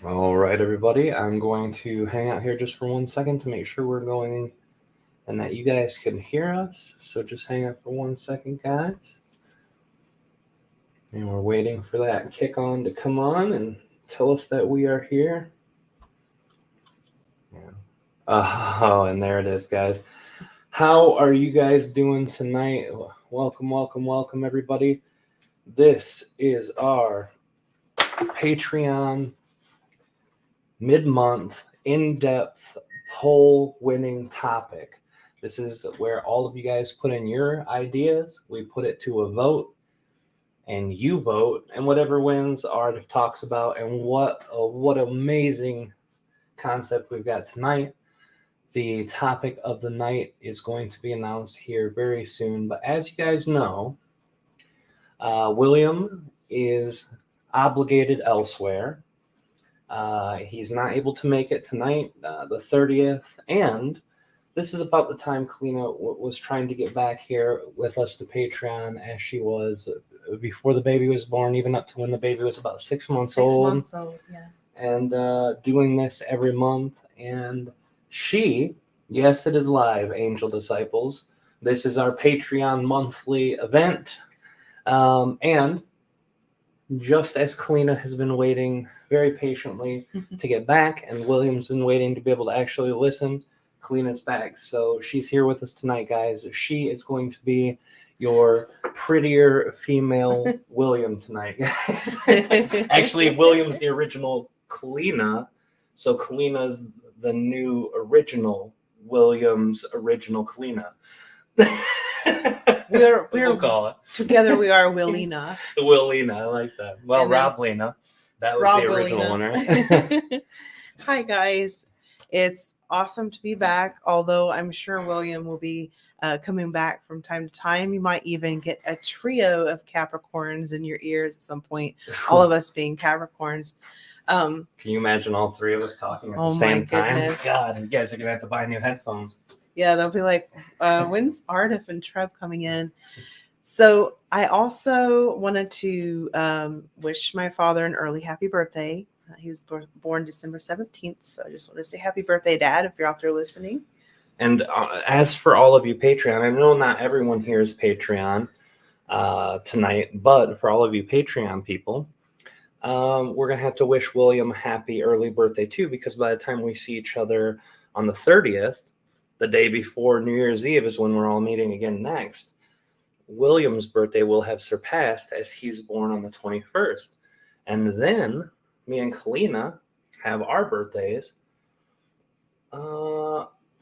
All right, everybody. I'm going to hang out here just for 1 second to make sure we're going and that you guys can hear us. So just hang out for 1 second, guys. And we're waiting for that kick on to come on and tell us that we are here. Yeah. Oh, and there it is, guys. How are you guys doing tonight? Welcome, everybody. This is our Patreon mid-month in-depth poll-winning topic. This is where all of you guys put in your ideas. We put it to a vote, and you vote, and whatever wins, Aridif talks about. And what amazing concept we've got tonight. The topic of the night is going to be announced here very soon. But as you guys know, William is obligated elsewhere. He's not able to make it tonight, the 30th. And this is about the time Kalina was trying to get back here with us to Patreon, as she was before the baby was born, even up to when the baby was about 6 months old. 6 months old, yeah. And doing this every month. And she, yes, it is live, Angel Disciples. This is our Patreon monthly event. And just as Kalina has been waiting very patiently to get back, and William's been waiting to be able to actually listen, Kalina's back. So she's here with us tonight, guys. She is going to be your prettier female William tonight. Actually, William's the original Kalina, so Kalina's the new original William's original Kalina. We'll call it together. We are Willina. Willina, I like that. Well, And then Rob Lena, that was Rob the original Willina. one, right? Hi guys, it's awesome to be back. Although I'm sure William will be coming back from time to time. You might even get a trio of Capricorns in your ears at some point. All of us being Capricorns. Can you imagine all three of us talking at the same time? God, you guys are gonna have to buy new headphones. Yeah, they'll be like, when's Aridif and Treb coming in? So I also wanted to wish my father an early happy birthday. He was born December 17th. So I just want to say happy birthday, Dad, if you're out there listening. And as for all of you Patreon, I know not everyone here is Patreon tonight, but for all of you Patreon people, we're going to have to wish William a happy early birthday too, because by the time we see each other on the 30th, the day before New Year's Eve is when we're all meeting again next. William's birthday will have surpassed, as he's born on the 21st. And then me and Kalina have our birthdays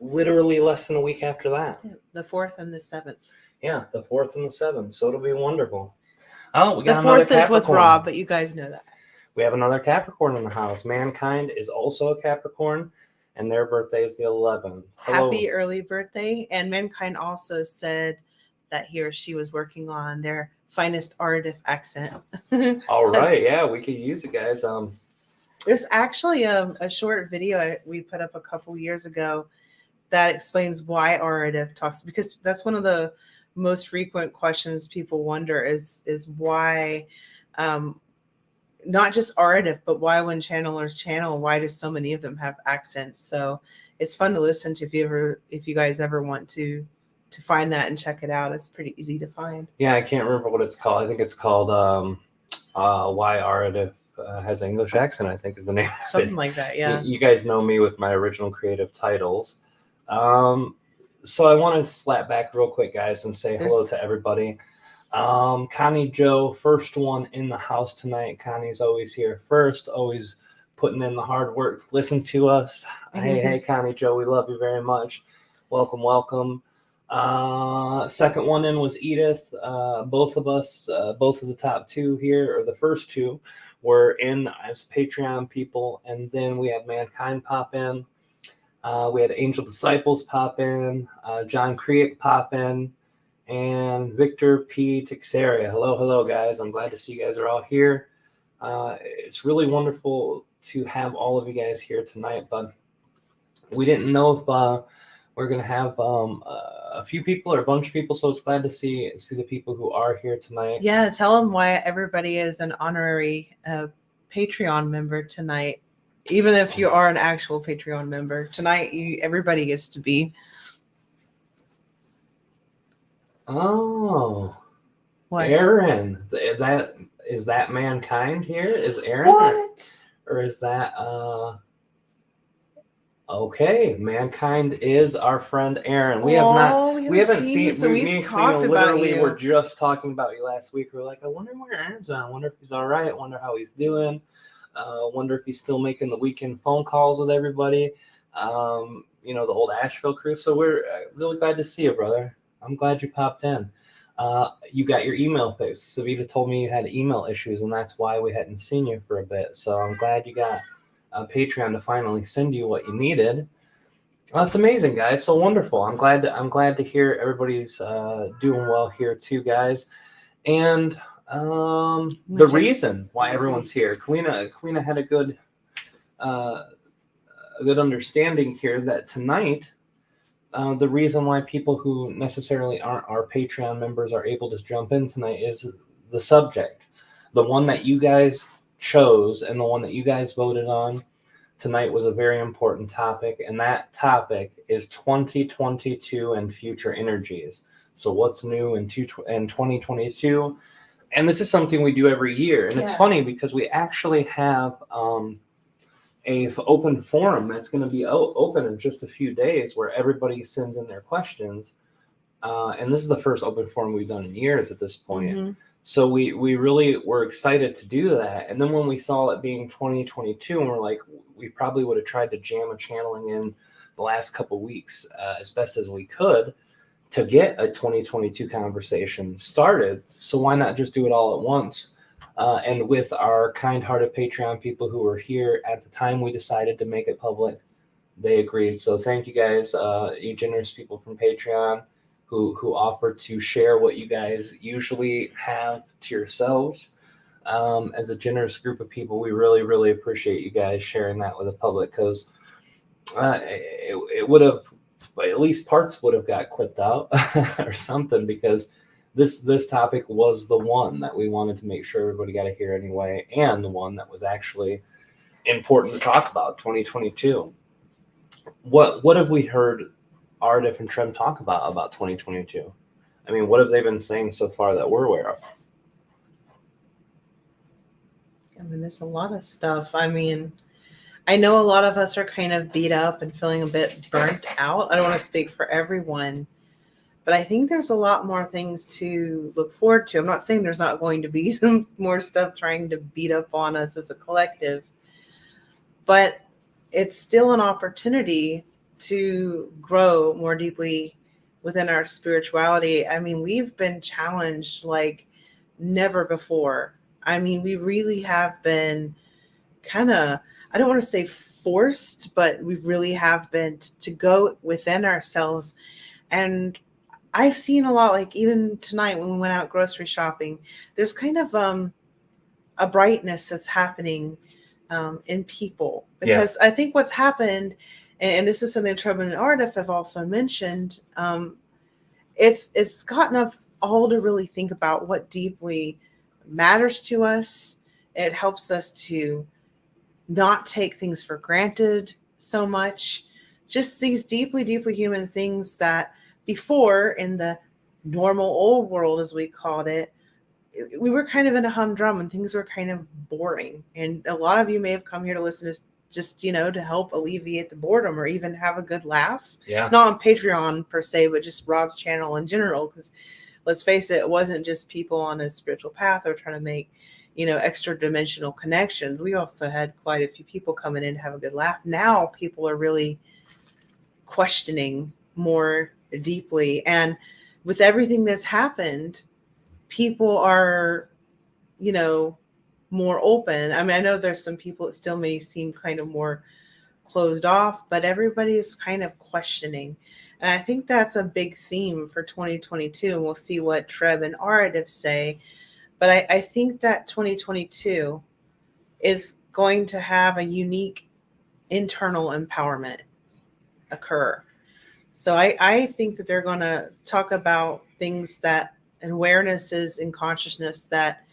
literally less than a week after that. The 4th and the 7th. Yeah, the 4th and the 7th. So it'll be wonderful. Oh, we got the 4th is with Rob, but you guys know that. We have another Capricorn in the house. Mankind is also a Capricorn, and their birthday is the 11th. Hello. Happy early birthday. And Mankind also said that he or she was working on their finest Aridif accent. All right. Yeah, we could use it, guys. There's actually a short video we put up a couple years ago that explains why Aridif talks, because that's one of the most frequent questions people wonder is why not just Aridif, but why when channelers channel, why do so many of them have accents? So it's fun to listen to if you guys ever want to find that and check it out. It's pretty easy to find. Yeah, I can't remember what it's called. I think it's called Why Aridif Has an English Accent, I think is the name of it. Something like that, yeah. You guys know me with my original creative titles. So I want to slap back real quick, guys, and say hello to everybody. Connie Joe, first one in the house tonight. Connie's always here first, always putting in the hard work to listen to us. Hey, Connie Joe, we love you very much. Welcome. Second one in was Edith. Both of us, both of the top two here, or the first two, were in as Patreon people. And then we had Mankind pop in. We had Angel Disciples pop in. John Create pop in. And Victor P. Tixeria. Hello, guys. I'm glad to see you guys are all here. It's really wonderful to have all of you guys here tonight, but we didn't know if we're going to have a few people or a bunch of people, so it's glad to see the people who are here tonight. Yeah, tell them why everybody is an honorary Patreon member tonight. Even if you are an actual Patreon member. Tonight, everybody gets to be. Oh. What? Aaron. Is that mankind here? Is Aaron? What? Or is that okay, mankind is our friend Aaron. We haven't seen you. So me we've and talked Kalina about literally you. were just talking about you last week. We were like, I wonder where Aaron's at. I wonder if he's all right. I wonder how he's doing. I wonder if he's still making the weekend phone calls with everybody. The old Asheville crew. So we're really glad to see you, brother. I'm glad you popped in. You got your email fixed. Savita told me you had email issues, and that's why we hadn't seen you for a bit. So I'm glad you got Patreon to finally send you what you needed. That's amazing, guys. So wonderful. I'm glad to hear everybody's doing well here too, guys. And the reason why everyone's here, Kalina had a good understanding here that tonight, the reason why people who necessarily aren't our Patreon members are able to jump in tonight is the subject, the one that you guys chose and the one that you guys voted on tonight was a very important topic, and that topic is 2022 and future energies. So what's new in 2022? And this is something we do every year. And it's funny because we actually have a open forum that's going to be open in just a few days where everybody sends in their questions. And this is the first open forum we've done in years at this point. Mm-hmm. So we really were excited to do that. And then when we saw it being 2022, and we're like, we probably would have tried to jam a channeling in the last couple of weeks as best as we could to get a 2022 conversation started. So why not just do it all at once? And with our kind-hearted Patreon people who were here at the time we decided to make it public, they agreed. So thank you guys, you generous people from Patreon who offered to share what you guys usually have to yourselves. As a generous group of people, we really, really appreciate you guys sharing that with the public, because it would have, at least parts would have got clipped out or something, because this topic was the one that we wanted to make sure everybody got to hear anyway, and the one that was actually important to talk about, 2022. What have we heard Aridif and Treb talk about 2022? I mean, what have they been saying so far that we're aware of? I mean, there's a lot of stuff. I mean, I know a lot of us are kind of beat up and feeling a bit burnt out. I don't want to speak for everyone, but I think there's a lot more things to look forward to. I'm not saying there's not going to be some more stuff trying to beat up on us as a collective, but it's still an opportunity to grow more deeply within our spirituality. I mean, we've been challenged like never before. I mean, we really have been kind of, I don't want to say forced, but we really have been to go within ourselves. And I've seen a lot, like even tonight when we went out grocery shopping, there's kind of a brightness that's happening in people, because I think what's happened, and this is something Treb and Aridif have also mentioned, it's gotten us all to really think about what deeply matters to us. It helps us to not take things for granted so much. Just these deeply, deeply human things that before, in the normal old world, as we called it, we were kind of in a humdrum and things were kind of boring. And a lot of you may have come here to listen to just, to help alleviate the boredom or even have a good laugh. Yeah. Not on Patreon per se, but just Rob's channel in general. Because let's face it wasn't just people on a spiritual path or trying to make, extra dimensional connections. We also had quite a few people coming in to have a good laugh. Now people are really questioning more deeply. And with everything that's happened, people are, more open. I mean, I know there's some people that still may seem kind of more closed off, but everybody is kind of questioning. And I think that's a big theme for 2022. And we'll see what Treb and Aridif say. But I think that 2022 is going to have a unique internal empowerment occur. So I think that they're going to talk about things that, and awarenesses and consciousness that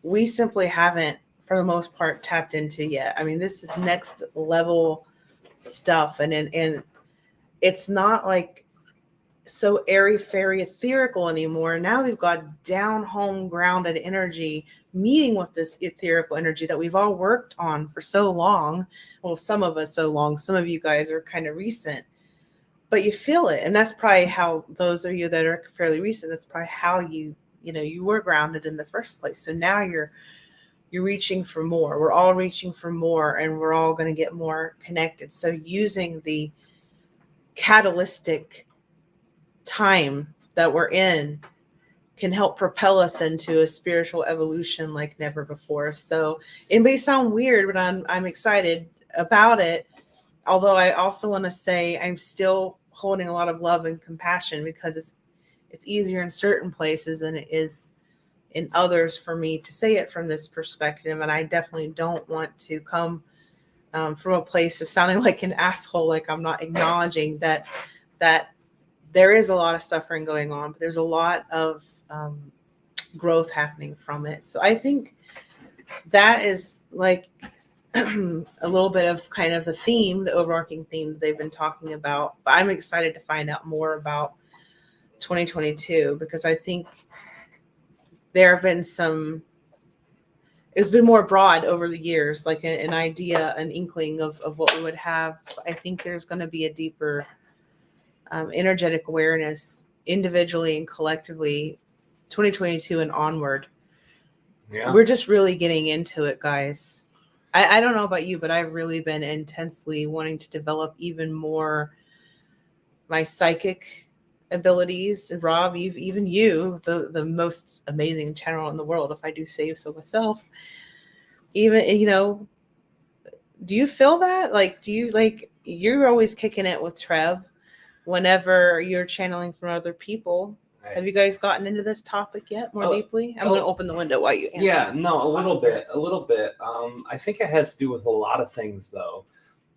we simply haven't for the most part, tapped into yet. I mean, this is next level stuff, and it's not like so airy fairy ethereal anymore. Now we've got down home grounded energy meeting with this ethereal energy that we've all worked on for so long. Well, some of us so long, some of you guys are kind of recent, but you feel it. And that's probably how, those of you that are fairly recent, that's probably how you were grounded in the first place. So now you're reaching for more. We're all reaching for more, and we're all going to get more connected. So using the catalytic time that we're in can help propel us into a spiritual evolution like never before. So it may sound weird, but I'm excited about it. Although I also want to say I'm still holding a lot of love and compassion, because it's easier in certain places than it is in others for me to say it from this perspective. And I definitely don't want to come from a place of sounding like an asshole, like I'm not acknowledging that there is a lot of suffering going on, but there's a lot of growth happening from it. So I think that is like a little bit of kind of the theme, the overarching theme that they've been talking about. But I'm excited to find out more about 2022, because I think there have been it's been more broad over the years, like an idea, an inkling of what we would have. I think there's going to be a deeper energetic awareness individually and collectively 2022 and onward. Yeah. We're just really getting into it, guys. I don't know about you, but I've really been intensely wanting to develop even more my psychic abilities. And Rob, even you, the most amazing channel in the world, if I do say so myself, even, do you feel that? Like, do you, like, you're always kicking it with Treb whenever you're channeling from other people. Right. Have you guys gotten into this topic yet more deeply? I'm going to open the window while you answer. Yeah, no, a little bit. I think it has to do with a lot of things, though.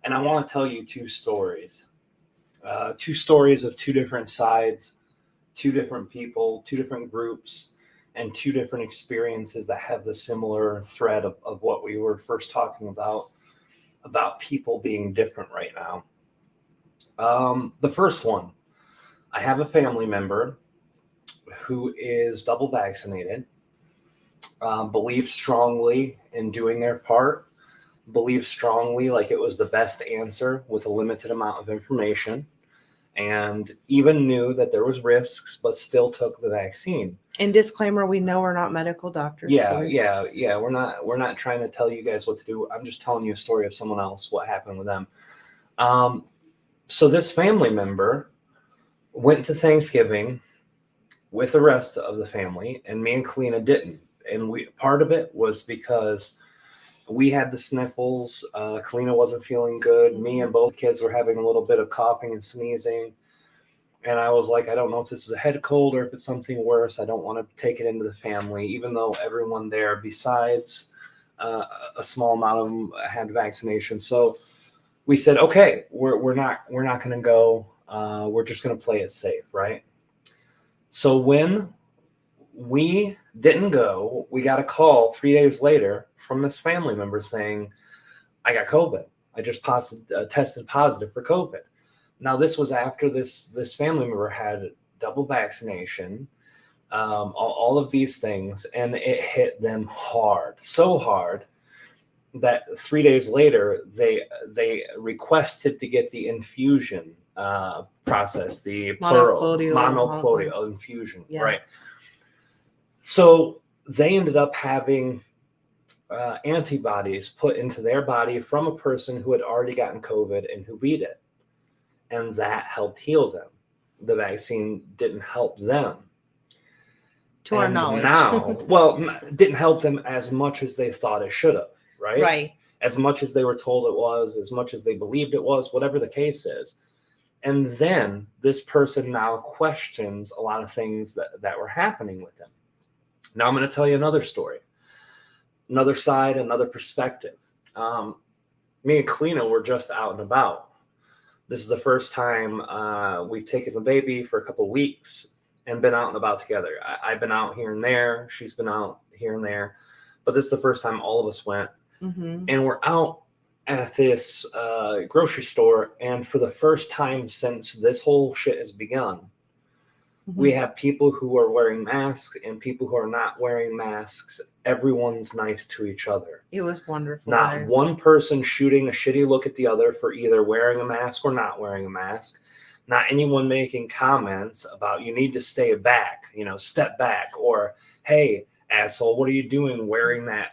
And I want to tell you two stories. Two stories of two different sides, two different people, two different groups, and two different experiences that have the similar thread of what we were first talking about people being different right now. The first one, I have a family member who is double vaccinated, believes strongly in doing their part, believes strongly like it was the best answer with a limited amount of information, and even knew that there was risks, but still took the vaccine. And disclaimer, we know we're not medical doctors. Yeah. We're not trying to tell you guys what to do. I'm just telling you a story of someone else, what happened with them. So this family member went to Thanksgiving with the rest of the family, and me and Kalina didn't. And part of it was because we had the sniffles. Kalina wasn't feeling good. Me and both kids were having a little bit of coughing and sneezing. And I was like, I don't know if this is a head cold or if it's something worse. I don't want to take it into the family, even though everyone there, besides a small amount of them, had vaccination. So we said, okay, we're not going to go. We're just going to play it safe, right? So when we didn't go, we got a call 3 days later from this family member saying, I got COVID. I just tested positive for COVID. Now, this was after this family member had double vaccination, all of these things, and it hit them hard, so hard that 3 days later, they requested to get the infusion process, the monoclonal infusion, yeah. Right? So they ended up having antibodies put into their body from a person who had already gotten COVID and who beat it. And that helped heal them. The vaccine didn't help them. To our knowledge. Now, well, didn't help them as much as they thought it should have, right? Right. As much as they were told it was, as much as they believed it was, whatever the case is. And then this person now questions a lot of things that were happening with them. Now I'm going to tell you another story, another side, another perspective. Me and Kalina were just out and about. This is the first time we've taken the baby for a couple of weeks and been out and about together. I've been out here and there. She's been out here and there. but this is the first time all of us went. Mm-hmm. And we're out at this grocery store, and for the first time since this whole shit has begun, we have people who are wearing masks and people who are not wearing masks. Everyone's nice to each other. It was wonderful. Not guys. one person shooting a shitty look at the other for either wearing a mask or not wearing a mask. Not anyone making comments about you need to stay back, step back, or hey, asshole, what are you doing wearing that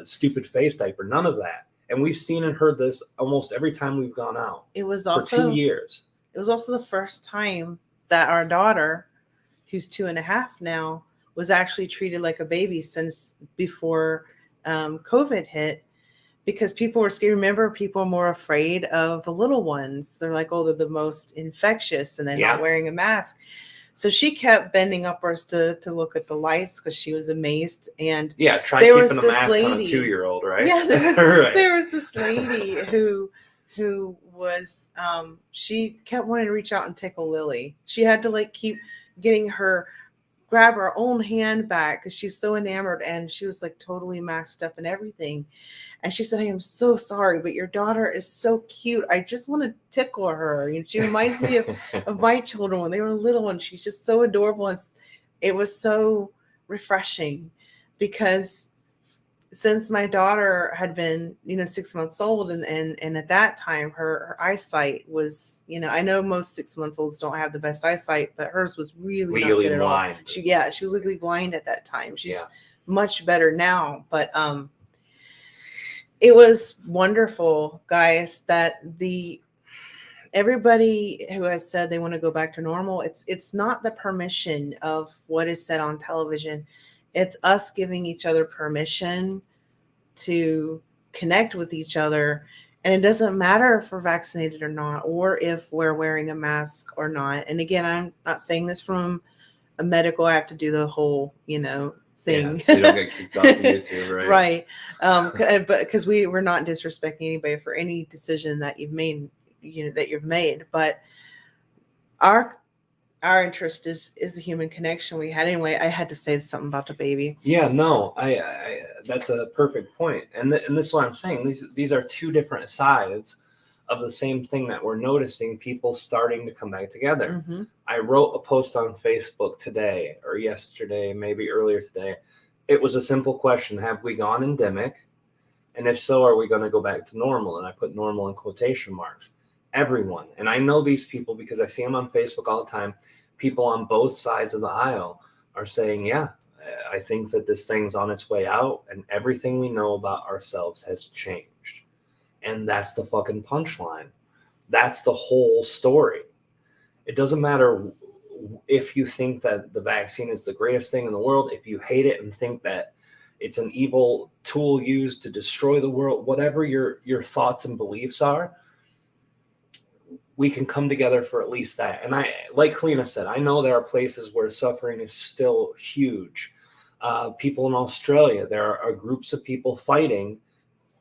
stupid face diaper? None of that. And we've seen and heard this almost every time we've gone out. It was for also 2 years. It was also the first time that our daughter, who's 2.5 now, was actually treated like a baby since before COVID hit, because people were scared. Remember, people are more afraid of the little ones. They're like, oh, they're the most infectious and they're not wearing a mask. So she kept bending upwards to look at the lights because she was amazed. And try keeping a mask on a 2-year-old, right? Yeah, right. There was this lady who was she kept wanting to reach out and tickle Lily. She had to keep getting grab her own hand back because she's so enamored, and she was totally masked up and everything. And she said, I am so sorry, but your daughter is so cute. I just want to tickle her. And she reminds me of my children when they were little, and she's just so adorable. And it was so refreshing because since my daughter had been, 6 months old, and at that time her eyesight was, I know most 6 months olds don't have the best eyesight, but hers was really not good blind. At all. She was legally blind at that time. She's much better now, but it was wonderful, guys, that everybody who has said they want to go back to normal, it's not the permission of what is said on television. It's us giving each other permission to connect with each other. And it doesn't matter if we're vaccinated or not, or if we're wearing a mask or not. And again, I'm not saying this from a medical, I have to do the whole, thing. Yeah, so you don't get kicked off of YouTube, right? Right. But because we're not disrespecting anybody for any decision that you've made, But our interest is the human connection we had. Anyway, I had to say something about the baby. Yeah, no, I that's a perfect point. And this is what I'm saying. These are two different sides of the same thing that we're noticing, people starting to come back together. Mm-hmm. I wrote a post on Facebook today or yesterday, maybe earlier today. It was a simple question. Have we gone endemic? And if so, are we going to go back to normal? And I put normal in quotation marks. Everyone. And I know these people because I see them on Facebook all the time. People on both sides of the aisle are saying, yeah, I think that this thing's on its way out and everything we know about ourselves has changed. And that's the fucking punchline. That's the whole story. It doesn't matter if you think that the vaccine is the greatest thing in the world, if you hate it and think that it's an evil tool used to destroy the world, whatever your thoughts and beliefs are, we can come together for at least that. And I, like Kalina said, I know there are places where suffering is still huge. People in Australia, there are groups of people fighting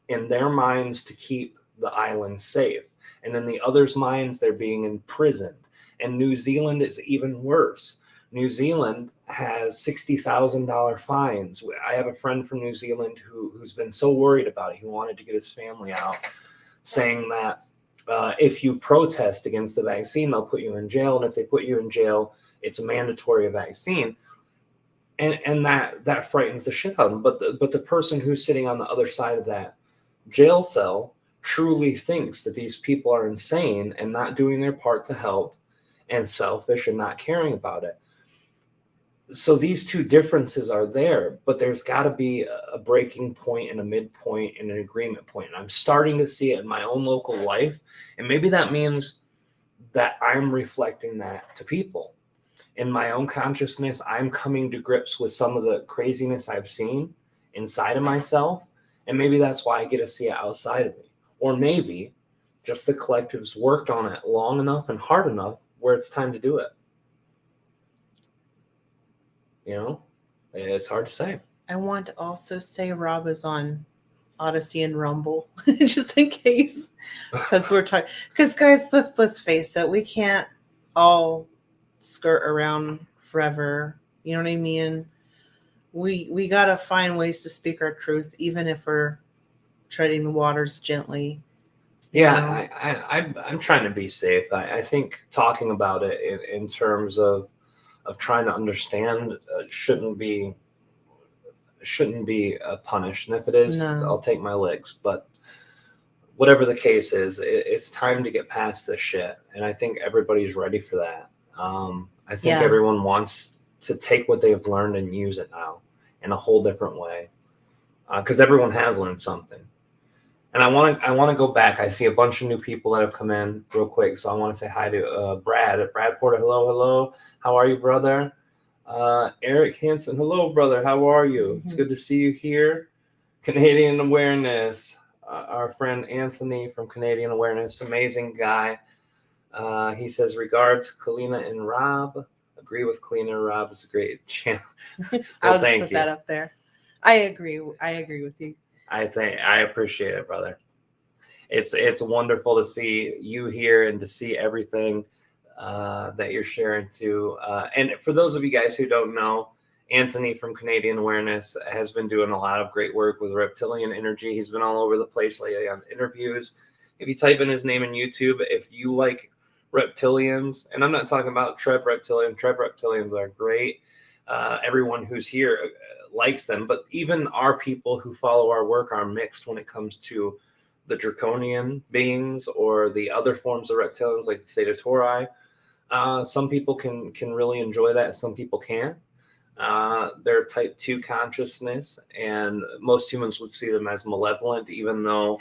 in their minds to keep the island safe. And in the others' minds, they're being imprisoned. And New Zealand is even worse. New Zealand has $60,000 fines. I have a friend from New Zealand who's been so worried about it. He wanted to get his family out, saying that if you protest against the vaccine, they'll put you in jail. And if they put you in jail, it's a mandatory vaccine. And that frightens the shit out of them. But the person who's sitting on the other side of that jail cell truly thinks that these people are insane and not doing their part to help and selfish and not caring about it. So these two differences are there, but there's got to be a breaking point and a midpoint and an agreement point. And I'm starting to see it in my own local life. And maybe that means that I'm reflecting that to people. In my own consciousness, I'm coming to grips with some of the craziness I've seen inside of myself. And maybe that's why I get to see it outside of me. Or maybe just the collective's worked on it long enough and hard enough where it's time to do it. You know, it's hard to say. I want to also say Rob is on Odyssey and Rumble, just in case, because we're talking. Because guys, let's face it, we can't all skirt around forever. You know what I mean? we got to find ways to speak our truth, even if we're treading the waters gently. Yeah, I'm trying to be safe. I think talking about it in terms of trying to understand shouldn't be punished, and if it is, I'll take my licks. But whatever the case is, it's time to get past this shit, and I think everybody's ready for that. I think everyone wants to take what they've learned and use it now in a whole different way, because everyone has learned something. And I want to go back. I see a bunch of new people that have come in real quick, so I want to say hi to Brad Porter. Hello. How are you, brother? Eric Hansen. Hello, brother. How are you? It's good to see you here. Canadian Awareness. Our friend Anthony from Canadian Awareness, amazing guy. He says, regards, Kalina and Rob. Agree with Kalina and Rob. It's a great channel. Well, I'll just put that up there. I agree with you. I appreciate it, brother. It's wonderful to see you here and to see everything that you're sharing too. And for those of you guys who don't know, Anthony from Canadian Awareness has been doing a lot of great work with reptilian energy. He's been all over the place lately on interviews. If you type in his name in YouTube, if you like reptilians, and I'm not talking about Treb reptilians are great. Everyone who's here likes them, but even our people who follow our work are mixed when it comes to the draconian beings or the other forms of reptilians like Theta Tauri. Some people can really enjoy that. Some people can't. They're type 2 consciousness, and most humans would see them as malevolent, even though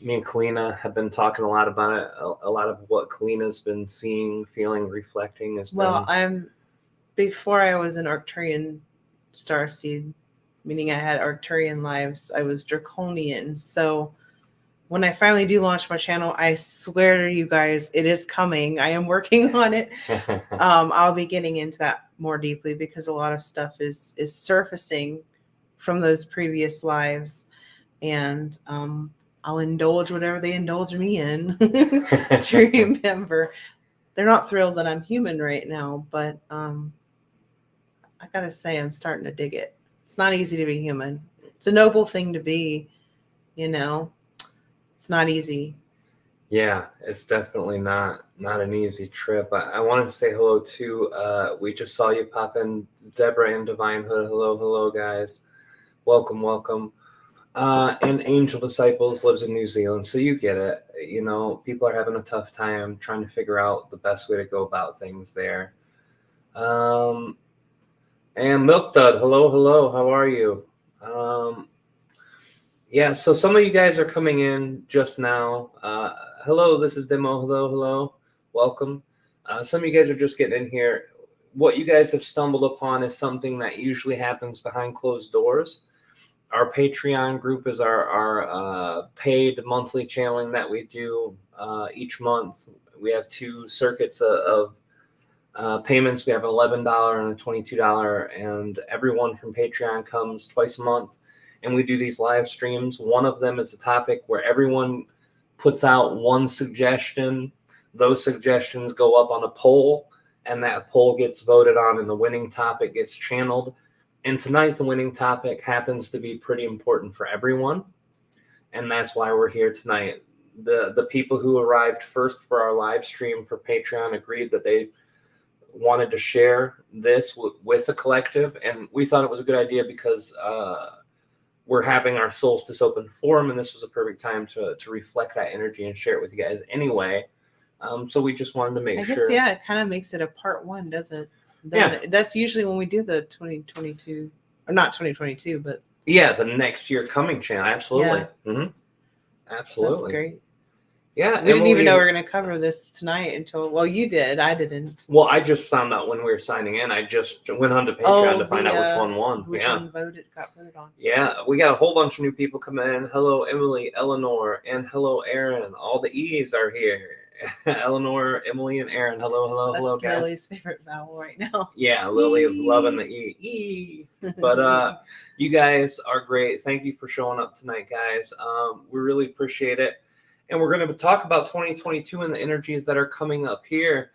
me and Kalina have been talking a lot about it. A lot of what Kalina's been seeing, feeling, reflecting has been... Before I was an Arcturian starseed, meaning I had Arcturian lives, I was draconian. So when I finally do launch my channel, I swear to you guys, it is coming. I am working on it. I'll be getting into that more deeply because a lot of stuff is surfacing from those previous lives, and I'll indulge whatever they indulge me in to remember. They're not thrilled that I'm human right now, but I gotta say, I'm starting to dig it. It's not easy to be human. It's a noble thing to be, It's not easy. Yeah, it's definitely not an easy trip. I want to say hello to, we just saw you pop in, Deborah and Divine Hood. Hello, guys. Welcome. And Angel Disciples lives in New Zealand, so you get it. People are having a tough time trying to figure out the best way to go about things there. And Milk Dud, hello, how are you? Yeah, so some of you guys are coming in just now. Hello, this is Demo. Hello. Welcome. Some of you guys are just getting in here. What you guys have stumbled upon is something that usually happens behind closed doors. Our Patreon group is our paid monthly channeling that we do each month. We have 2 circuits of payments. We have an $11 and a $22, and everyone from Patreon comes twice a month, and we do these live streams. One of them is a topic where everyone puts out one suggestion. Those suggestions go up on a poll, and that poll gets voted on, and the winning topic gets channeled. And tonight, the winning topic happens to be pretty important for everyone, and that's why we're here tonight. The people who arrived first for our live stream for Patreon agreed that they wanted to share this with the collective, and we thought it was a good idea because we're having our Solstice open forum, and this was a perfect time to reflect that energy and share it with you guys anyway. So we just wanted to make sure. Yeah, it kind of makes it a part 1, doesn't it? That's usually when we do the 2022, or not 2022, but the next year coming channel. Absolutely. Absolutely. That's great. Yeah, we didn't even know we were going to cover this tonight until, you did. I didn't. Well, I just found out when we were signing in. I just went onto Patreon to find out which one won. Which one got voted on. Yeah, we got a whole bunch of new people coming in. Hello, Emily, Eleanor, and hello, Aaron. All the E's are here. Eleanor, Emily, and Aaron. Hello, guys. That's Lily's favorite vowel right now. Yeah, Lily is loving the E. But you guys are great. Thank you for showing up tonight, guys. We really appreciate it. And we're going to talk about 2022 and the energies that are coming up here.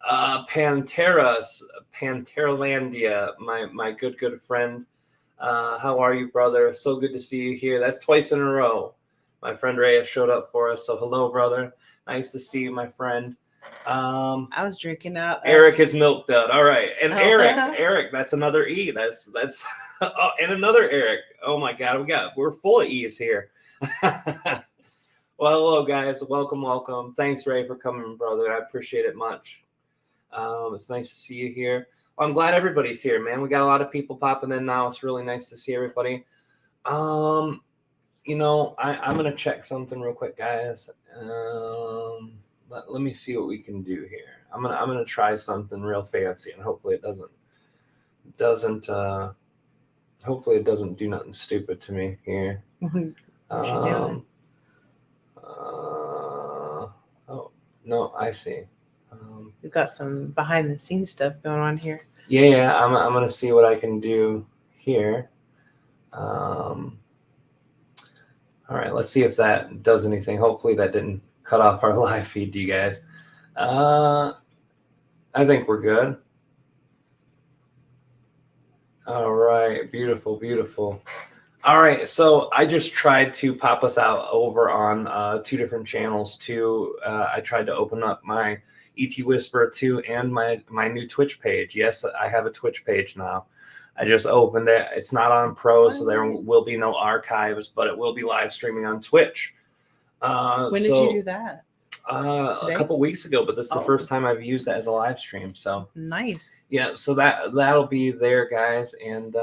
Panteralandia, my good friend. How are you, brother? So good to see you here. That's twice in a row. My friend Reyes showed up for us. So hello, brother. Nice to see you, my friend. I was drinking out. Eric is Milk Dud. All right. And Oh. Eric, that's another E. That's oh, and another Eric. Oh my God, we're full of E's here. Well, hello guys. Welcome. Thanks, Ray, for coming, brother. I appreciate it much. It's nice to see you here. Well, I'm glad everybody's here, man. We got a lot of people popping in now. It's really nice to see everybody. I'm gonna check something real quick, guys. Let me see what we can do here. I'm gonna try something real fancy, and hopefully it doesn't do nothing stupid to me here. Oh no, I see. We've got some behind the scenes stuff going on here. Yeah, I'm gonna see what I can do here. All right, let's see if that does anything. Hopefully that didn't cut off our live feed, you guys. I think we're good. All right, beautiful. All right, so I just tried to pop us out over on 2 different channels too. I tried to open up my ET Whisperer 2 and my new Twitch page. Yes, I have a Twitch page now. I just opened it. It's not on Pro, so there will be no archives, but it will be live streaming on Twitch. When did you do that? A couple weeks ago, but this is the first time I've used that as a live stream. So nice. Yeah, so that'll be there, guys, and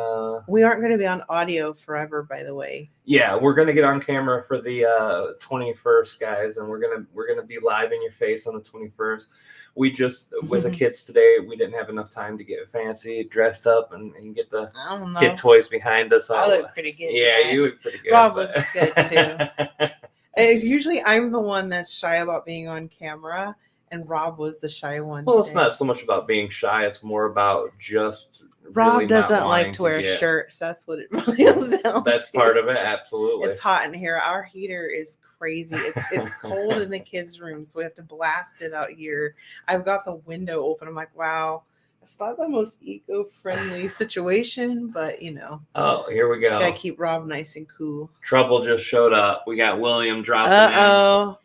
we aren't going to be on audio forever, by the way. Yeah, we're gonna get on camera for the 21st, guys, and we're gonna be live in your face on the 21st. We just with the kids today, we didn't have enough time to get fancy, dressed up, and get the kid toys behind us. I look pretty good. Yeah, you look pretty good. Rob looks good too. Usually I'm the one that's shy about being on camera, and Rob was the shy one. Well, today. It's not so much about being shy; it's more about just. Rob really doesn't like to wear shirts. That's what it really is. That's part of it. Absolutely. It's hot in here. Our heater is crazy. It's cold in the kids' room, so we have to blast it out here. I've got the window open. I'm like, wow, it's not the most eco-friendly situation, but you know. Oh, here we go. Gotta keep Rob nice and cool. Trouble just showed up. We got William dropping in.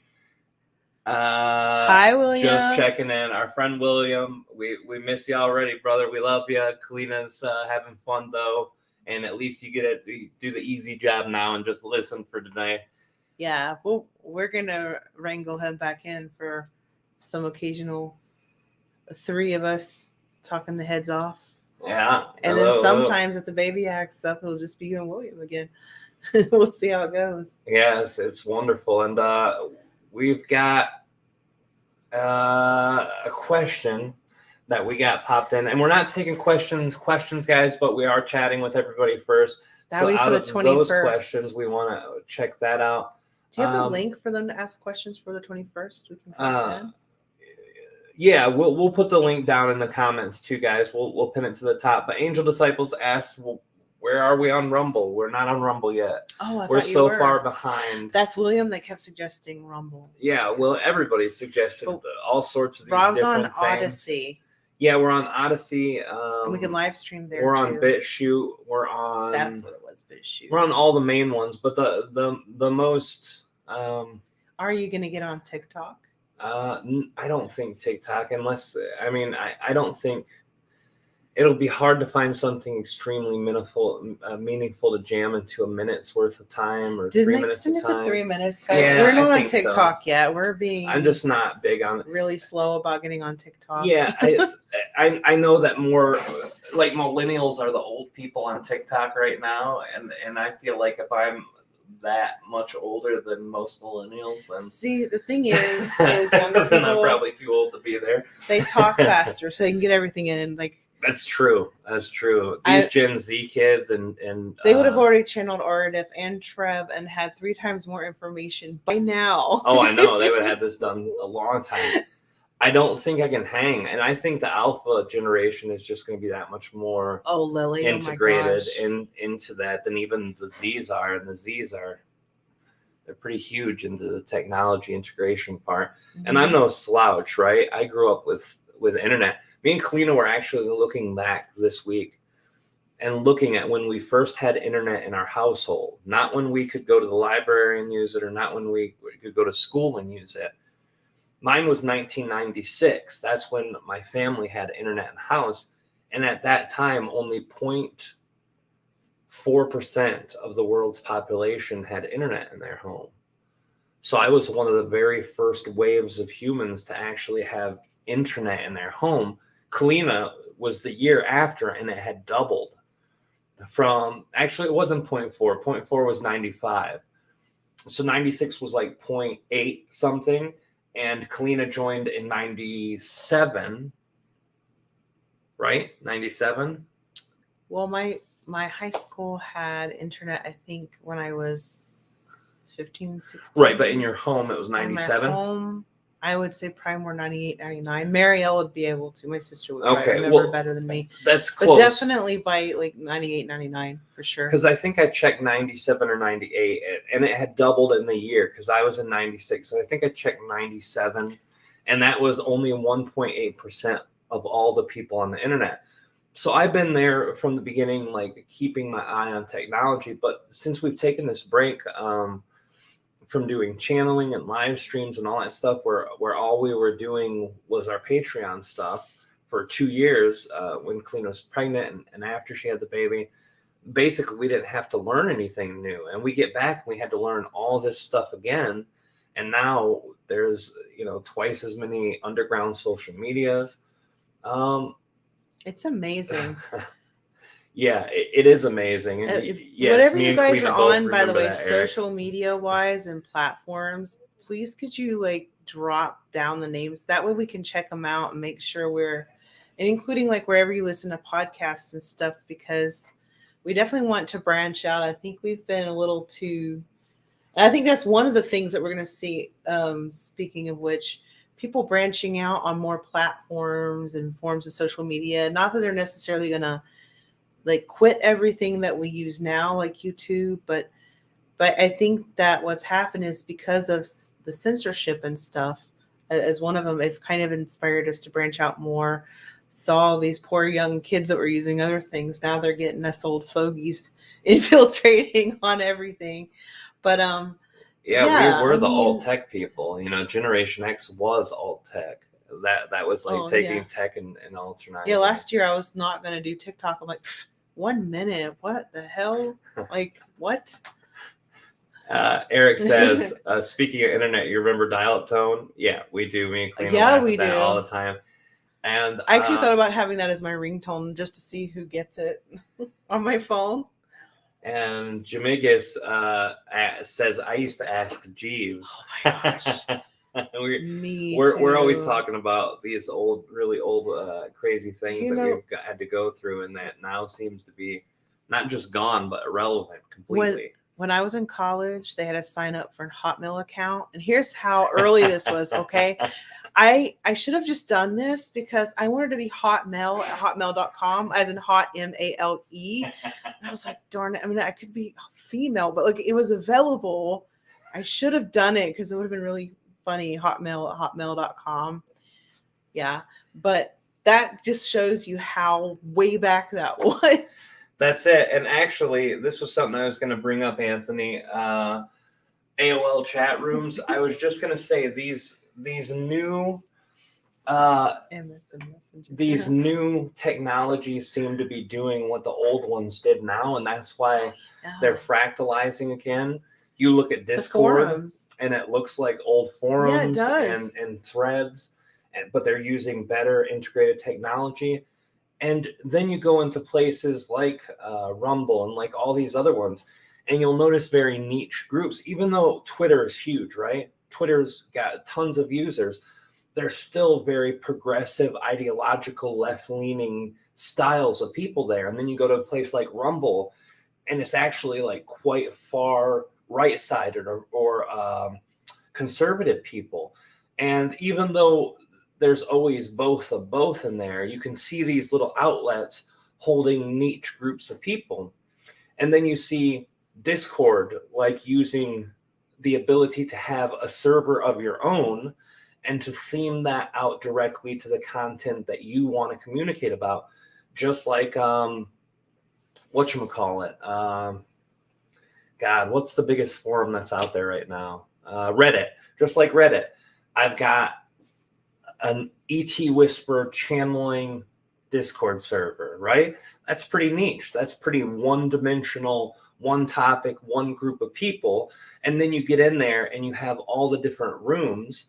Hi, William. Just checking in. Our friend William. We miss you already, brother. We love you. Kalina's having fun though, and at least you get to do the easy job now and just listen for today. Yeah, well, we're gonna wrangle him back in for some occasional 3 of us talking the heads off. Yeah, and then sometimes if the baby acts up, it'll just be you and William again. We'll see how it goes. Yes, it's wonderful, and we've got a question that we got popped in, and we're not taking questions, guys, but we are chatting with everybody first. That so out of 21st. Those questions, we want to check that out. Do you have a link for them to ask questions for the 21st? We can put it in. Yeah, we'll put the link down in the comments too, guys. We'll pin it to the top. But Angel Disciples asked, well, where are we on Rumble? We're not on Rumble yet. Oh, we're so far behind. That's William that kept suggesting Rumble. Yeah, well, everybody suggested all sorts of these Rob's different on things. Odyssey. Yeah, we're on Odyssey. And we can live stream there. We're on BitChute. We're on. That's what it was, BitChute. We're on all the main ones, but the most. Are you gonna get on TikTok? I don't think TikTok, unless I don't think it'll be hard to find something extremely meaningful to jam into a minute's worth of time or 3 minutes of time. 3 minutes, guys. Yeah, we're not on TikTok yet. I'm just not big on it. Really slow about getting on TikTok. Yeah, I know that more like millennials are the old people on TikTok right now, and I feel like if I'm that much older than most millennials, then see the thing is younger people, I'm probably too old to be there. They talk faster, so they can get everything in. And like that's true. These Gen Z kids and they would have already channeled Aridif and Treb and had 3 times more information by now. Oh, I know they would have had this done a long time. I don't think I can hang, and I think the alpha generation is just going to be that much more integrated into that than even the Z's are, and the Z's they're pretty huge into the technology integration part. Mm-hmm. And I'm no slouch, right? I grew up with with internet. Me and Kalina were actually looking back this week and looking at when we first had internet in our household, not when we could go to the library and use it, or not when we could go to school and use it. Mine was 1996. That's when my family had internet in the house. And at that time, only 0.4% of the world's population had internet in their home. So I was one of the very first waves of humans to actually have internet in their home. Kalina was the year after, and it had doubled from, actually it wasn't 0.4. 0.4 was 95. So 96 was like 0.8 something. And Kalina joined in 97, right? 97? Well, my high school had internet, I think, when I was 15, 16. Right, but in your home, it was 97? In my home, I would say probably more 98, 99. Marielle would be able to. My sister would probably remember better than me. That's close. But definitely by like 98, 99 for sure. Because I think I checked 97 or 98, and it had doubled in the year because I was in 96. So I think I checked 97, and that was only 1.8% of all the people on the internet. So I've been there from the beginning, like keeping my eye on technology. But since we've taken this break, from doing channeling and live streams and all that stuff, where all we were doing was our Patreon stuff for 2 years, when Kalina was pregnant and after she had the baby, basically we didn't have to learn anything new. And we get back and we had to learn all this stuff again. And now there's, twice as many underground social medias. It's amazing. Yeah, it is amazing. And yes, whatever you guys are on, by the way, that, social media wise and platforms, please could you like drop down the names? That way we can check them out and make sure and including like wherever you listen to podcasts and stuff, because we definitely want to branch out. I think we've been a little too, I think that's one of the things that we're going to see. Speaking of which, people branching out on more platforms and forms of social media. Not that they're necessarily going to like quit everything that we use now, like YouTube, but I think that what's happened is because of the censorship and stuff, as one of them, it's kind of inspired us to branch out more. Saw these poor young kids that were using other things. Now they're getting us old fogies infiltrating on everything. But we were the alt tech people. Generation X was alt tech. That was like taking tech and alternate. Yeah, last year I was not going to do TikTok. I'm like, 1 minute, what the hell? Like, what? Eric says, speaking of internet, you remember dial-up tone? Yeah, we do. Me and Kalina laugh at that all the time. And I actually thought about having that as my ringtone just to see who gets it on my phone. And Jamigas says, I used to ask Jeeves. Oh my gosh. We're always talking about these really old crazy things that we've had to go through, and that now seems to be not just gone but irrelevant completely. When I was in college, they had to sign up for a Hotmail account, and here's how early this was. Okay, I should have just done this because I wanted to be Hotmail at hotmail.com, as in hot MALE, and I was like, darn it. I mean, I could be female, but like it was available. I should have done it because it would have been really funny. Hotmail at hotmail.com. Yeah, but that just shows you how way back that was. That's it. And actually, this was something I was going to bring up, Anthony. AOL chat rooms. I was just going to say these new these new technologies seem to be doing what the old ones did now, and that's why they're fractalizing again. You look at Discord, and it looks like old forums and threads, but they're using better integrated technology. And then you go into places like Rumble and like all these other ones, and you'll notice very niche groups. Even though Twitter is huge, right? Twitter's got tons of users. There's still very progressive, ideological, left-leaning styles of people there. And then you go to a place like Rumble, and it's actually like quite far right-sided or conservative people. And even though there's always both in there, you can see these little outlets holding niche groups of people. And then you see Discord like using the ability to have a server of your own and to theme that out directly to the content that you want to communicate about. Just like, whatchamacallit, God, what's the biggest forum that's out there right now? Reddit. Just like Reddit. I've got an ET Whisperer channeling Discord server, right? That's pretty niche. That's pretty one-dimensional, one topic, one group of people. And then you get in there and you have all the different rooms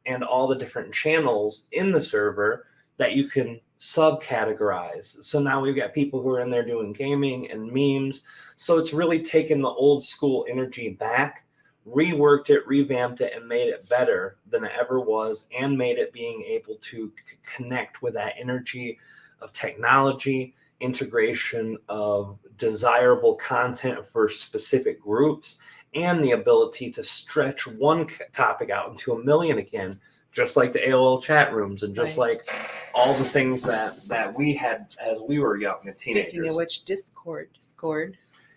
and all the different channels in the server that you can subcategorize. So now we've got people who are in there doing gaming and memes. So it's really taken the old school energy back, reworked it, revamped it, and made it better than it ever was, and made it being able to connect with that energy of technology, integration of desirable content for specific groups, and the ability to stretch one topic out into a million again, just like the AOL chat rooms and just like all the things that we had as we were young and teenagers. Speaking of which, Discord.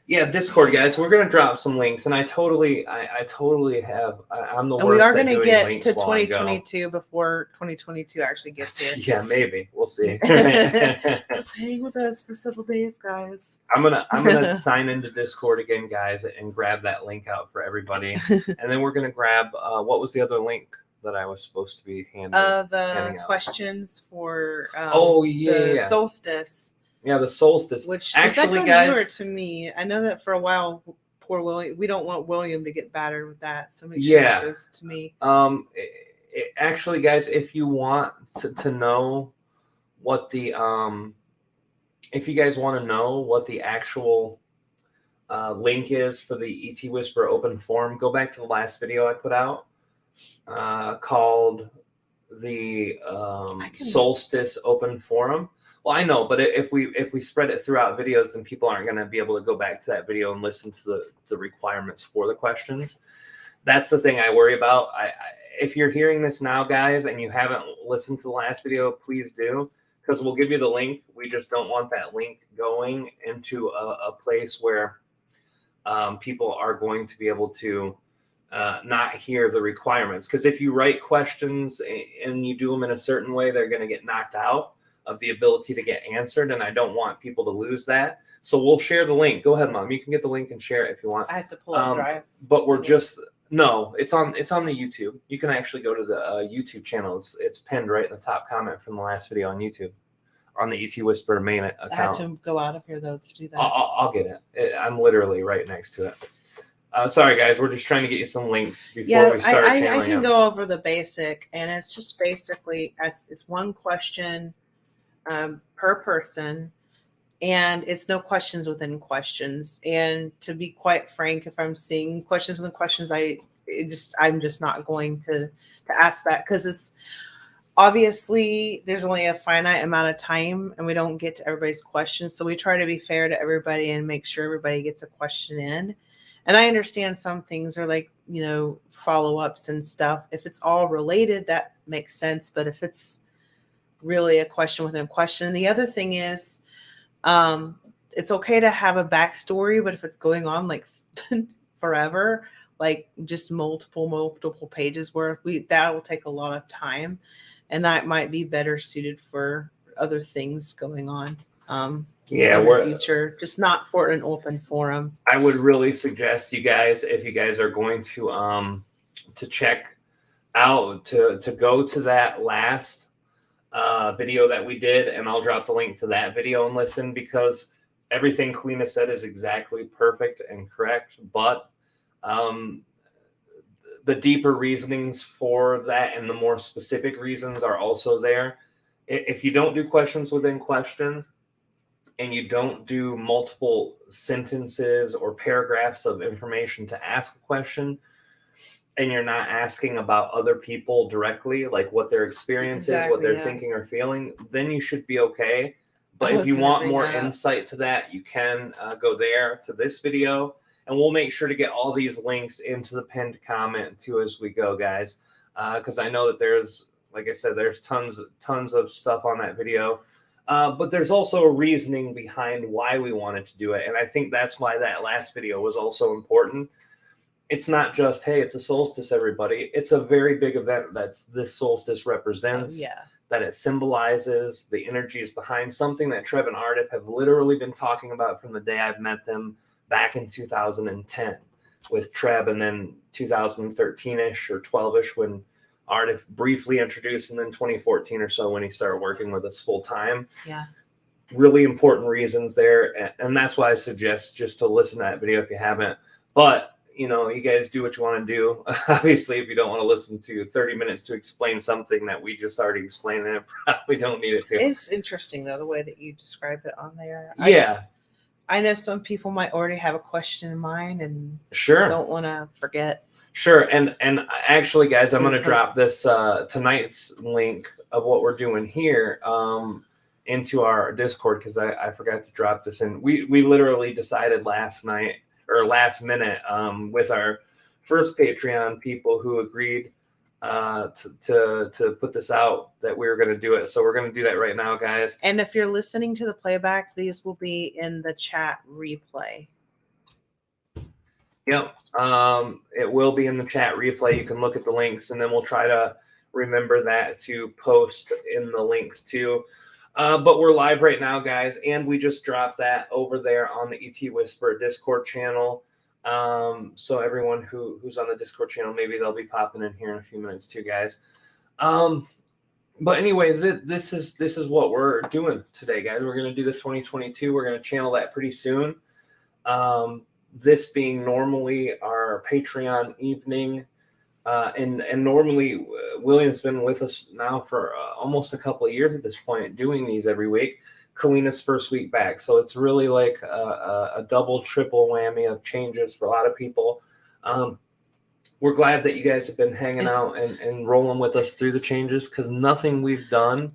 Yeah, Discord, guys. We're gonna drop some links, and I totally have. I'm the worst. And we are going to get to 2022 before 2022 actually gets here. Yeah, maybe we'll see. Just hang with us for several days, guys. I'm gonna sign into Discord again, guys, and grab that link out for everybody, and then we're gonna grab what was the other link that I was supposed to be handing the questions for the Solstice. Yeah, the Solstice. Which actually, guys, newer to me. I know that for a while, poor William. We don't want William to get battered with that, so make sure it goes to me. Actually, guys, if you want to know what the if you guys want to know what the actual link is for the ET Whisperer open forum, go back to the last video I put out called the Solstice open forum. Well, I know, but if we spread it throughout videos, then people aren't going to be able to go back to that video and listen to the requirements for the questions. That's the thing I worry about. If you're hearing this now, guys, and you haven't listened to the last video, please do, because we'll give you the link. We just don't want that link going into a place where people are going to be able to not hear the requirements. Because if you write questions and you do them in a certain way, they're going to get knocked out of the ability to get answered, and I don't want people to lose that. So we'll share the link. Go ahead, Mom. You can get the link and share it if you want. I have to pull up Drive. But we're just it's on the YouTube. You can actually go to the YouTube channel. It's pinned right in the top comment from the last video on YouTube, on the ET Whisperer main account. I had to go out of here though to do that. I'll get it. I'm literally right next to it. Sorry, guys. We're just trying to get you some links before we start. I can go over the basic, and it's just basically it's one question per person, and it's no questions within questions. And to be quite frank, if I'm seeing questions within questions, I'm just not going to ask that, because it's obviously there's only a finite amount of time and we don't get to everybody's questions. So we try to be fair to everybody and make sure everybody gets a question in. And I understand some things are like, follow-ups and stuff. If it's all related, that makes sense. But if it's really a question within a question. And the other thing is, it's okay to have a backstory, but if it's going on like forever, like just multiple pages worth, that will take a lot of time, and that might be better suited for other things going on. In the future, just not for an open forum. I would really suggest you guys, if you guys are going to check out, to go to that last video that we did, and I'll drop the link to that video and listen, because everything Kalina said is exactly perfect and correct, but the deeper reasonings for that and the more specific reasons are also there. If you don't do questions within questions, and you don't do multiple sentences or paragraphs of information to ask a question, and you're not asking about other people directly, like what their experience is, what they're thinking or feeling, then you should be okay. But if you want more insight to that, you can go there to this video, and we'll make sure to get all these links into the pinned comment too as we go, guys. Because I know that there's, like I said, there's tons of stuff on that video. But there's also a reasoning behind why we wanted to do it. And I think that's why that last video was also important. it's not just, hey, it's a solstice, everybody. It's a very big event that's this solstice represents. Yeah. That it symbolizes the energies behind something that Treb and Aridif have literally been talking about from the day I've met them back in 2010 with Treb, and then 2013-ish or 12-ish when Aridif briefly introduced, and then 2014 or so when he started working with us full time. Yeah. Really important reasons there. And that's why I suggest just to listen to that video if you haven't. But you know, you guys do what you want to do. Obviously, if you don't want to listen to 30 minutes to explain something that we just already explained, then it probably don't need it to. It's interesting, though, the way that you describe it on there. I know some people might already have a question in mind and sure don't want to forget. Sure. And actually, guys, I'm going to drop this tonight's link of what we're doing here into our Discord, because I forgot to drop this in. We literally decided last night, or last minute, with our first Patreon people who agreed to put this out, that we were going to do it. So we're going to do that right now, guys. And if you're listening to the playback, these will be in the chat replay. Yep. It will be in the chat replay. You can look at the links, and then we'll try to remember that to post in the links too. But we're live right now, guys, and we just dropped that over there on the ET Whisperer Discord channel. So everyone who's on the Discord channel, maybe they'll be popping in here in a few minutes too, guys. But anyway, this is what we're doing today, guys. We're going to do the 2022. We're going to channel that pretty soon. This being normally our Patreon evening. And normally William's been with us now for almost a couple of years at this point, doing these every week. Kalina's first week back. So it's really like a double, triple whammy of changes for a lot of people. We're glad that you guys have been hanging out and rolling with us through the changes, because nothing we've done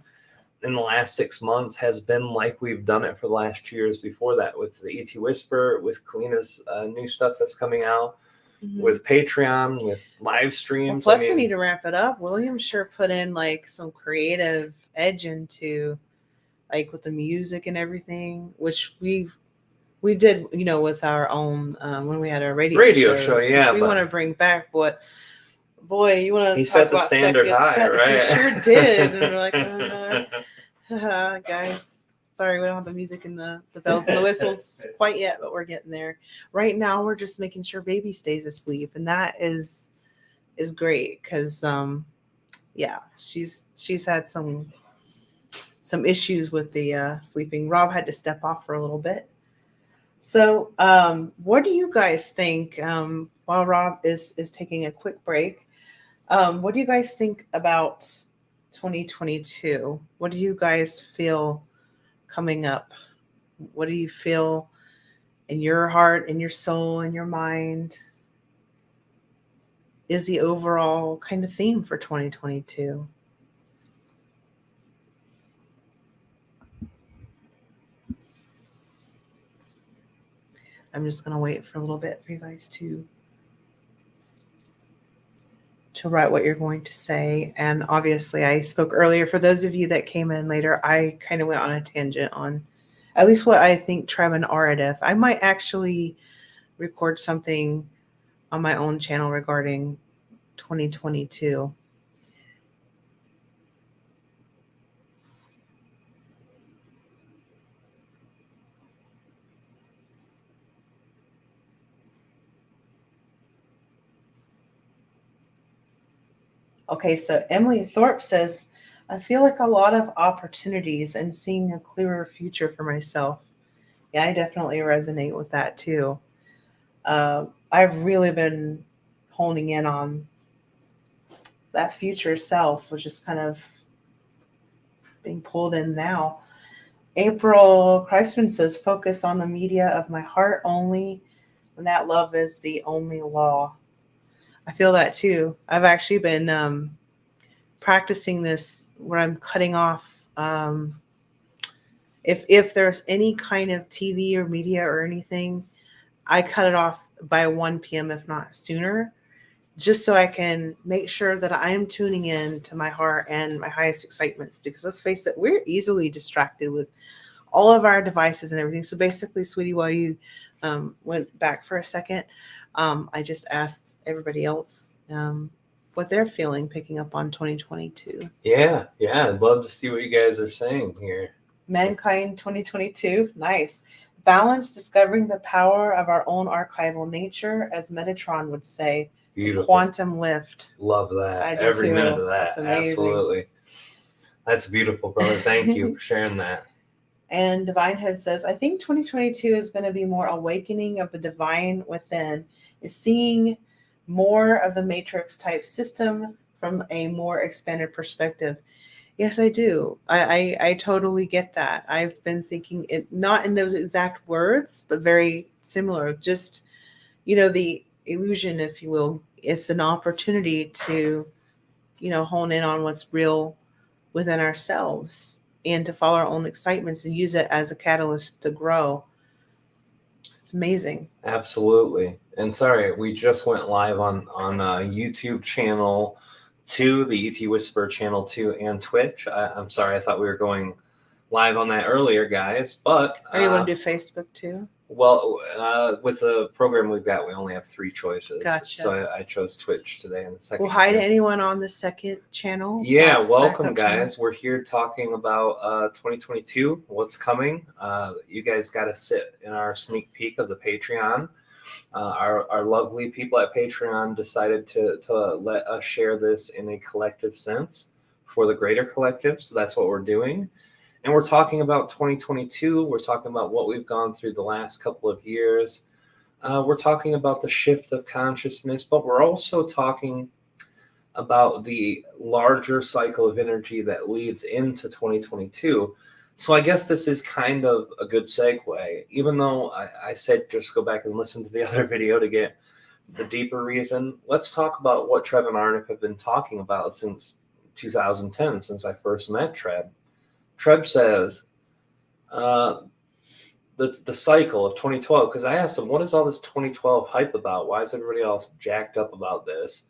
in the last 6 months has been like we've done it for the last 2 years before that, with the ET Whisperer, with Kalina's new stuff that's coming out. Mm-hmm. With Patreon, with live streams. Well, plus, we need to wrap it up. William sure put in like some creative edge into, like, with the music and everything, which we did, you know, with our own when we had our radio show. Yeah, we want to bring back. But boy, you want to? He set the standard high, right? He sure did. And we're like, guys. Sorry, we don't have the music and the bells and the whistles quite yet, but we're getting there. Right now, we're just making sure baby stays asleep, and that is great, because yeah, she's had some issues with the sleeping. Rob had to step off for a little bit. So, what do you guys think? While Rob is taking a quick break, what do you guys think about 2022? What do you guys feel coming up? What do you feel in your heart, in your soul, in your mind is the overall kind of theme for 2022? I'm just going to wait for a little bit for you guys to write what you're going to say. And obviously, I spoke earlier. For those of you that came in later, I kind of went on a tangent on at least what I think Treb and Aridif. I might actually record something on my own channel regarding 2022. Okay, so Emily Thorpe says, I feel like a lot of opportunities and seeing a clearer future for myself. Yeah, I definitely resonate with that too. I've really been honing in on that future self, which is kind of being pulled in now. April Christman says, focus on the media of my heart only, and that love is the only law. I feel that too. I've actually been practicing this where I'm cutting off. If there's any kind of TV or media or anything, I cut it off by 1 p.m., if not sooner, just so I can make sure that I'm tuning in to my heart and my highest excitements. Because let's face it, we're easily distracted with all of our devices and everything. So basically, sweetie, while you went back for a second, I just asked everybody else what they're feeling picking up on 2022. Yeah, I'd love to see what you guys are saying here. Mankind 2022, nice. Balance, discovering the power of our own archival nature, as Metatron would say. Beautiful. Quantum lift. Love that. I do Every too. minute of that. That's amazing. Absolutely. That's beautiful, brother. Thank you for sharing that. And Divine Head says, I think 2022 is going to be more awakening of the divine within, is seeing more of the matrix type system from a more expanded perspective. Yes, I do. I totally get that. I've been thinking it not in those exact words, but very similar. Just, the illusion, if you will, it's an opportunity to, hone in on what's real within ourselves and to follow our own excitements and use it as a catalyst to grow. It's amazing. Absolutely. And sorry, we just went live on YouTube channel 2, the ET Whisperer channel 2, and Twitch. I'm sorry, I thought we were going live on that earlier, guys. But are you want to do Facebook too? Well, with the program we've got, we only have 3 choices. Gotcha. So I chose Twitch today in the second. Well, hi to anyone on the second channel. Yeah, welcome, guys. We're here talking about 2022, what's coming. You guys got to sit in our sneak peek of the Patreon. Our lovely people at Patreon decided to let us share this in a collective sense for the greater collective. So that's what we're doing. And we're talking about 2022. We're talking about what we've gone through the last couple of years. We're talking about the shift of consciousness, but we're also talking about the larger cycle of energy that leads into 2022. So I guess this is kind of a good segue, even though I said just go back and listen to the other video to get the deeper reason. Let's talk about what Treb and Aridif have been talking about since 2010, since I first met Treb. Treb says the cycle of 2012, because I asked him, what is all this 2012 hype about? Why is everybody else jacked up about this?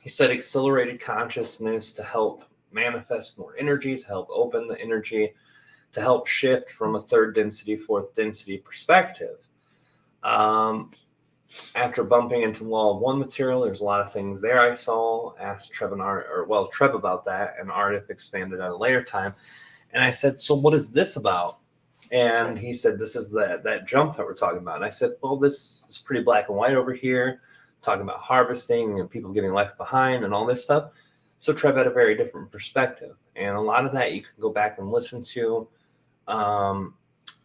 He said accelerated consciousness to help manifest more energy, to help open the energy, to help shift from a 3rd density, 4th density perspective. After bumping into law of one material, there's a lot of things there I saw. Asked Treb and Treb about that, and Aridif expanded at a later time. And I said, so what is this about? And he said, this is that jump that we're talking about. And I said, well, this is pretty black and white over here, talking about harvesting and people getting left behind and all this stuff. So Treb had a very different perspective. And a lot of that you can go back and listen to.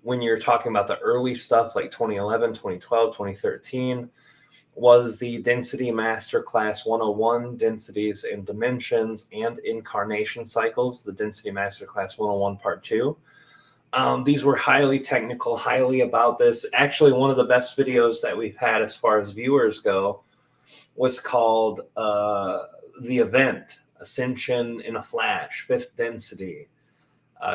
When you're talking about the early stuff like 2011, 2012, 2013, was the Density Masterclass 101, Densities and Dimensions and Incarnation Cycles, the Density Masterclass 101 Part 2. These were highly technical, highly about this. Actually, one of the best videos that we've had as far as viewers go was called The Event, Ascension in a Flash, 5th Density.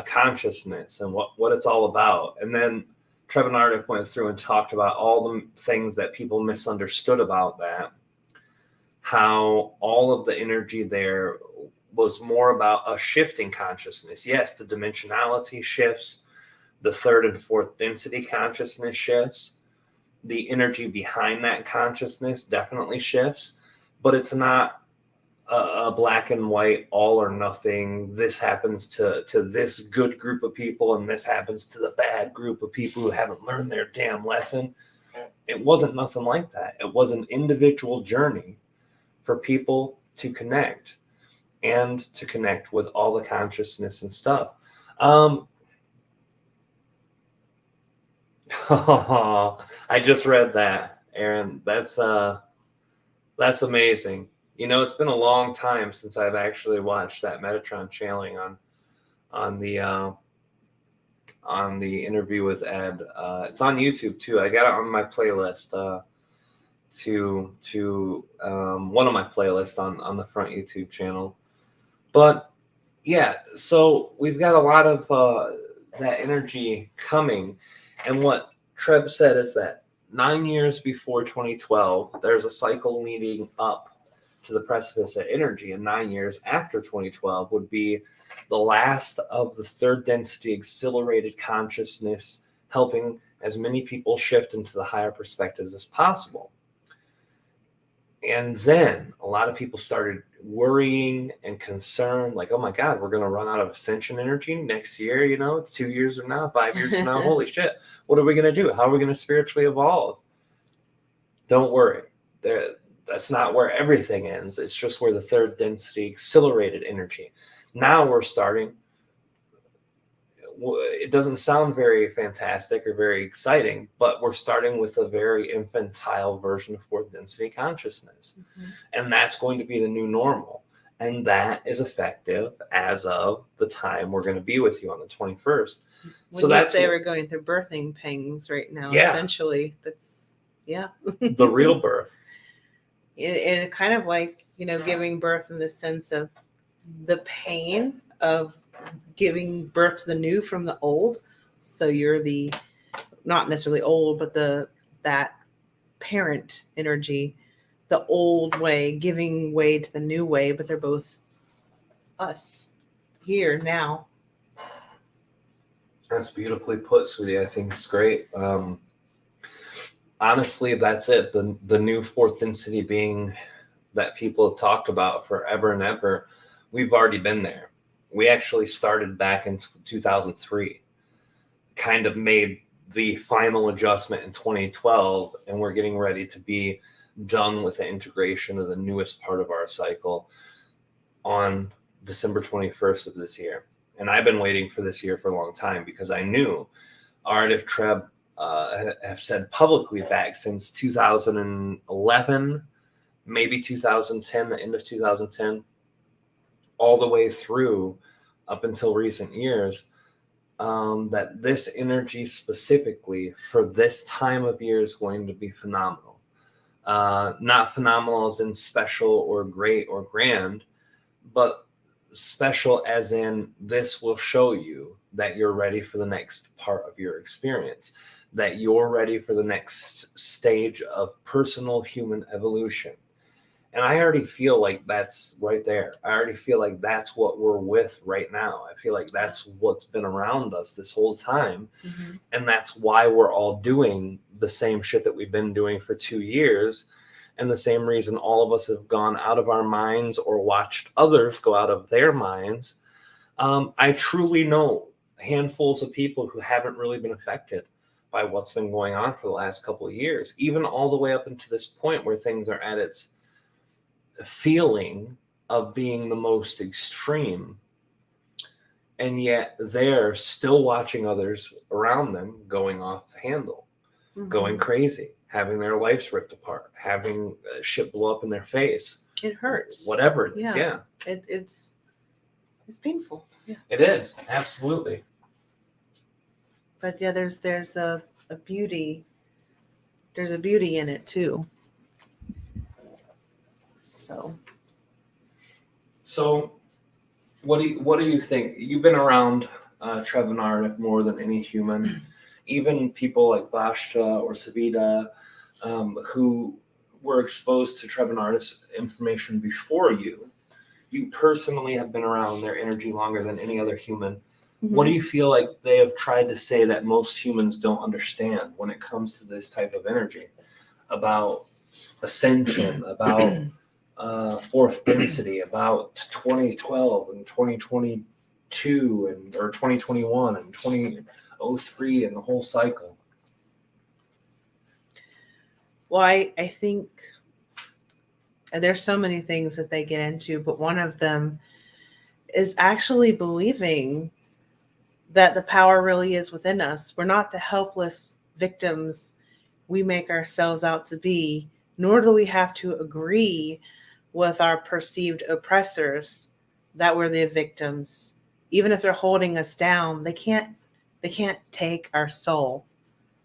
Consciousness and what it's all about. And then Treb and Aridif went through and talked about all the things that people misunderstood about that, how all of the energy there was more about a shifting consciousness. Yes, the dimensionality shifts, the 3rd and 4th density consciousness shifts, the energy behind that consciousness definitely shifts, but it's not a black and white, all or nothing. This happens to this good group of people, and this happens to the bad group of people who haven't learned their damn lesson. It wasn't nothing like that. It was an individual journey for people to connect and to connect with all the consciousness and stuff. I just read that, Aaron. That's amazing. It's been a long time since I've actually watched that Metatron channeling on the interview with Ed. It's on YouTube too. I got it on my playlist to one of my playlists on the front YouTube channel. But yeah, so we've got a lot of that energy coming, and what Treb said is that 9 years before 2012, there's a cycle leading up to the precipice of energy, and 9 years after 2012 would be the last of the 3rd density accelerated consciousness helping as many people shift into the higher perspectives as possible. And then a lot of people started worrying and concerned, like, oh my God, we're going to run out of ascension energy next year. You know, it's 2 years from now, 5 years from now. Holy shit. What are we going to do? How are we going to spiritually evolve? Don't worry. That's not where everything ends. It's just where the third density accelerated energy. Now we're starting. It doesn't sound very fantastic or very exciting, but we're starting with a very infantile version of fourth density consciousness. Mm-hmm. And that's going to be the new normal. And that is effective as of the time we're going to be with you on the 21st. When you say we're going through birthing pangs right now, essentially, that's, the real birth. And kind of like, giving birth in the sense of the pain of giving birth to the new from the old. So you're the, not necessarily old, but that parent energy, the old way giving way to the new way, but they're both us here now. That's beautifully put, sweetie. I think it's great. Honestly, that's it. The new fourth density being that people have talked about forever and ever. We've already been there. We actually started back in 2003, kind of made the final adjustment in 2012, and we're getting ready to be done with the integration of the newest part of our cycle on December 21st of this year. And I've been waiting for this year for a long time because I knew Aridif Treb have said publicly back since 2011, maybe 2010, the end of 2010, all the way through up until recent years, that this energy specifically for this time of year is going to be phenomenal. Not phenomenal as in special or great or grand, but special as in this will show you that you're ready for the next part of your experience, that you're ready for the next stage of personal human evolution. And I already feel like that's right there. I already feel like that's what we're with right now. I feel like that's what's been around us this whole time. Mm-hmm. And that's why we're all doing the same shit that we've been doing for 2 years. And the same reason all of us have gone out of our minds or watched others go out of their minds. I truly know handfuls of people who haven't really been affected by what's been going on for the last couple of years, even all the way up into this point where things are at its feeling of being the most extreme, and yet they're still watching others around them going off the handle, mm-hmm. going crazy, having their lives ripped apart, having shit blow up in their face. It hurts. Whatever it is, yeah. It's painful. Yeah. It is, absolutely. But yeah, there's a beauty. There's a beauty in it too. So what do you think? You've been around Treb and Aridif more than any human, even people like Vashta or Savita, who were exposed to Treb and Aridif's information before you. You personally have been around their energy longer than any other human. Mm-hmm. What do you feel like they have tried to say that most humans don't understand when it comes to this type of energy, about ascension, about fourth density, about 2012 and 2022 or 2021 and 2003 and the whole cycle? Well, I think there's so many things that they get into, but one of them is actually believing that the power really is within us. We're not the helpless victims we make ourselves out to be, nor do we have to agree with our perceived oppressors that we're the victims. Even if they're holding us down, they can't take our soul.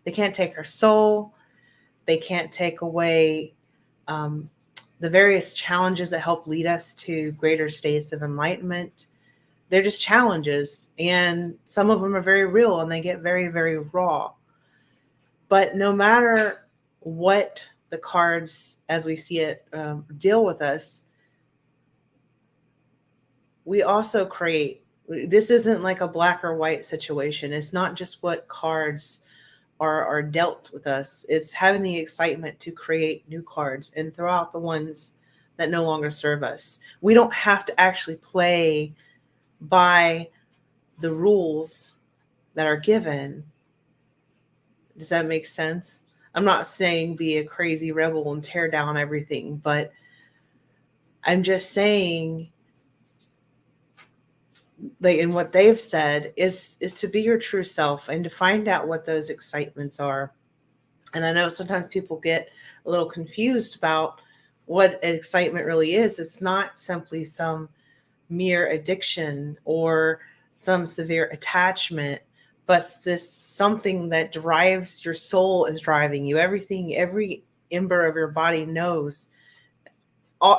They can't take our soul. They can't take away the various challenges that help lead us to greater states of enlightenment. They're just challenges, and some of them are very real and they get very, very raw. But no matter what the cards, as we see it, deal with us, we also create. This isn't like a black or white situation. It's not just what cards are dealt with us. It's having the excitement to create new cards and throw out the ones that no longer serve us. We don't have to actually play by the rules that are given. Does that make sense? I'm not saying be a crazy rebel and tear down everything, but I'm just saying, like, and what they've said is to be your true self and to find out what those excitements are. And I know sometimes people get a little confused about what an excitement really is. It's not simply some mere addiction or some severe attachment, but it's this something that drives your soul is driving you. Everything, every ember of your body knows,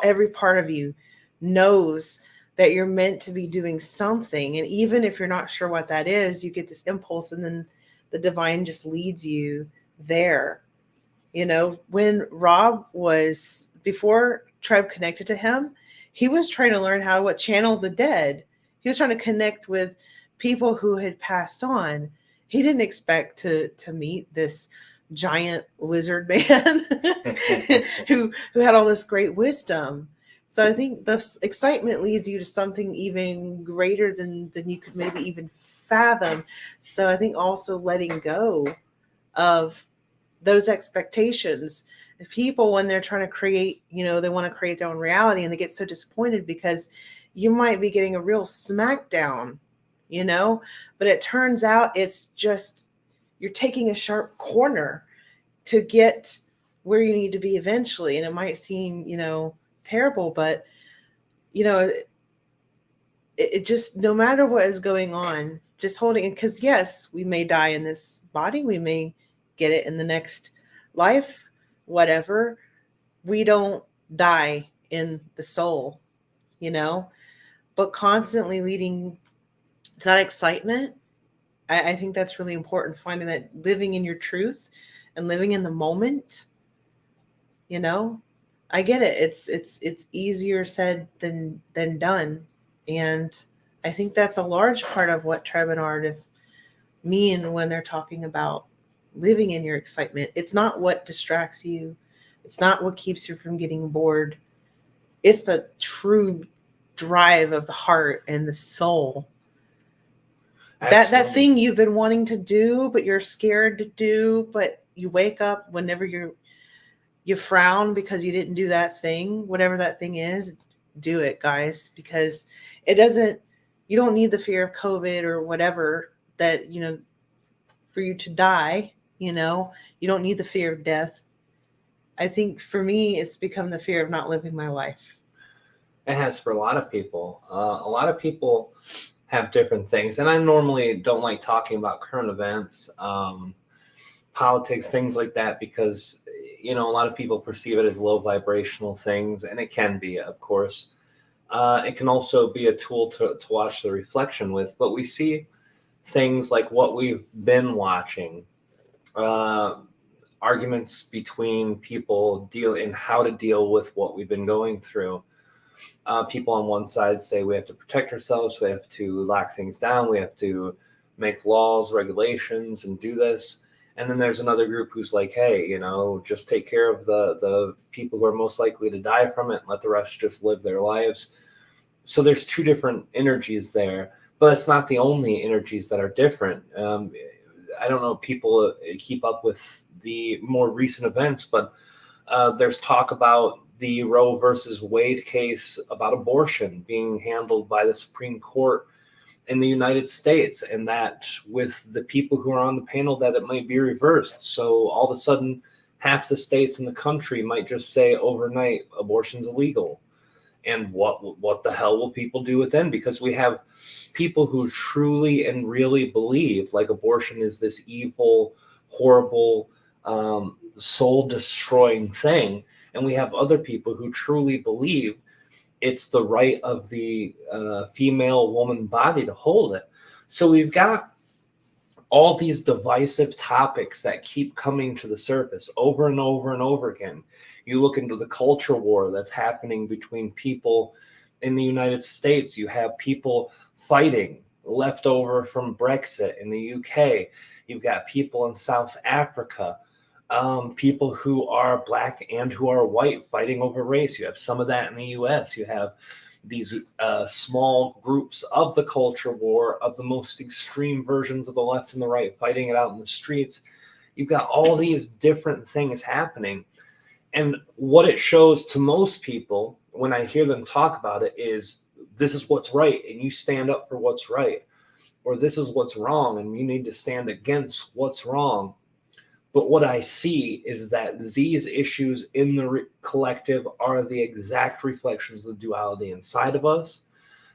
every part of you knows that you're meant to be doing something. And even if you're not sure what that is, you get this impulse and then the divine just leads you there. You know, when Rob was, before Treb connected to him, he was trying to learn how to channel the dead. He was trying to connect with people who had passed on. He didn't expect to meet this giant lizard man who had all this great wisdom. So I think the excitement leads you to something even greater than you could maybe even fathom. So I think also letting go of those expectations. People, when they're trying to create, you know, they want to create their own reality, and they get so disappointed because you might be getting a real smackdown, you know, but it turns out it's just you're taking a sharp corner to get where you need to be eventually. And it might seem, you know, terrible, but, you know, it just, no matter what is going on, just holding it, because yes, we may die in this body, we may get it in the next life, whatever. We don't die in the soul, you know, but constantly leading to that excitement. I think that's really important, finding that, living in your truth and living in the moment. You know, I get it. It's easier said than done. And I think that's a large part of what Treb and Aridif mean when they're talking about living in your excitement. It's not what distracts you. It's not what keeps you from getting bored. It's the true drive of the heart and the soul. That thing you've been wanting to do, but you're scared to do, but you wake up whenever you frown because you didn't do that thing, whatever that thing is, do it, guys, because you don't need the fear of COVID or whatever that, you know, for you to die, you know, you don't need the fear of death. I think for me, it's become the fear of not living my life. It has for a lot of people. A lot of people have different things. And I normally don't like talking about current events, politics, things like that, because, you know, a lot of people perceive it as low vibrational things, and it can be, of course. It can also be a tool to watch the reflection with, but we see things like what we've been watching, arguments between people in how to deal with what we've been going through. People on one side say we have to protect ourselves, we have to lock things down, we have to make laws, regulations, and do this. And then there's another group who's like, hey, you know, just take care of the people who are most likely to die from it and let the rest just live their lives. So there's two different energies there, but it's not the only energies that are different. I don't know if people keep up with the more recent events, but there's talk about the Roe versus Wade case about abortion being handled by the Supreme Court in the United States, and that with the people who are on the panel that it might be reversed. So all of a sudden, half the states in the country might just say overnight abortion's illegal. And what the hell will people do with them? Because we have people who truly and really believe like abortion is this evil, horrible, soul-destroying thing. And we have other people who truly believe it's the right of the female woman body to hold it. So we've got all these divisive topics that keep coming to the surface over and over and over again. You look into the culture war that's happening between people in the United States. You have people fighting left over from Brexit in the UK. You've got people in South Africa, people who are black and who are white fighting over race. You have some of that in the US. You have these small groups of the culture war, of the most extreme versions of the left and the right fighting it out in the streets. You've got all these different things happening. And what it shows to most people when I hear them talk about it is, this is what's right and you stand up for what's right, or this is what's wrong and you need to stand against what's wrong. But what I see is that these issues in the collective are the exact reflections of the duality inside of us.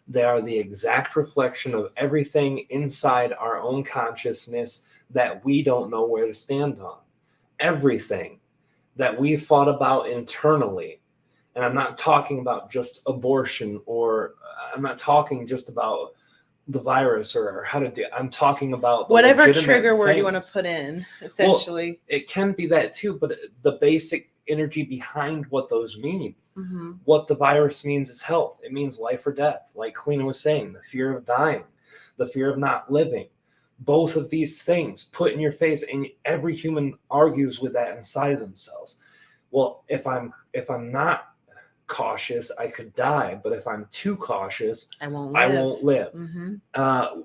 They are the exact reflection of everything inside our own consciousness that we don't know where to stand on. Everything that we fought about internally. And I'm not talking about just abortion, or I'm not talking just about the virus or how to do. I'm talking about whatever trigger word you want to put in, essentially. Well, it can be that too, but the basic energy behind what those mean. Mm-hmm. What the virus means is health. It means life or death. Like Kalina was saying, the fear of dying, the fear of not living. Both of these things put in your face, and every human argues with that inside of themselves. Well, if I'm not cautious, I could die, but if I'm too cautious, I won't live. Mm-hmm.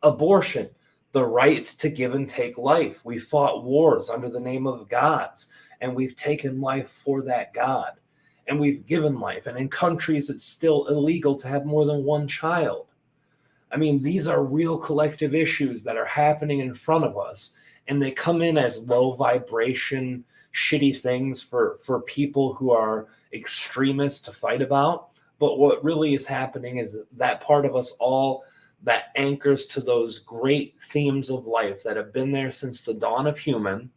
Abortion, the right to give and take life. We fought wars under the name of gods, and we've taken life for that God, and we've given life. And in countries, it's still illegal to have more than one child. I mean, these are real collective issues that are happening in front of us, and they come in as low vibration, shitty things for people who are extremists to fight about. But what really is happening is that part of us all that anchors to those great themes of life that have been there since the dawn of human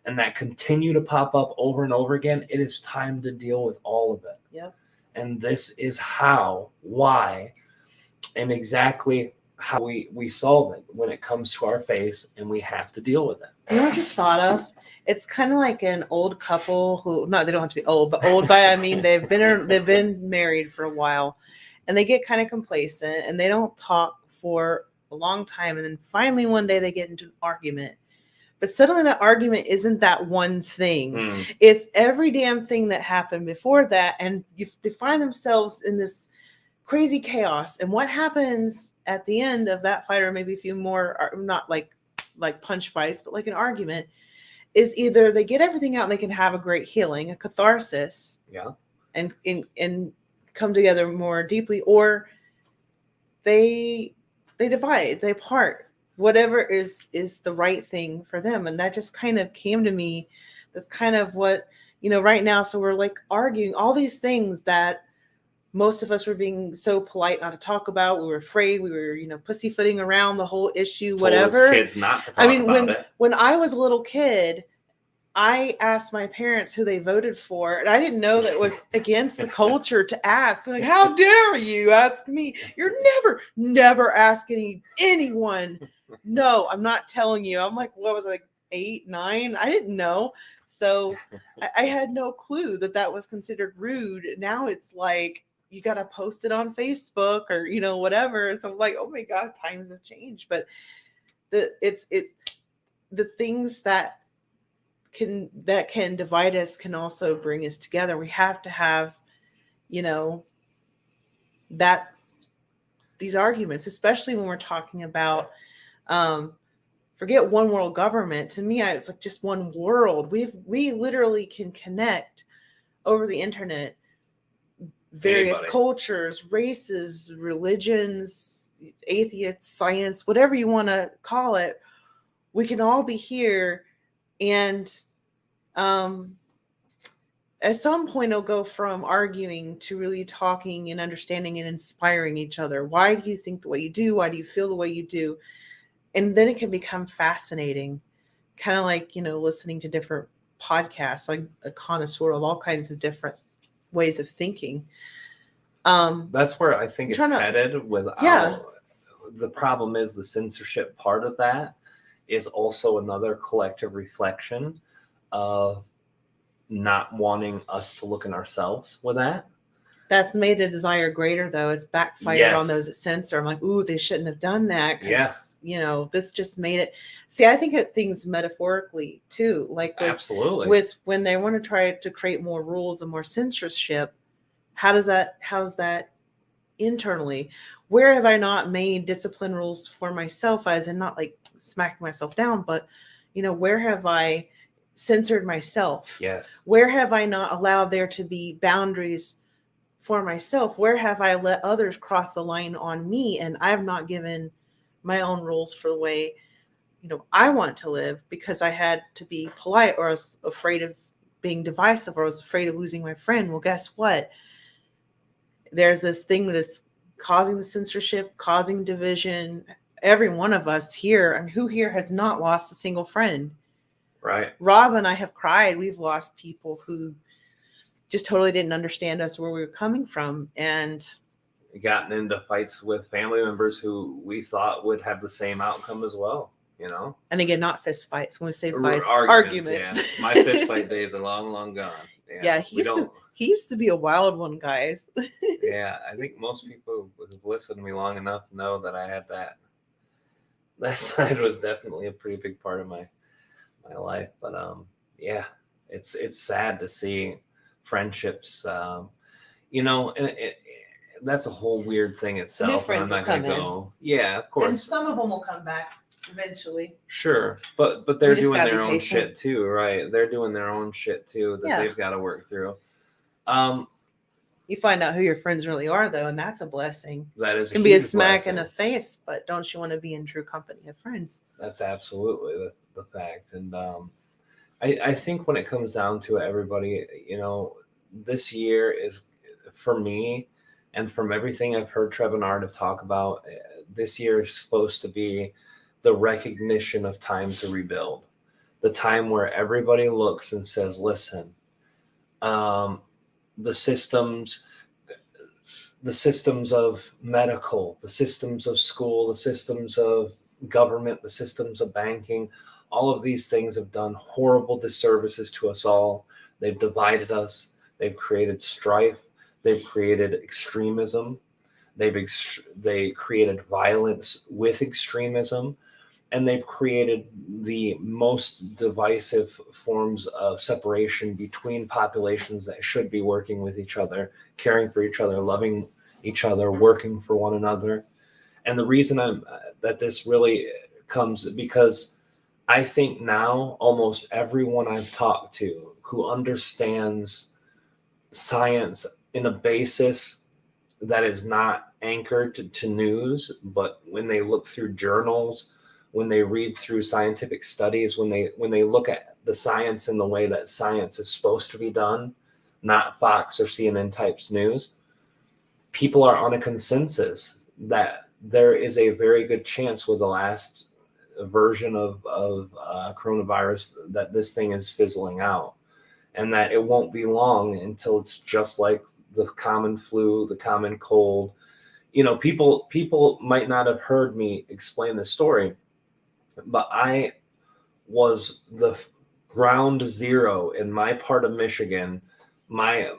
and that continue to pop up over and over again. It is time to deal with all of it. Yep. And this is how, why, and exactly how we solve it when it comes to our face, and we have to deal with it. You know what I just thought of? It's kind of like an old couple who, no, they don't have to be old, but old by I mean they've been married for a while, and they get kind of complacent and they don't talk for a long time, and then finally one day they get into an argument. But suddenly that argument isn't that one thing. It's every damn thing that happened before that, and they find themselves in this crazy chaos. And what happens at the end of that fight, or maybe a few more, not like punch fights, but like an argument, is either they get everything out and they can have a great healing, a catharsis, and come together more deeply, or they divide, they part, whatever is the right thing for them. And that just kind of came to me. That's kind of what, right now. So we're like arguing all these things that most of us were being so polite not to talk about. We were afraid. We were, pussyfooting around the whole issue, whatever. Told kids not to talk about it. When I was a little kid, I asked my parents who they voted for, and I didn't know that it was against the culture to ask. They're like, "How dare you ask me? You're never asking anyone." No, I'm not telling you. I'm like, what was it, like 8, 9? I didn't know. So I had no clue that was considered rude. Now it's like, you got to post it on Facebook or, whatever. So I'm like, oh my God, times have changed. But the things that can divide us can also bring us together. We have to have, these arguments, especially when we're talking about, forget one world government. To me, it's like just one world. We literally can connect over the internet, various cultures, races, religions, atheists, science, whatever you want to call it. We can all be here, and at some point it'll go from arguing to really talking and understanding and inspiring each other. Why do you think the way you do? Why do you feel the way you do? And then it can become fascinating, kind of like, listening to different podcasts, like a connoisseur of all kinds of different ways of thinking. That's where I think it's headed without. The problem is the censorship part of that is also another collective reflection of not wanting us to look in ourselves with that. That's made the desire greater, though. It's backfired on those that censor. I'm like, ooh, they shouldn't have done that. This just made it. See, I think of things metaphorically too. Like absolutely, with when they want to try to create more rules and more censorship, how's that internally? Where have I not made discipline rules for myself, as in not like smacking myself down, but where have I censored myself? Yes. Where have I not allowed there to be boundaries for myself? Where have I let others cross the line on me, and I have not given my own rules for the way I want to live because I had to be polite, or I was afraid of being divisive, or I was afraid of losing my friend? Well, guess what? There's this thing that's causing the censorship, causing division. Every one of us here, and who here has not lost a single friend? Right. Rob and I have cried. We've lost people who just totally didn't understand us, where we were coming from, and gotten into fights with family members who we thought would have the same outcome as well, And again, not fist fights. When we say fights, arguments. Yeah. My fist fight days are long gone. Yeah, he used to be a wild one, guys. Yeah, I think most people who've listened to me long enough know that I had that. That side was definitely a pretty big part of my life. But yeah, it's sad to see friendships. And that's a whole weird thing itself. New friends I'm not going to go. Yeah, of course. And some of them will come back eventually. Sure, but they're doing their own shit too, right? They're doing their own shit too that they've got to work through. You find out who your friends really are, though, and that's a blessing. That is. It can be a smack in the face, but don't you want to be in true company of friends? That's absolutely the fact, and I think when it comes down to it, everybody, this year is, for me, and from everything I've heard Treb and Aridif talk about, this year is supposed to be the recognition of time to rebuild, the time where everybody looks and says, listen, the systems of medical, the systems of school, the systems of government, the systems of banking, all of these things have done horrible disservices to us all. They've divided us. They've created strife. They've created extremism. They created violence with extremism. And they've created the most divisive forms of separation between populations that should be working with each other, caring for each other, loving each other, working for one another. And the reason that this really comes because I think now almost everyone I've talked to who understands science in a basis that is not anchored to news, but when they look through journals, when they read through scientific studies, when they look at the science in the way that science is supposed to be done, not Fox or CNN types news, people are on a consensus that there is a very good chance with the last version of coronavirus that this thing is fizzling out, and that it won't be long until it's just like the common flu, the common cold. People might not have heard me explain the story, but I was the ground zero in my part of Michigan. My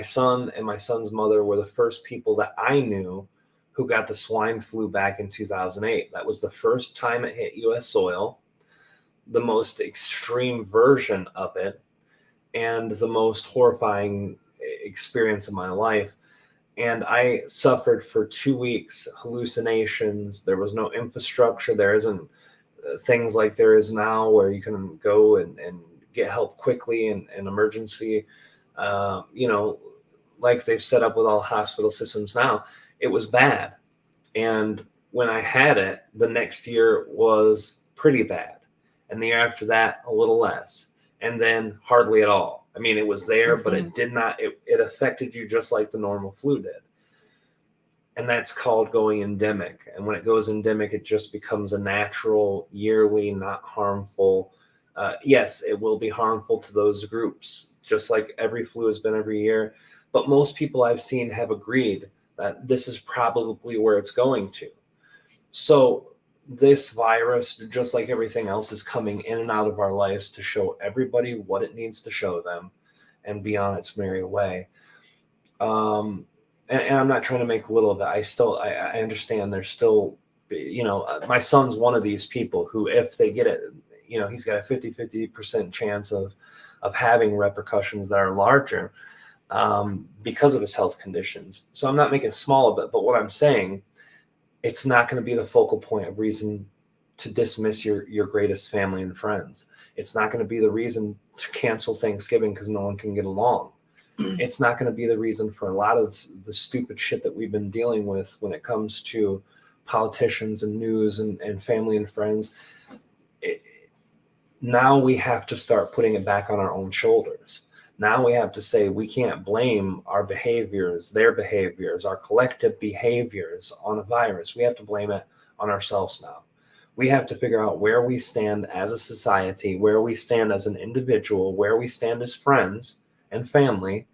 son and my son's mother were the first people that I knew who got the swine flu back in 2008. That was the first time it hit U.S. soil, the most extreme version of it, and the most horrifying experience of my life. And I suffered for 2 weeks, hallucinations. There was no infrastructure. There isn't things like there is now where you can go and get help quickly in emergency, like they've set up with all hospital systems now. It was bad. And when I had it, the next year was pretty bad. And the year after that, a little less. And then hardly at all. I mean, it was there, but it did not, it affected you just like the normal flu did. And that's called going endemic. And when it goes endemic, it just becomes a natural, yearly, not harmful. Yes, it will be harmful to those groups, just like every flu has been every year. But most people I've seen have agreed that this is probably where it's going to. So this virus, just like everything else, is coming in and out of our lives to show everybody what it needs to show them and be on its merry way. and I'm not trying to make little of it. I understand there's still, my son's one of these people who, if they get it, he's got a 50% chance of having repercussions that are larger because of his health conditions. So I'm not making small of it, but what I'm saying, it's not going to be the focal point of reason to dismiss your greatest family and friends. It's not going to be the reason to cancel Thanksgiving because no one can get along. It's not going to be the reason for a lot of the stupid shit that we've been dealing with when it comes to politicians and news and family and friends. Now we have to start putting it back on our own shoulders. Now we have to say we can't blame our behaviors, their behaviors, our collective behaviors on a virus. We have to blame it on ourselves now. We have to figure out where we stand as a society, where we stand as an individual, where we stand as friends and family,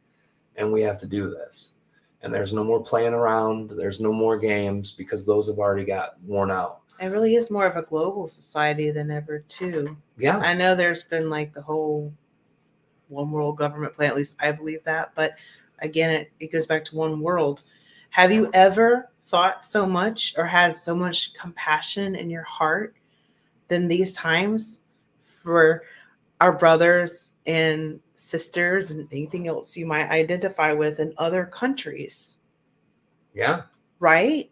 and we have to do this. And there's no more playing around. There's no more games because those have already got worn out. It really is more of a global society than ever, too. Yeah. I know there's been like the whole one world government plan, at least I believe that. But again, it goes back to one world. Have you ever thought so much or had so much compassion in your heart than these times for our brothers and sisters and anything else you might identify with in other countries? Yeah. Right?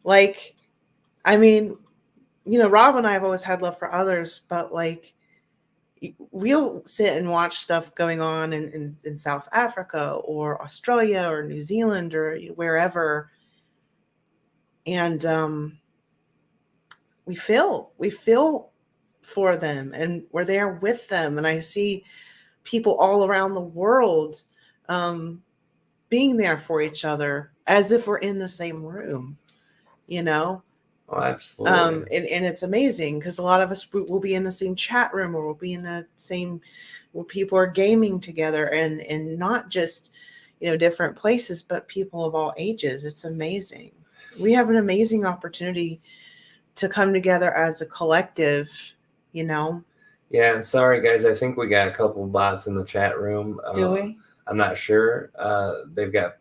Like, I mean, Rob and I have always had love for others, but like, we'll sit and watch stuff going on in South Africa or Australia or New Zealand or wherever. And we feel for them and we're there with them. And I see people all around the world being there for each other as if we're in the same room, Oh, absolutely. And it's amazing because a lot of us will be in the same chat room or we'll be in the same where people are gaming together and not just, different places, but people of all ages. It's amazing. We have an amazing opportunity to come together as a collective, Yeah, and sorry guys, I think we got a couple bots in the chat room. Do we? I'm not sure. They've got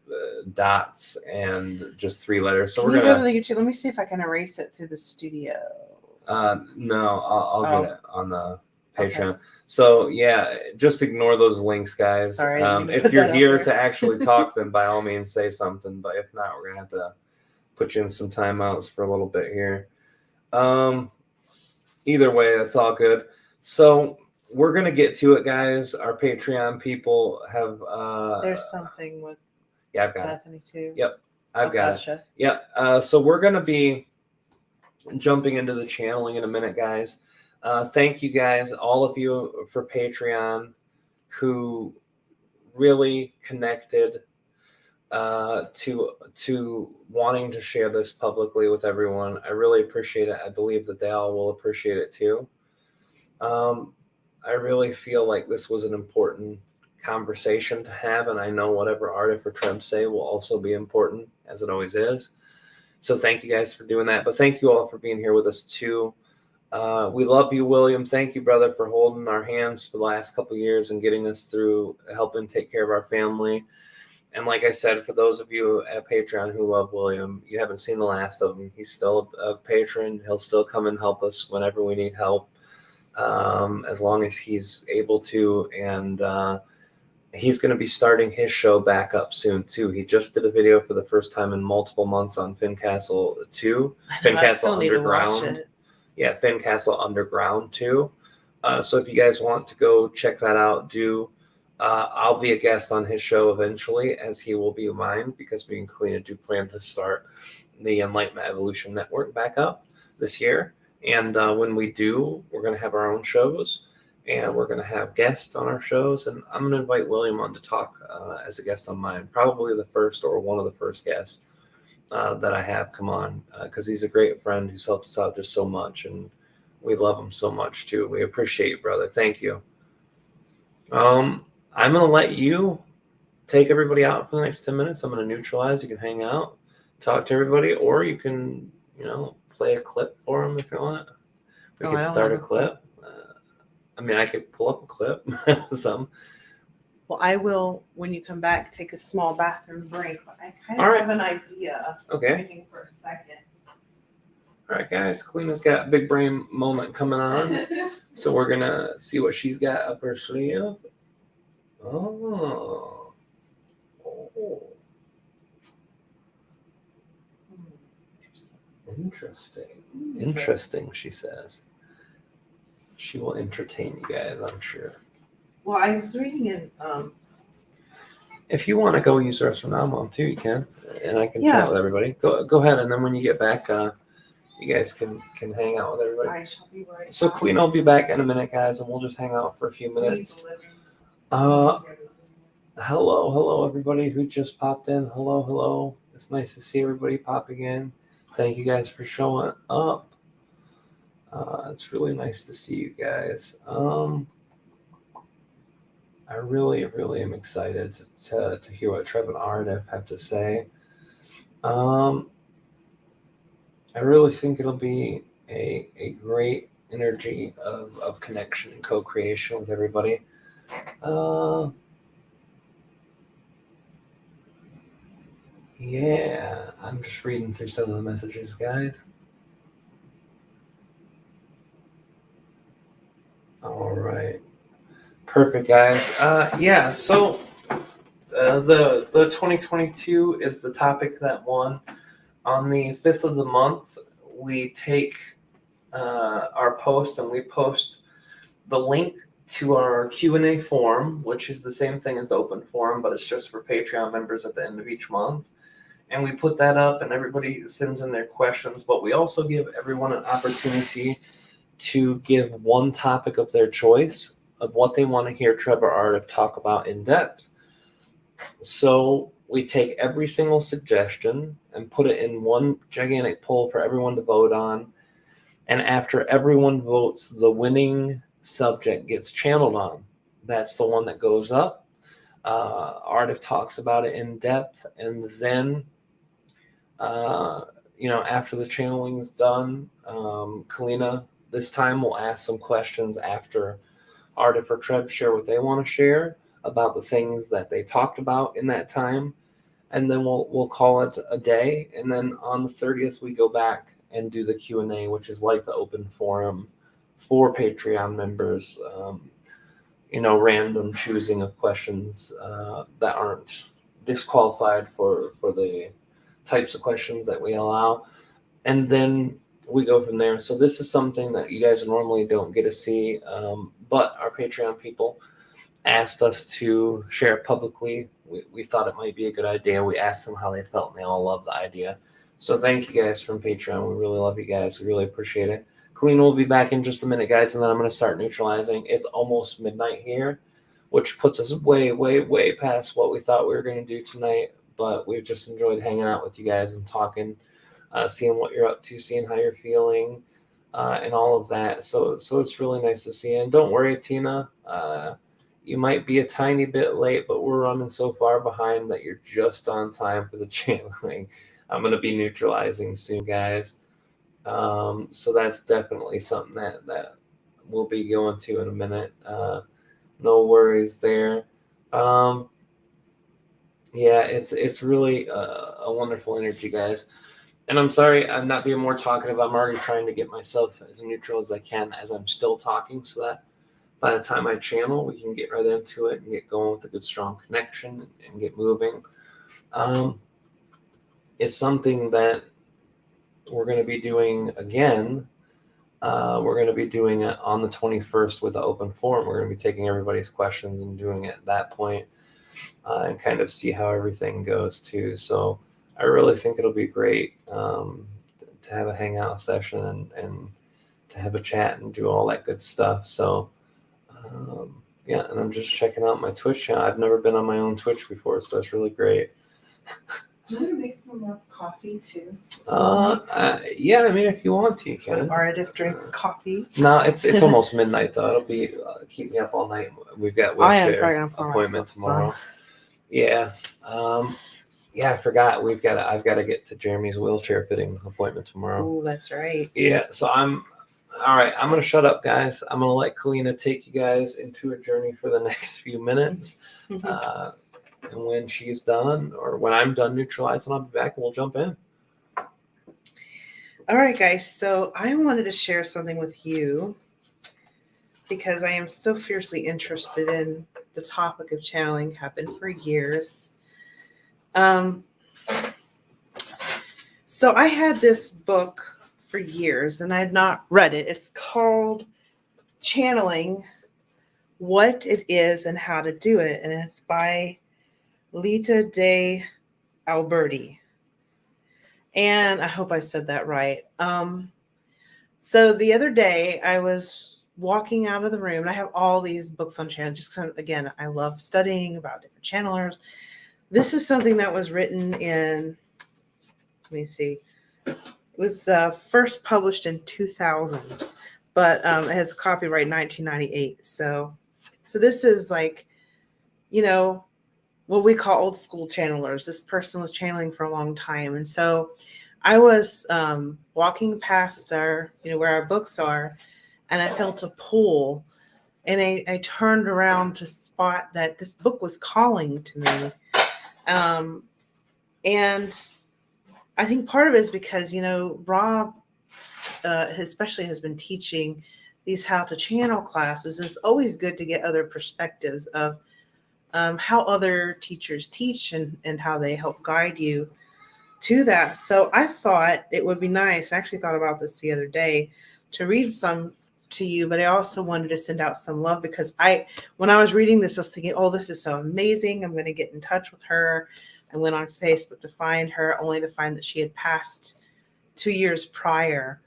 dots and just 3 letters. So Can we're you gonna go to the YouTube? Let me see if I can erase it through the studio. No, I'll get it on the Patreon. Okay. So yeah, just ignore those links, guys. Sorry, I didn't mean to If put you're that out here there. to actually talk, then by all means say something. But if not, we're gonna have to put you in some timeouts for a little bit here. Either way, that's all good. So we're gonna get to it, guys. Our Patreon people have. There's something with Yeah, I've got Bethany it. too. Yep, I've got Gotcha. it. Yeah. So we're gonna be jumping into the channeling in a minute, guys. Thank you guys, all of you for Patreon who really connected to wanting to share this publicly with everyone. I really appreciate it. I believe that they all will appreciate it too. I really feel like this was an important conversation to have, and I know whatever Aridif or Treb say will also be important, as it always is. So thank you guys for doing that. But thank you all for being here with us too. We love you, William. Thank you, brother, for holding our hands for the last couple of years and getting us through, helping take care of our family. And like I said, for those of you at Patreon who love William, you haven't seen the last of him. He's still a patron. He'll still come and help us whenever we need help, as long as he's able to. And he's going to be starting his show back up soon, too. He just did a video for the first time in multiple months on Fincastle 2. Fincastle Underground. Yeah, Fincastle Underground 2. So if you guys want to go check that out, do. I'll be a guest on his show eventually, as he will be mine, because me and Kalina do plan to start the Enlightenment Evolution Network back up this year. And when we do, we're going to have our own shows, and we're going to have guests on our shows. And I'm going to invite William on to talk as a guest on mine, probably the first or one of the first guests that I have come on, because he's a great friend who's helped us out just so much, and we love him so much too. We appreciate you, brother. Thank you. I'm going to let you take everybody out for the next 10 minutes. I'm going to neutralize. You can hang out, talk to everybody, or you can, play a clip for them if you want. We could start a clip. I mean, I could pull up a clip, some. Well, I will, when you come back, take a small bathroom break. But I kind of All right. have an idea. Okay. Waiting for a second. All right, guys. Kalina's got a big brain moment coming on. So we're going to see what she's got up her sleeve. Oh. Interesting, she says. She will entertain you guys, I'm sure. Well, I was reading in. If you want to go use the restroom now, Mom, too, you can. And I can Yeah. chat with everybody. Go ahead, and then when you get back, you guys can hang out with everybody. I shall be right So back. Kalina will be back in a minute, guys, and we'll just hang out for a few minutes. Hello, everybody who just popped in. Hello. It's nice to see everybody popping in. Thank you guys for showing up. It's really nice to see you guys. I really am excited to hear what Treb and Aridif have to say. I really think it'll be a great energy of connection and co-creation with everybody. Yeah, I'm just reading through some of the messages, guys. All right. Perfect, guys. So the 2022 is the topic that won. On the 5th of the month, we take our post and we post the link to our Q&A forum, which is the same thing as the open forum, but it's just for Patreon members at the end of each month. And we put that up and everybody sends in their questions, but we also give everyone an opportunity to give one topic of their choice of what they want to hear Treb or Aridif talk about in depth. So we take every single suggestion and put it in one gigantic poll for everyone to vote on. And after everyone votes, the winning subject gets channeled on. That's the one that goes up. Aridif talks about it in depth. And then, after the channeling is done, Kalina this time will ask some questions after Aridif or Treb share what they want to share about the things that they talked about in that time, and then we'll call it a day. And then on the 30th, we go back and do the Q&A, which is like the open forum for Patreon members. Random choosing of questions that aren't disqualified for the types of questions that we allow, and then we go from there. So this is something that you guys normally don't get to see, but our Patreon people asked us to share it publicly. We thought it might be a good idea. We asked them how they felt, and they all loved the idea. So thank you guys from Patreon. We really love you guys. We really appreciate it. Kalina will be back in just a minute, guys, and then I'm going to start neutralizing. It's almost midnight here, which puts us way past what we thought we were going to do tonight, but we've just enjoyed hanging out with you guys and talking, seeing what you're up to, seeing how you're feeling, and all of that. So it's really nice to see you. And don't worry, Tina, you might be a tiny bit late, but we're running so far behind that you're just on time for the channeling. I'm going to be neutralizing soon, guys. So that's definitely something that we'll be going to in a minute. No worries there. It's really a wonderful energy, guys. And I'm sorry I'm not being more talkative. I'm already trying to get myself as neutral as I can as I'm still talking, so that by the time I channel, we can get right into it and get going with a good, strong connection and get moving. It's something that we're going to be doing again. We're going to be doing it on the 21st with the open forum. We're going to be taking everybody's questions and doing it at that point, and kind of see how everything goes too. So I really think it'll be great to have a hangout session and to have a chat and do all that good stuff. So and I'm just checking out my Twitch channel. I've never been on my own Twitch before, so that's really great. Do you want to make some more coffee too? If you want to, you can. Aridif drink coffee. No, it's almost midnight though. It'll be keep me up all night. We've got wheelchair appointment tomorrow. Yeah. I forgot. I've got to get to Jeremy's wheelchair fitting appointment tomorrow. Oh, that's right. Yeah, so I'm All right, I'm going to shut up, guys. I'm going to let Kalina take you guys into a journey for the next few minutes. And when she's done, or when I'm done neutralizing, I'll be back and we'll jump in. All right, guys. So I wanted to share something with you because I am so fiercely interested in the topic of channeling. Have been for years. So I had this book for years and I had not read it. It's called Channeling, What It Is and How to Do It. And it's by Lita de Alberti. And I hope I said that right. So the other day I was walking out of the room and I have all these books on channeling. Just again, I love studying about different channelers. This is something that was written in, let me see, it was first published in 2000, but it has copyright 1998. So this is like, you know, what we call old school channelers. This person was channeling for a long time. And so I was walking past our, where our books are, and I felt a pull. And I turned around to spot that this book was calling to me. And I think part of it is because, Rob especially has been teaching these how to channel classes. It's always good to get other perspectives of how other teachers teach and how they help guide you to that. So I thought it would be nice. I actually thought about this the other day to read some to you, but I also wanted to send out some love because when I was reading this, I was thinking, oh, this is so amazing. I'm going to get in touch with her. I went on Facebook to find her, only to find that she had passed 2 years prior.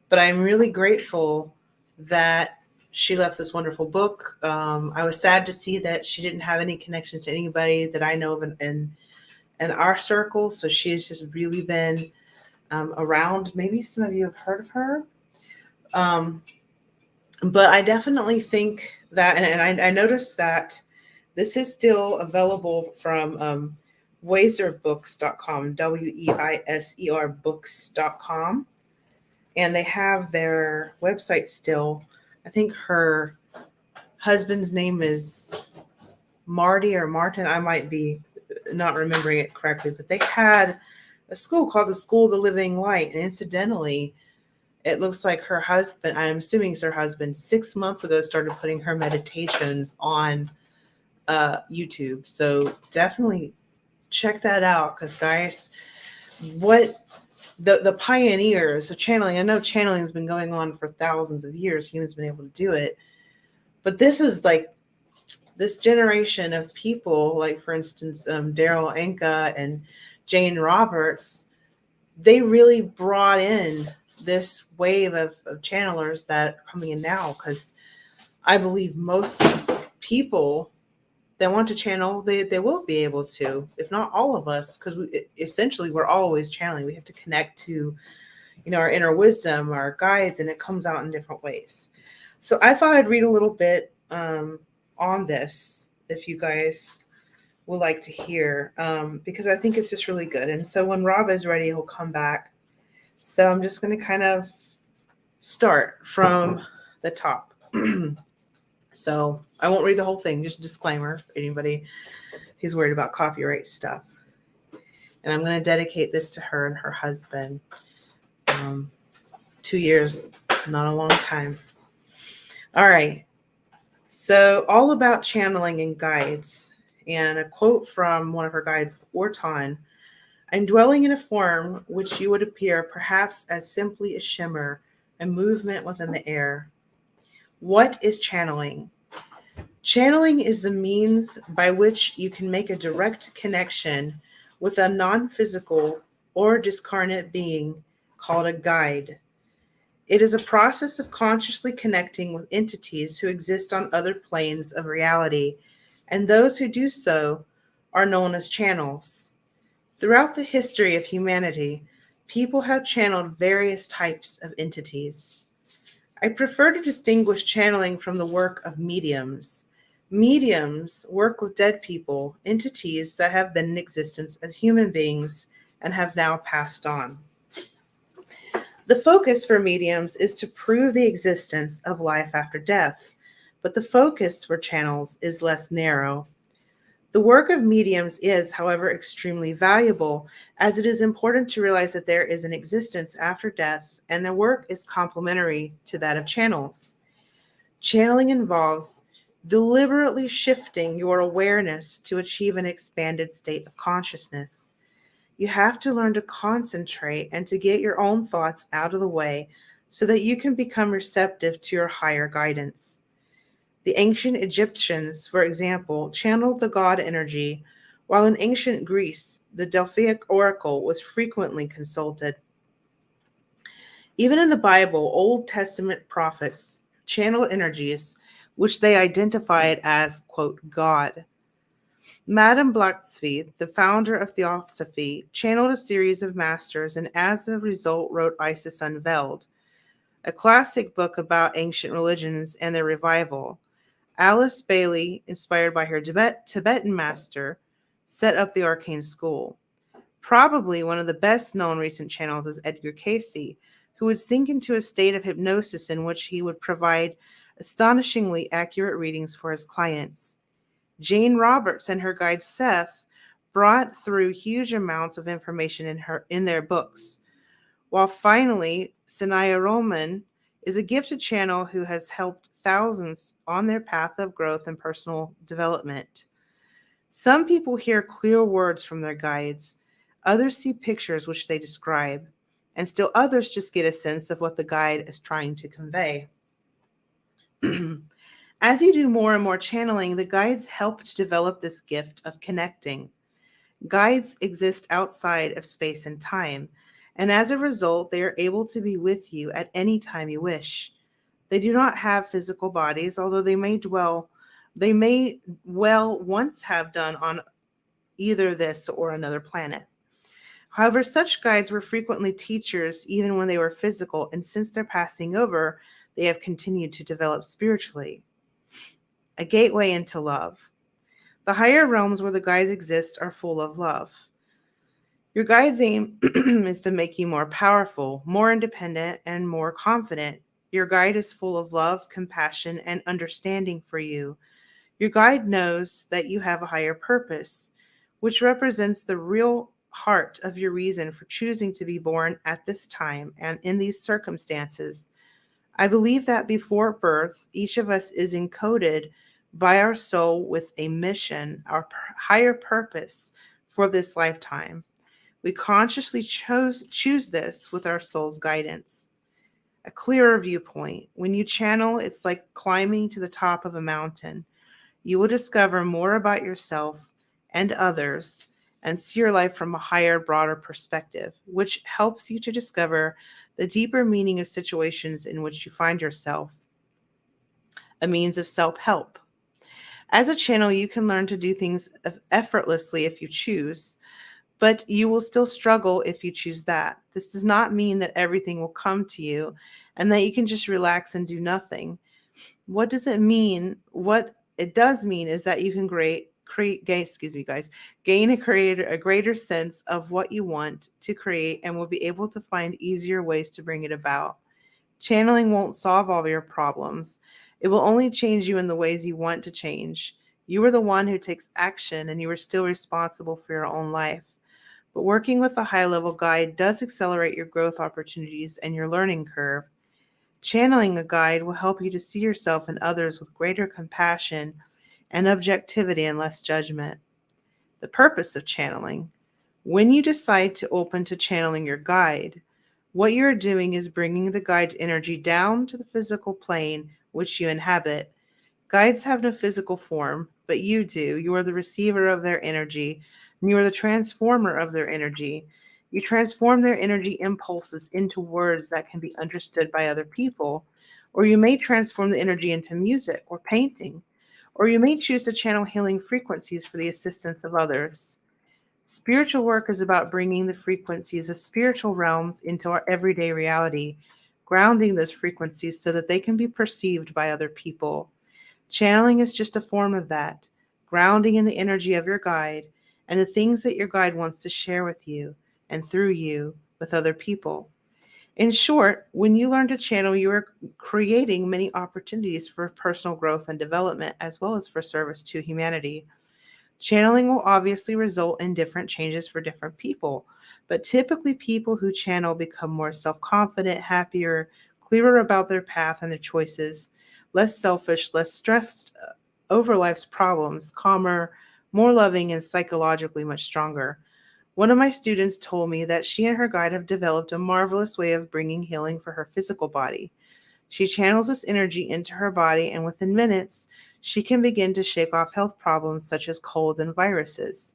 But I'm really grateful that she left this wonderful book. I was sad to see that she didn't have any connection to anybody that I know of in our circle. So she's just really been around. Maybe some of you have heard of her. But I definitely think that, and I noticed that this is still available from weiserbooks.com, WEISER books.com. And they have their website still. I think her husband's name is Marty or Martin. I might be not remembering it correctly, but they had a school called the School of the Living Light. And incidentally, it looks like her husband, I'm assuming it's her husband, 6 months ago started putting her meditations on YouTube. So definitely check that out, because guys, what the pioneers of channeling, I know channeling has been going on for thousands of years. Humans have been able to do it. But this is like this generation of people, like for instance, Daryl Anka and Jane Roberts, they really brought in this wave of channelers that are coming in now, because I believe most people that want to channel, they will be able to, if not all of us, because essentially we're always channeling. We have to connect to, our inner wisdom, our guides, and it comes out in different ways. So I thought I'd read a little bit on this, if you guys would like to hear, because I think it's just really good. And so when Rob is ready, he'll come back. So I'm just going to kind of start from the top. So I won't read the whole thing, just a disclaimer for anybody who's worried about copyright stuff. And I'm going to dedicate this to her and her husband. 2 years, not a long time. All right. So all about channeling and guides. And a quote from one of her guides, Orton: "I'm dwelling in a form which you would appear perhaps as simply a shimmer, a movement within the air. What is channeling? Channeling is the means by which you can make a direct connection with a non-physical or discarnate being called a guide. It is a process of consciously connecting with entities who exist on other planes of reality, and those who do so are known as channels. Throughout the history of humanity, people have channeled various types of entities. I prefer to distinguish channeling from the work of mediums. Mediums work with dead people, entities that have been in existence as human beings and have now passed on. The focus for mediums is to prove the existence of life after death, but the focus for channels is less narrow. The work of mediums is, however, extremely valuable, as it is important to realize that there is an existence after death, and their work is complementary to that of channels. Channeling involves deliberately shifting your awareness to achieve an expanded state of consciousness. You have to learn to concentrate and to get your own thoughts out of the way so that you can become receptive to your higher guidance. The ancient Egyptians, for example, channeled the god energy, while in ancient Greece, the Delphic oracle was frequently consulted. Even in the Bible, Old Testament prophets channeled energies which they identified as, quote, God. Madame Blavatsky, the founder of Theosophy, channeled a series of masters and as a result wrote Isis Unveiled, a classic book about ancient religions and their revival. Alice Bailey, inspired by her Tibetan master, set up the Arcane School. Probably one of the best known recent channels is Edgar Cayce, who would sink into a state of hypnosis in which he would provide astonishingly accurate readings for his clients. Jane Roberts and her guide Seth brought through huge amounts of information in their books. While finally, Sanaya Roman is a gifted channel who has helped thousands on their path of growth and personal development. Some people hear clear words from their guides, others see pictures which they describe, and still others just get a sense of what the guide is trying to convey. As you do more and more channeling, the guides help to develop this gift of connecting. Guides exist outside of space and time, and as a result, they are able to be with you at any time you wish. They do not have physical bodies, although they may well once have done on either this or another planet. However, such guides were frequently teachers even when they were physical, and since their passing over, they have continued to develop spiritually. A gateway into love. The higher realms where the guides exist are full of love. Your guide's aim is to make you more powerful, more independent, and more confident. Your guide is full of love, compassion, and understanding for you. Your guide knows that you have a higher purpose, which represents the real heart of your reason for choosing to be born at this time and in these circumstances. I believe that before birth, each of us is encoded by our soul with a mission, our higher purpose for this lifetime. We consciously choose this with our soul's guidance. A clearer viewpoint. When you channel, it's like climbing to the top of a mountain. You will discover more about yourself and others and see your life from a higher, broader perspective, which helps you to discover the deeper meaning of situations in which you find yourself. A means of self-help. As a channel, you can learn to do things effortlessly if you choose, but you will still struggle if you choose that. This does not mean that everything will come to you and that you can just relax and do nothing. What does it mean? What it does mean is that you can gain a greater sense of what you want to create and will be able to find easier ways to bring it about. Channeling won't solve all your problems. It will only change you in the ways you want to change. You are the one who takes action, and you are still responsible for your own life. But working with a high-level guide does accelerate your growth opportunities and your learning curve. Channeling a guide will help you to see yourself and others with greater compassion and objectivity and less judgment. The purpose of channeling. When you decide to open to channeling your guide, what you're doing is bringing the guide's energy down to the physical plane which you inhabit. Guides have no physical form, but you do. You are the receiver of their energy, and you are the transformer of their energy. You transform their energy impulses into words that can be understood by other people, or you may transform the energy into music or painting, or you may choose to channel healing frequencies for the assistance of others. Spiritual work is about bringing the frequencies of spiritual realms into our everyday reality, grounding those frequencies so that they can be perceived by other people. Channeling is just a form of that, grounding in the energy of your guide and the things that your guide wants to share with you and through you with other people. In short, when you learn to channel, you are creating many opportunities for personal growth and development, as well as for service to humanity. Channeling will obviously result in different changes for different people, but typically people who channel become more self-confident, happier, clearer about their path and their choices, less selfish, less stressed over life's problems, calmer, more loving, and psychologically much stronger. One of my students told me that she and her guide have developed a marvelous way of bringing healing for her physical body. She channels this energy into her body, and within minutes, she can begin to shake off health problems such as colds and viruses.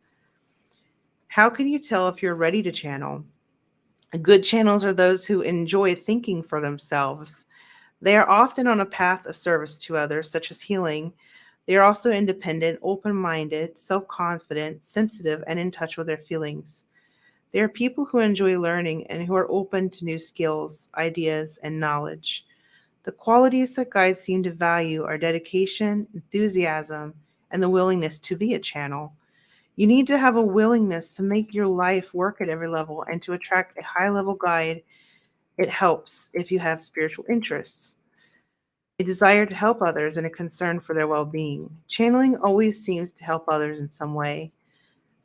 How can you tell if you're ready to channel? Good channels are those who enjoy thinking for themselves. They are often on a path of service to others, such as healing. They are also independent, open-minded, self-confident, sensitive, and in touch with their feelings. They are people who enjoy learning and who are open to new skills, ideas, and knowledge. The qualities that guides seem to value are dedication, enthusiasm, and the willingness to be a channel. You need to have a willingness to make your life work at every level and to attract a high-level guide. It helps if you have spiritual interests, a desire to help others, and a concern for their well-being. Channeling always seems to help others in some way.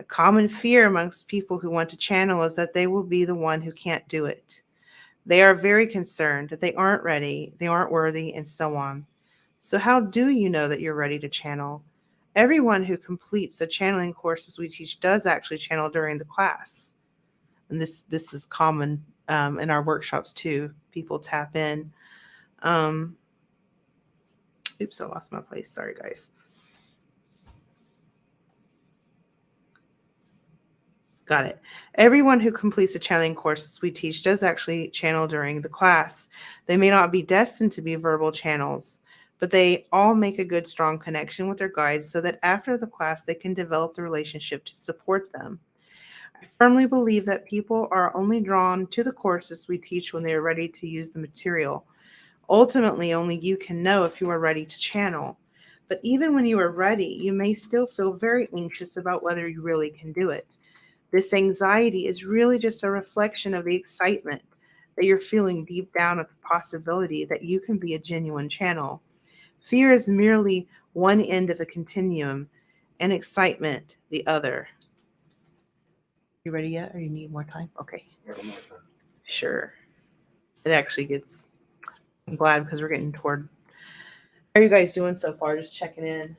A common fear amongst people who want to channel is that they will be the one who can't do it. They are very concerned that they aren't ready, they aren't worthy, and so on. So how do you know that you're ready to channel? Everyone who completes the channeling courses we teach does actually channel during the class. And this is common in our workshops too. People tap in. Oops, I lost my place. Sorry, guys. Got it. Everyone who completes the channeling courses we teach does actually channel during the class. They may not be destined to be verbal channels, but they all make a good, strong connection with their guides so that after the class, they can develop the relationship to support them. I firmly believe that people are only drawn to the courses we teach when they are ready to use the material. Ultimately, only you can know if you are ready to channel. But even when you are ready, you may still feel very anxious about whether you really can do it. This anxiety is really just a reflection of the excitement that you're feeling deep down at the possibility that you can be a genuine channel. Fear is merely one end of a continuum, and excitement the other. You ready yet, or you need more time? Okay. Sure. It actually gets, I'm glad because we're getting toward. How are you guys doing so far? Just checking in.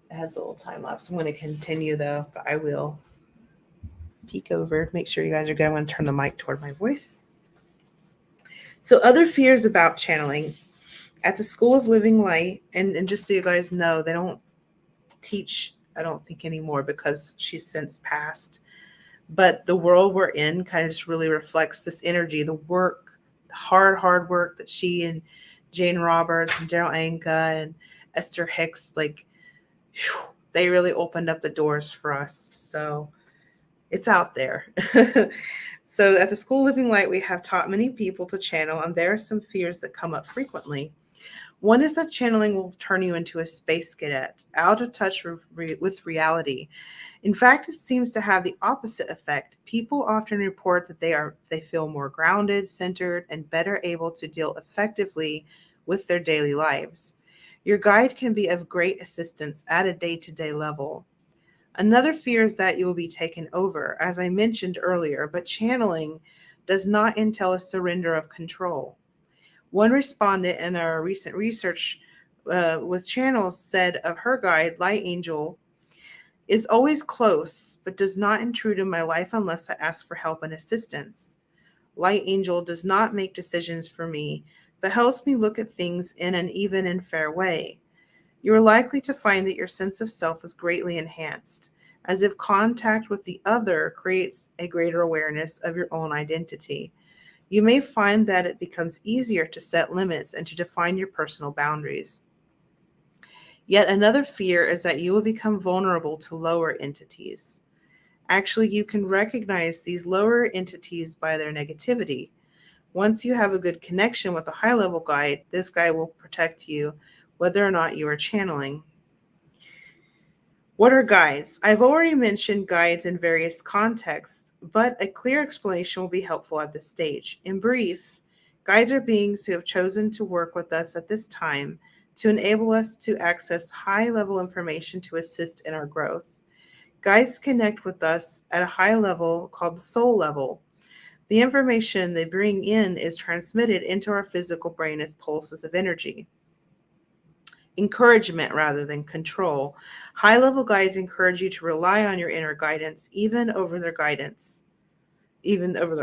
It has a little time lapse. I'm going to continue though, but I will peek over, make sure you guys are good. I'm going to turn the mic toward my voice. So other fears about channeling. At the School of Living Light, and just so you guys know, they don't teach, I don't think, anymore because she's since passed. But the world we're in kind of just really reflects this energy, the work, the hard work that she and Jane Roberts and Daryl Anka and Esther Hicks, like, whew, they really opened up the doors for us. So it's out there. So at the School of Living Light, we have taught many people to channel, and there are some fears that come up frequently. One is that channeling will turn you into a space cadet, out of touch with reality. In fact, it seems to have the opposite effect. People often report that they feel more grounded, centered, and better able to deal effectively with their daily lives. Your guide can be of great assistance at a day-to-day level. Another fear is that you will be taken over, as I mentioned earlier, but channeling does not entail a surrender of control. One respondent in our recent research with channels said of her guide, Light Angel, is always close, but does not intrude in my life unless I ask for help and assistance. Light Angel does not make decisions for me, but helps me look at things in an even and fair way. You are likely to find that your sense of self is greatly enhanced, as if contact with the other creates a greater awareness of your own identity. You may find that it becomes easier to set limits and to define your personal boundaries. Yet another fear is that you will become vulnerable to lower entities. Actually, you can recognize these lower entities by their negativity. Once you have a good connection with a high-level guide, this guide will protect you, whether or not you are channeling. What are guides? I've already mentioned guides in various contexts, but a clear explanation will be helpful at this stage. In brief, guides are beings who have chosen to work with us at this time to enable us to access high-level information to assist in our growth. Guides connect with us at a high level called the soul level. The information they bring in is transmitted into our physical brain as pulses of energy. Encouragement rather than control. High-level guides encourage you to rely on your inner guidance, even over their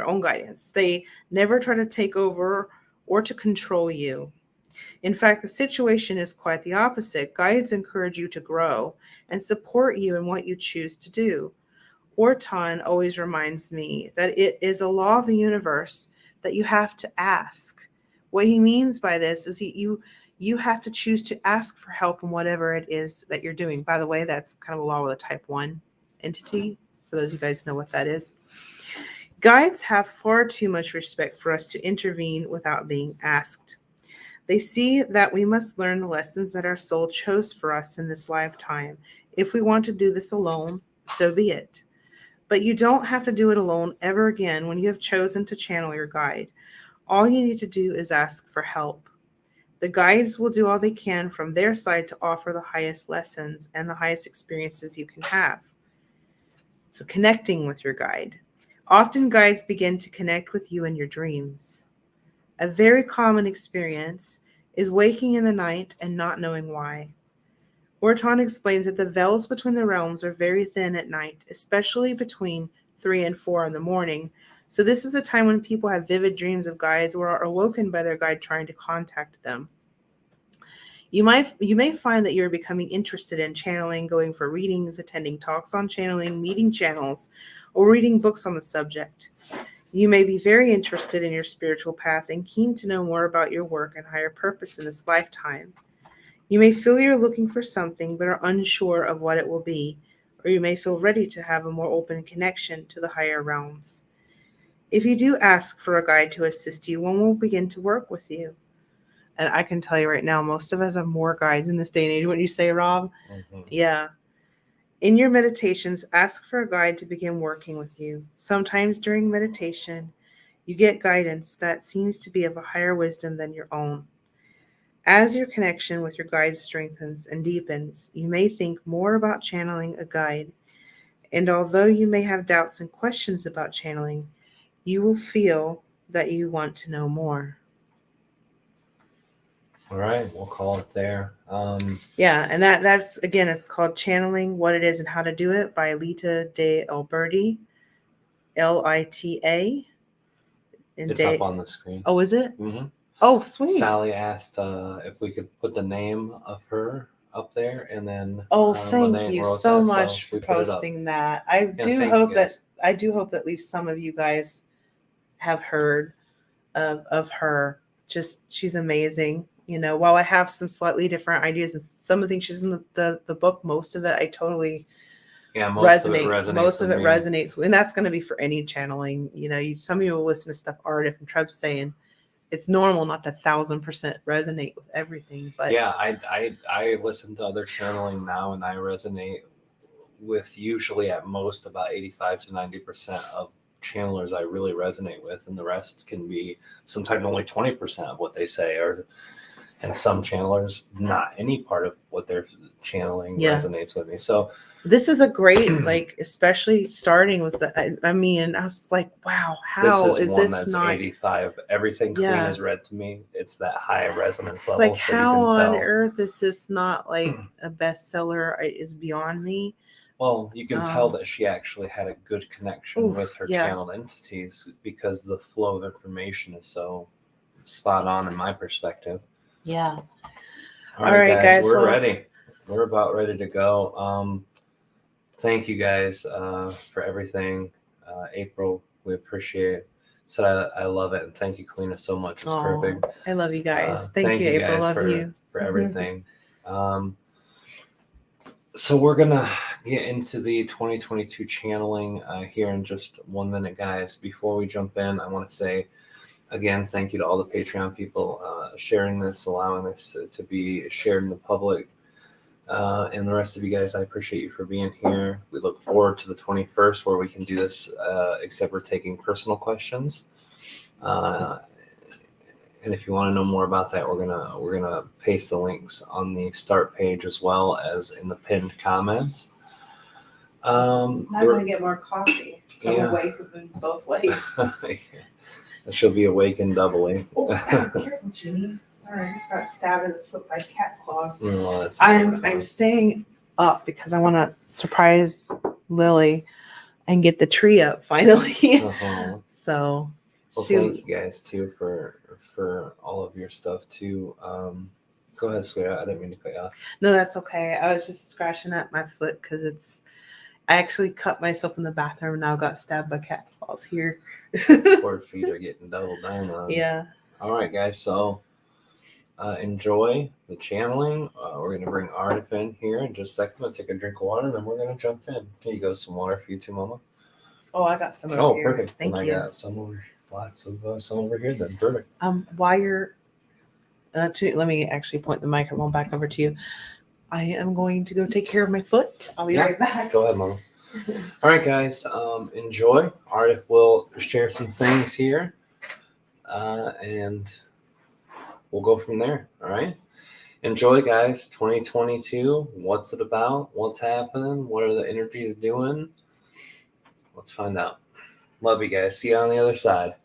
own guidance. They never try to take over or to control you. In fact, the situation is quite the opposite. Guides encourage you to grow and support you in what you choose to do. Orton always reminds me that it is a law of the universe that you have to ask. What he means by this is you have to choose to ask for help in whatever it is that you're doing. By the way, that's kind of a law with a type 1 entity, for those of you guys know what that is. Guides have far too much respect for us to intervene without being asked. They see that we must learn the lessons that our soul chose for us in this lifetime. If we want to do this alone, so be it. But you don't have to do it alone ever again when you have chosen to channel your guide. All you need to do is ask for help. The guides will do all they can from their side to offer the highest lessons and the highest experiences you can have. So connecting with your guide. Often guides begin to connect with you in your dreams. A very common experience is waking in the night and not knowing why. Orton explains that the veils between the realms are very thin at night, especially between 3 and 4 in the morning. So this is a time when people have vivid dreams of guides or are awoken by their guide trying to contact them. You may find that you're becoming interested in channeling, going for readings, attending talks on channeling, meeting channels, or reading books on the subject. You may be very interested in your spiritual path and keen to know more about your work and higher purpose in this lifetime. You may feel you're looking for something but are unsure of what it will be, or you may feel ready to have a more open connection to the higher realms. If you do ask for a guide to assist you, one will begin to work with you. And I can tell you right now, most of us have more guides in this day and age. Wouldn't you say, Rob? Mm-hmm. Yeah. In your meditations, ask for a guide to begin working with you. Sometimes during meditation, you get guidance that seems to be of a higher wisdom than your own. As your connection with your guide strengthens and deepens, you may think more about channeling a guide. And although you may have doubts and questions about channeling, you will feel that you want to know more. All right, we'll call it there. Yeah, and that's again, it's called Channeling: What It Is and How to Do It by Lita de Alberti, Lita. It's up on the screen. Oh, is it? Mm-hmm. Oh, sweet. Sally asked if we could put the name of her up there, and then thank you so much for posting that. I do hope that at least some of you guys have heard of her. Just she's amazing. You know, while I have some slightly different ideas and some of the things she's in the book, most of it I totally most of it resonates. Most of it resonates, and that's going to be for any channeling. You know, some of you will listen to stuff Aridif and Treb saying. It's normal not to 1,000% resonate with everything, but yeah, I listen to other channeling now, and I resonate with usually at most about 85 to 90% of channelers I really resonate with, and the rest can be sometimes only 20% of what they say, and some channelers not any part of what they're channeling resonates with me. So this is a great, like, especially starting with the, I mean, I was like, wow, how this is one this that's not 85. Everything clean is read to me. It's that high resonance level. It's like, so how on earth is this not like a bestseller? Is beyond me. Well, you can tell that she actually had a good connection with her channeled entities because the flow of information is so spot on in my perspective. Yeah. All right, guys, we're ready. We're about ready to go. Thank you guys for everything. April, we appreciate it. So I love it, and thank you, Kalina, so much. It's perfect. I love you guys. Thank you, April. Love you for everything. So we're gonna get into the 2022 channeling here in just 1 minute, guys. Before we jump in, I want to say again, thank you to all the Patreon people sharing this, allowing this to be shared in the public. And the rest of you guys, I appreciate you for being here. We look forward to the 21st where we can do this, except for taking personal questions. And if you want to know more about that, we're gonna paste the links on the start page as well as in the pinned comments. I'm gonna get more coffee. So Yeah. I'm awake in both ways. She'll be awakened doubly. Oh, careful, Jimmy. Sorry, I just got stabbed in the foot by cat claws. Oh, I'm staying up because I want to surprise Lily and get the tree up finally. Uh-huh. So, well, thank you guys too for all of your stuff too. Go ahead, sweetheart. I didn't mean to cut you off. No, that's okay. I was just scratching at my foot because I actually cut myself in the bathroom and now got stabbed by cat claws here. Poor feet are getting doubled down on. Yeah. All right, guys. So enjoy the channeling. We're going to bring Aridif in here in just a second. I'm going to take a drink of water and then we're going to jump in. Here you go, some water for you too, Mama. Oh, I got some over here. Perfect. Thank you. I got lots of some over here then. Perfect. While you're let me actually point the microphone back over to you. I am going to go take care of my foot. I'll be right back. Go ahead, Mama. All right, guys. Enjoy. Aridif will share some things here, and we'll go from there. All right. Enjoy, guys. 2022. What's it about? What's happening? What are the energies doing? Let's find out. Love you guys. See you on the other side.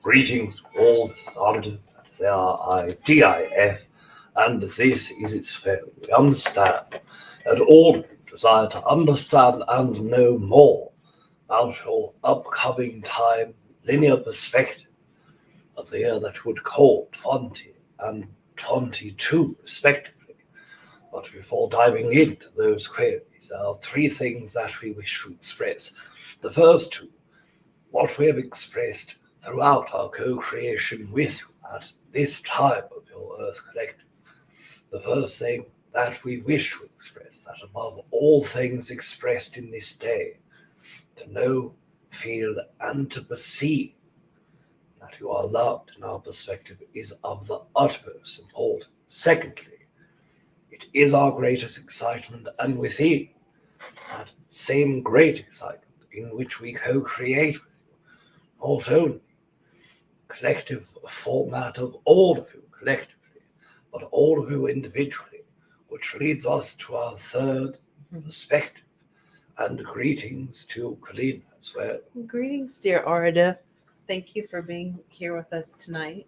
Greetings, all. This is Aridif. That is Aridif, and this is its fair. We understand that all desire to understand and know more about your upcoming time linear perspective of the year that would call 20 and 22 respectively. But before diving into those queries, there are three things that we wish to express. The first two, what we have expressed throughout our co-creation with you at this time of your Earth Collective. The first thing that we wish to express, that above all things expressed in this day, to know, feel, and to perceive that you are loved in our perspective is of the utmost importance. Secondly, it is our greatest excitement, and within that same great excitement in which we co-create with you, not only collective format of all of you collectively, but all of you individually, which leads us to our third perspective. And greetings to Colleen as well. Greetings, dear Aridif. Thank you for being here with us tonight.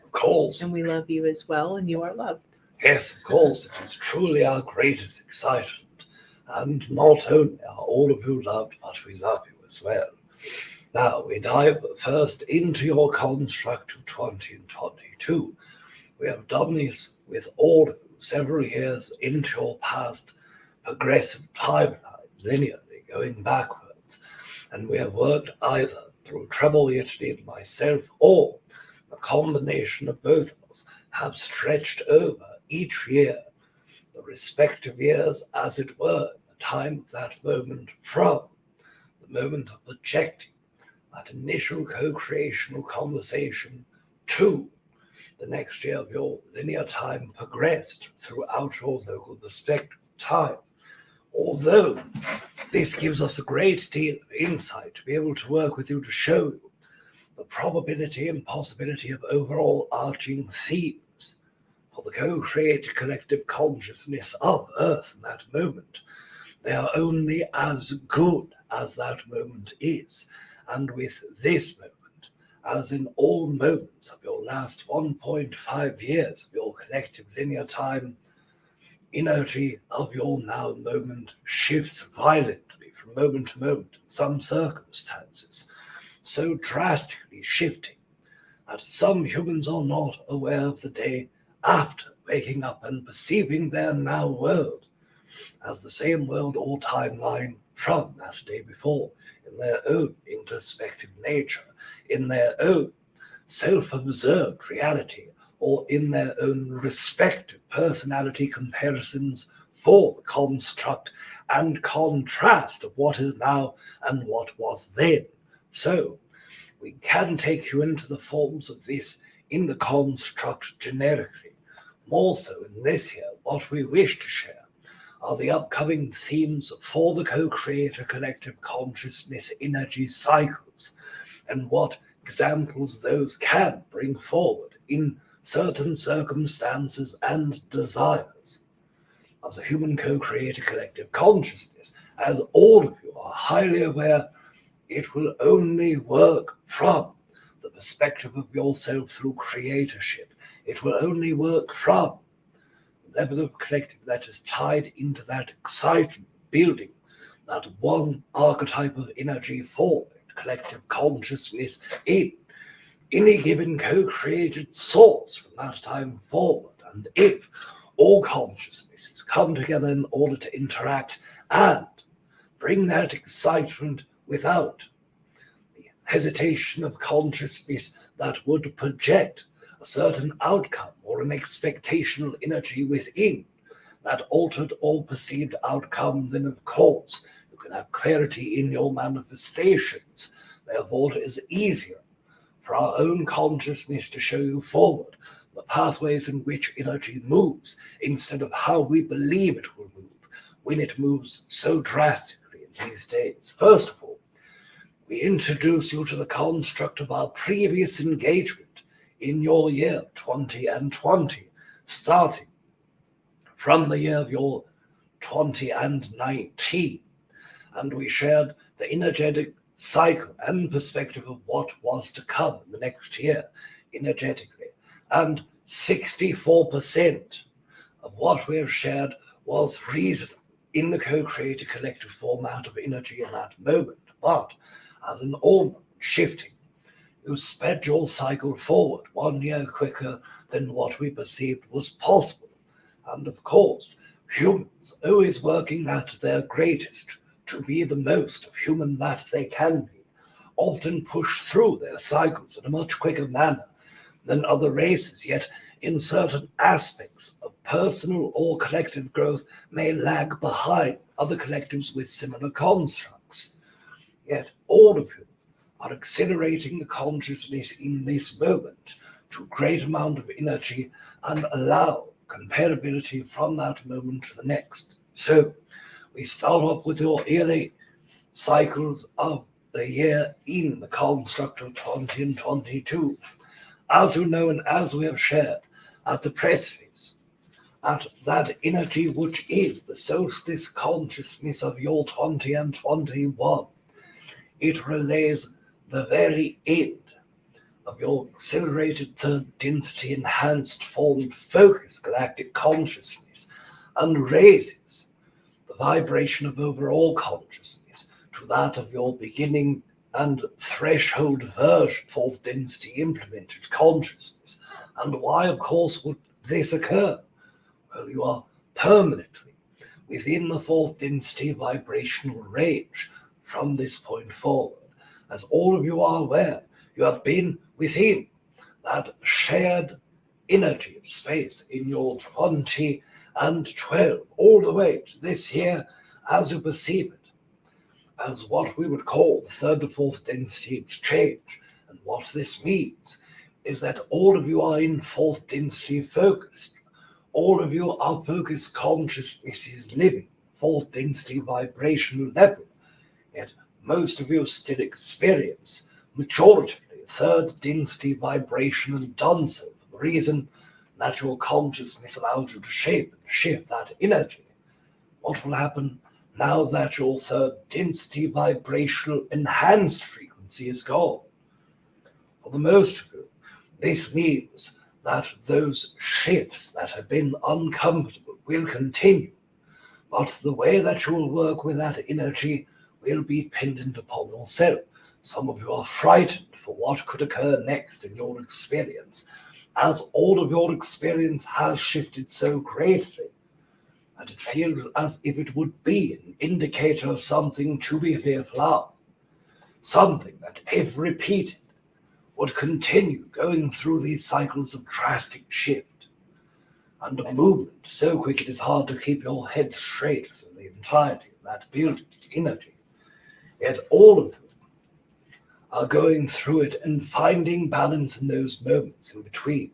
Of course. And we love you as well, and you are loved. Yes, of course. It is truly our greatest excitement. And not only are all of you loved, but we love you as well. Now, we dive first into your construct of 20 and 22. We have done this with all of you several years into your past progressive timeline, linearly going backwards. And we have worked either through Treb Bor Yit-Ne and myself, or the combination of both of us have stretched over each year, the respective years, as it were, the time of that moment from the moment of projecting that initial co-creational conversation to the next year of your linear time progressed throughout your local perspective time. Although this gives us a great deal of insight to be able to work with you to show you the probability and possibility of overall arching themes for the co-created collective consciousness of Earth in that moment. They are only as good as that moment is. And with this moment, as in all moments of your last 1.5 years of your collective linear time, energy of your now moment shifts violently from moment to moment in some circumstances, so drastically shifting that some humans are not aware of the day after waking up and perceiving their now world as the same world or timeline from that day before, in their own introspective nature, in their own self-observed reality, or in their own respective personality comparisons for the construct and contrast of what is now and what was then. So we can take you into the forms of this in the construct generically. More so in this year, what we wish to share are the upcoming themes for the co-creator collective consciousness energy cycles, and what examples those can bring forward in certain circumstances and desires of the human co-creator collective consciousness. As all of you are highly aware, it will only work from the perspective of yourself through creatorship. It will only work from the level of collective that is tied into that excitement, building that one archetype of energy for collective consciousness in any given co-created source from that time forward. And if all consciousnesses come together in order to interact and bring that excitement without the hesitation of consciousness that would project a certain outcome or an expectational energy within that altered or perceived outcome, then of course you can have clarity in your manifestations. Therefore, it is easier for our own consciousness to show you forward the pathways in which energy moves instead of how we believe it will move when it moves so drastically in these days. First of all, we introduce you to the construct of our previous engagement in your year 20 and 20, starting from the year of your 20 and 19. And we shared the energetic cycle and perspective of what was to come in the next year energetically. And 64% of what we have shared was reasonable in the co-created collective format of energy in that moment. But as an all shifting, you sped your cycle forward 1 year quicker than what we perceived was possible. And of course, humans always working at their greatest to be the most of human that they can be, often push through their cycles in a much quicker manner than other races, yet in certain aspects of personal or collective growth may lag behind other collectives with similar constructs. Yet all of you are accelerating the consciousness in this moment to a great amount of energy and allow comparability from that moment to the next. So we start off with your yearly cycles of the year in the construct of 2022. As you know and as we have shared at the precipice, at that energy which is the solstice consciousness of your 20 and 21, it relays the very end of your accelerated third density enhanced formed focused galactic consciousness and raises the vibration of overall consciousness to that of your beginning and threshold version fourth density implemented consciousness. And why, of course, would this occur? Well, you are permanently within the fourth density vibrational range from this point forward. As all of you are aware, you have been within that shared energy of space in your 20 and 12, all the way to this year as you perceive it, as what we would call the third to fourth density exchange. And what this means is that all of you are in fourth density focused. All of you are focused consciousnesses living fourth density vibrational level. Yet most of you still experience maturity third density vibration and done so for the reason that your consciousness allows you to shape and shift that energy. What will happen now that your third density vibrational enhanced frequency is gone? For the most of you, this means that those shifts that have been uncomfortable will continue, but the way that you will work with that energy will be dependent upon yourself. Some of you are frightened for what could occur next in your experience, as all of your experience has shifted so greatly, and it feels as if it would be an indicator of something to be fearful of, something that, if repeated, would continue going through these cycles of drastic shift and of movement so quick it is hard to keep your head straight through the entirety of that building energy. Yet all of you are going through it and finding balance in those moments in between.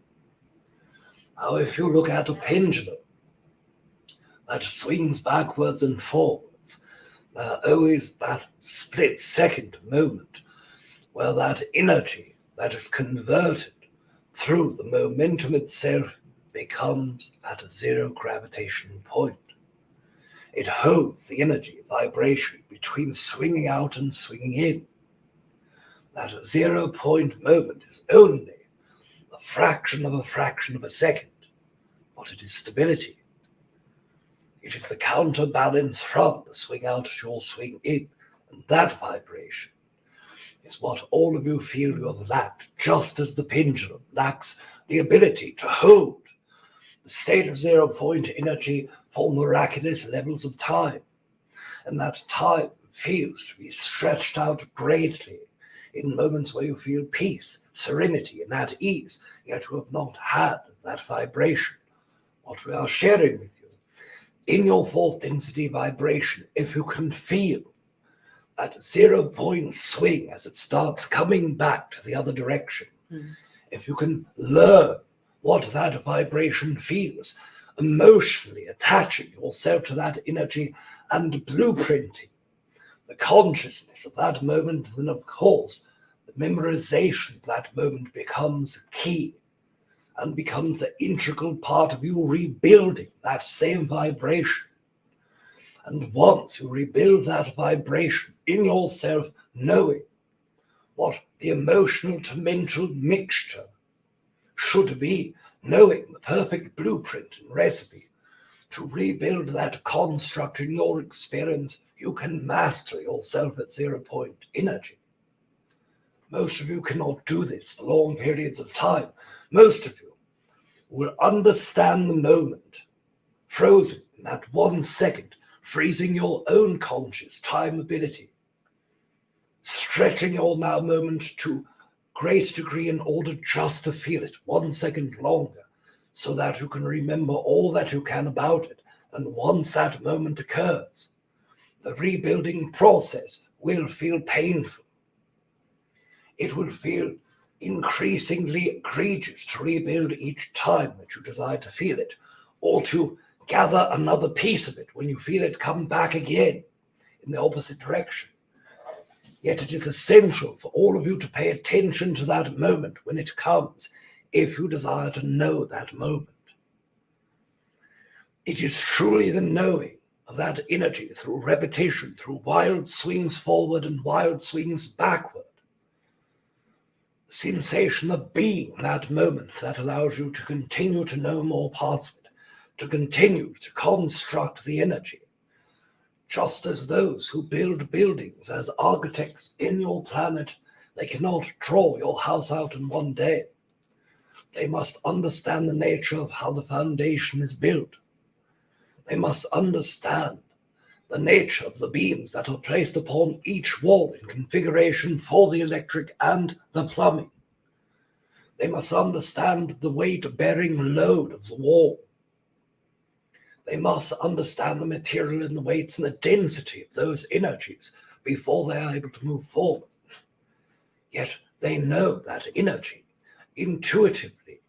Now, if you look at a pendulum that swings backwards and forwards, there always that split second moment where that energy that is converted through the momentum itself becomes at a zero gravitational point. It holds the energy vibration between swinging out and swinging in. That 0 point moment is only a fraction of a second, but it is stability. It is the counterbalance from the swing out to your swing in, and that vibration is what all of you feel you have lacked, just as the pendulum lacks the ability to hold the state of 0 point energy for miraculous levels of time, and that time feels to be stretched out greatly in moments where you feel peace, serenity, and at ease, yet you have not had that vibration. What we are sharing with you, in your fourth density vibration, if you can feel that 0 point swing as it starts coming back to the other direction, if you can learn what that vibration feels, emotionally attaching yourself to that energy and blueprinting the consciousness of that moment, then of course the memorization of that moment becomes key and becomes the integral part of you rebuilding that same vibration. And once you rebuild that vibration in yourself, knowing what the emotional to mental mixture should be, knowing the perfect blueprint and recipe to rebuild that construct in your experience, you can master yourself at 0 point energy. Most of you cannot do this for long periods of time. Most of you will understand the moment frozen in that 1 second, freezing your own conscious time ability, stretching your now moment to great degree in order just to feel it 1 second longer, so that you can remember all that you can about it. And once that moment occurs, the rebuilding process will feel painful. It will feel increasingly egregious to rebuild each time that you desire to feel it, or to gather another piece of it when you feel it come back again in the opposite direction. Yet it is essential for all of you to pay attention to that moment when it comes, if you desire to know that moment. It is truly the knowing of that energy through repetition, through wild swings forward and wild swings backward. The sensation of being that moment that allows you to continue to know more parts of it, to continue to construct the energy. Just as those who build buildings as architects in your planet, they cannot draw your house out in one day. They must understand the nature of how the foundation is built. They must understand the nature of the beams that are placed upon each wall in configuration for the electric and the plumbing. They must understand the weight-bearing load of the wall. They must understand the material and the weights and the density of those energies before they are able to move forward. Yet they know that energy intuitively.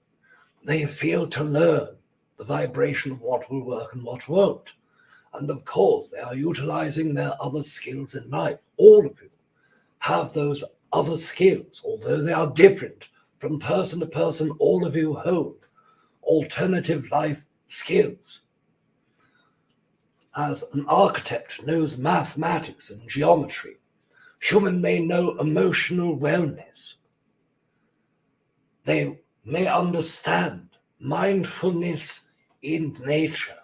They feel to learn the vibration of what will work and what won't. And of course, they are utilizing their other skills in life. All of you have those other skills, although they are different from person to person. All of you hold alternative life skills. As an architect knows mathematics and geometry, human may know emotional wellness. They may understand mindfulness in nature.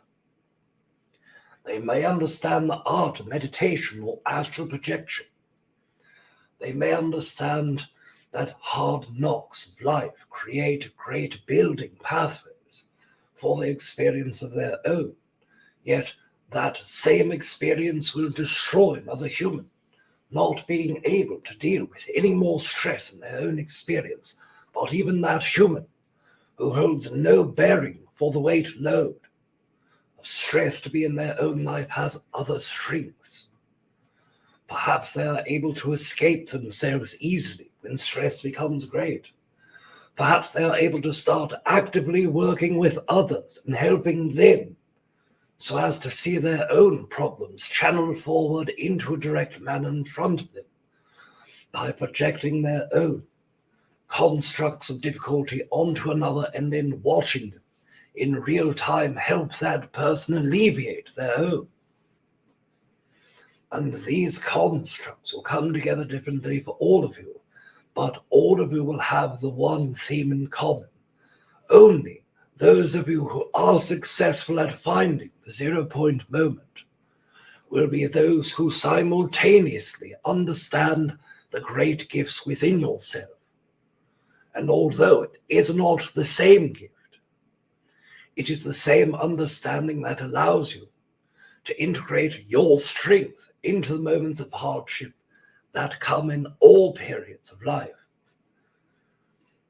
They may understand the art of meditation or astral projection. They may understand that hard knocks of life create great building pathways for the experience of their own. Yet that same experience will destroy another human, not being able to deal with any more stress in their own experience. But even that human who holds no bearing for the weight load of stress to be in their own life has other strengths. Perhaps they are able to escape themselves easily when stress becomes great. Perhaps they are able to start actively working with others and helping them so as to see their own problems channeled forward into a direct manner in front of them by projecting their own constructs of difficulty onto another and then watching them in real time help that person alleviate their own. And these constructs will come together differently for all of you, but all of you will have the one theme in common. Only those of you who are successful at finding the 0 point moment will be those who simultaneously understand the great gifts within yourself. And although it is not the same gift, it is the same understanding that allows you to integrate your strength into the moments of hardship that come in all periods of life.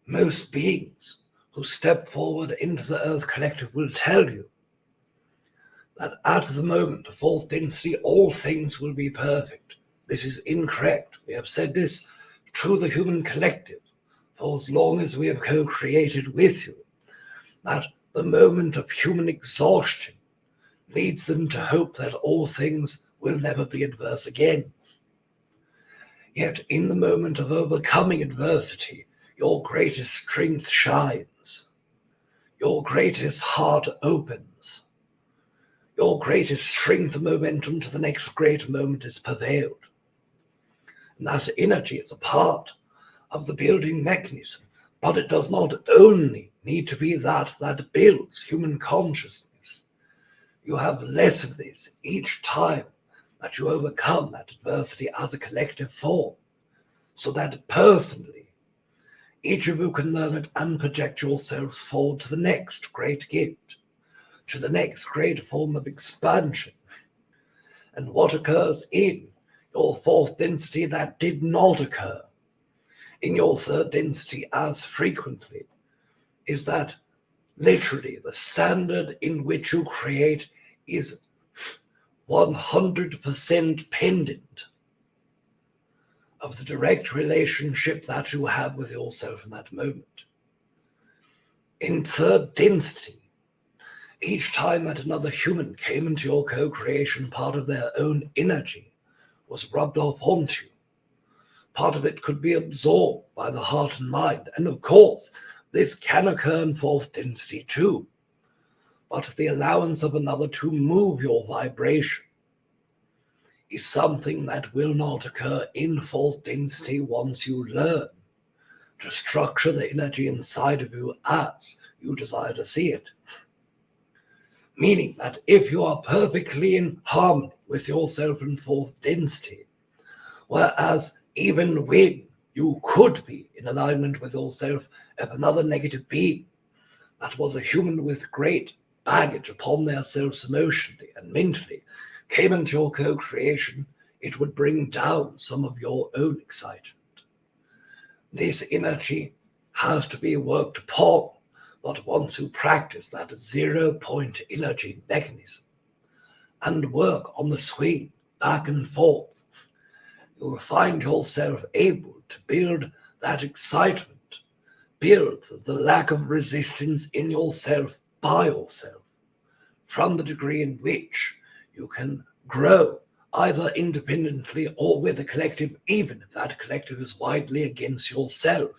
Most beings who step forward into the Earth Collective will tell you that at the moment of fourth density, all things will be perfect. This is incorrect. We have said this to the human collective for as long as we have co-created with you, that the moment of human exhaustion leads them to hope that all things will never be adverse again. Yet in the moment of overcoming adversity, your greatest strength shines. Your greatest heart opens. Your greatest strength and momentum to the next great moment is prevailed. And that energy is a part of the building mechanism, but it does not only need to be that builds human consciousness. You have less of this each time that you overcome that adversity as a collective form, so that personally, each of you can learn it and project yourselves forward to the next great gift, to the next great form of expansion. And what occurs in your fourth density that did not occur in your third density as frequently is that literally the standard in which you create is 100% pendant of the direct relationship that you have with yourself in that moment. In third density, each time that another human came into your co-creation, part of their own energy was rubbed off onto you. Part of it could be absorbed by the heart and mind. And of course, this can occur in fourth density too. But the allowance of another to move your vibration is something that will not occur in fourth density once you learn to structure the energy inside of you as you desire to see it. Meaning that if you are perfectly in harmony with yourself in fourth density, whereas even when you could be in alignment with yourself, if another negative being that was a human with great baggage upon their selves emotionally and mentally came into your co-creation, it would bring down some of your own excitement. This energy has to be worked upon, but once you practice that 0-point energy mechanism and work on the swing back and forth, you'll find yourself able to build that excitement, build the lack of resistance in yourself by yourself, from the degree in which you can grow either independently or with a collective, even if that collective is widely against yourself.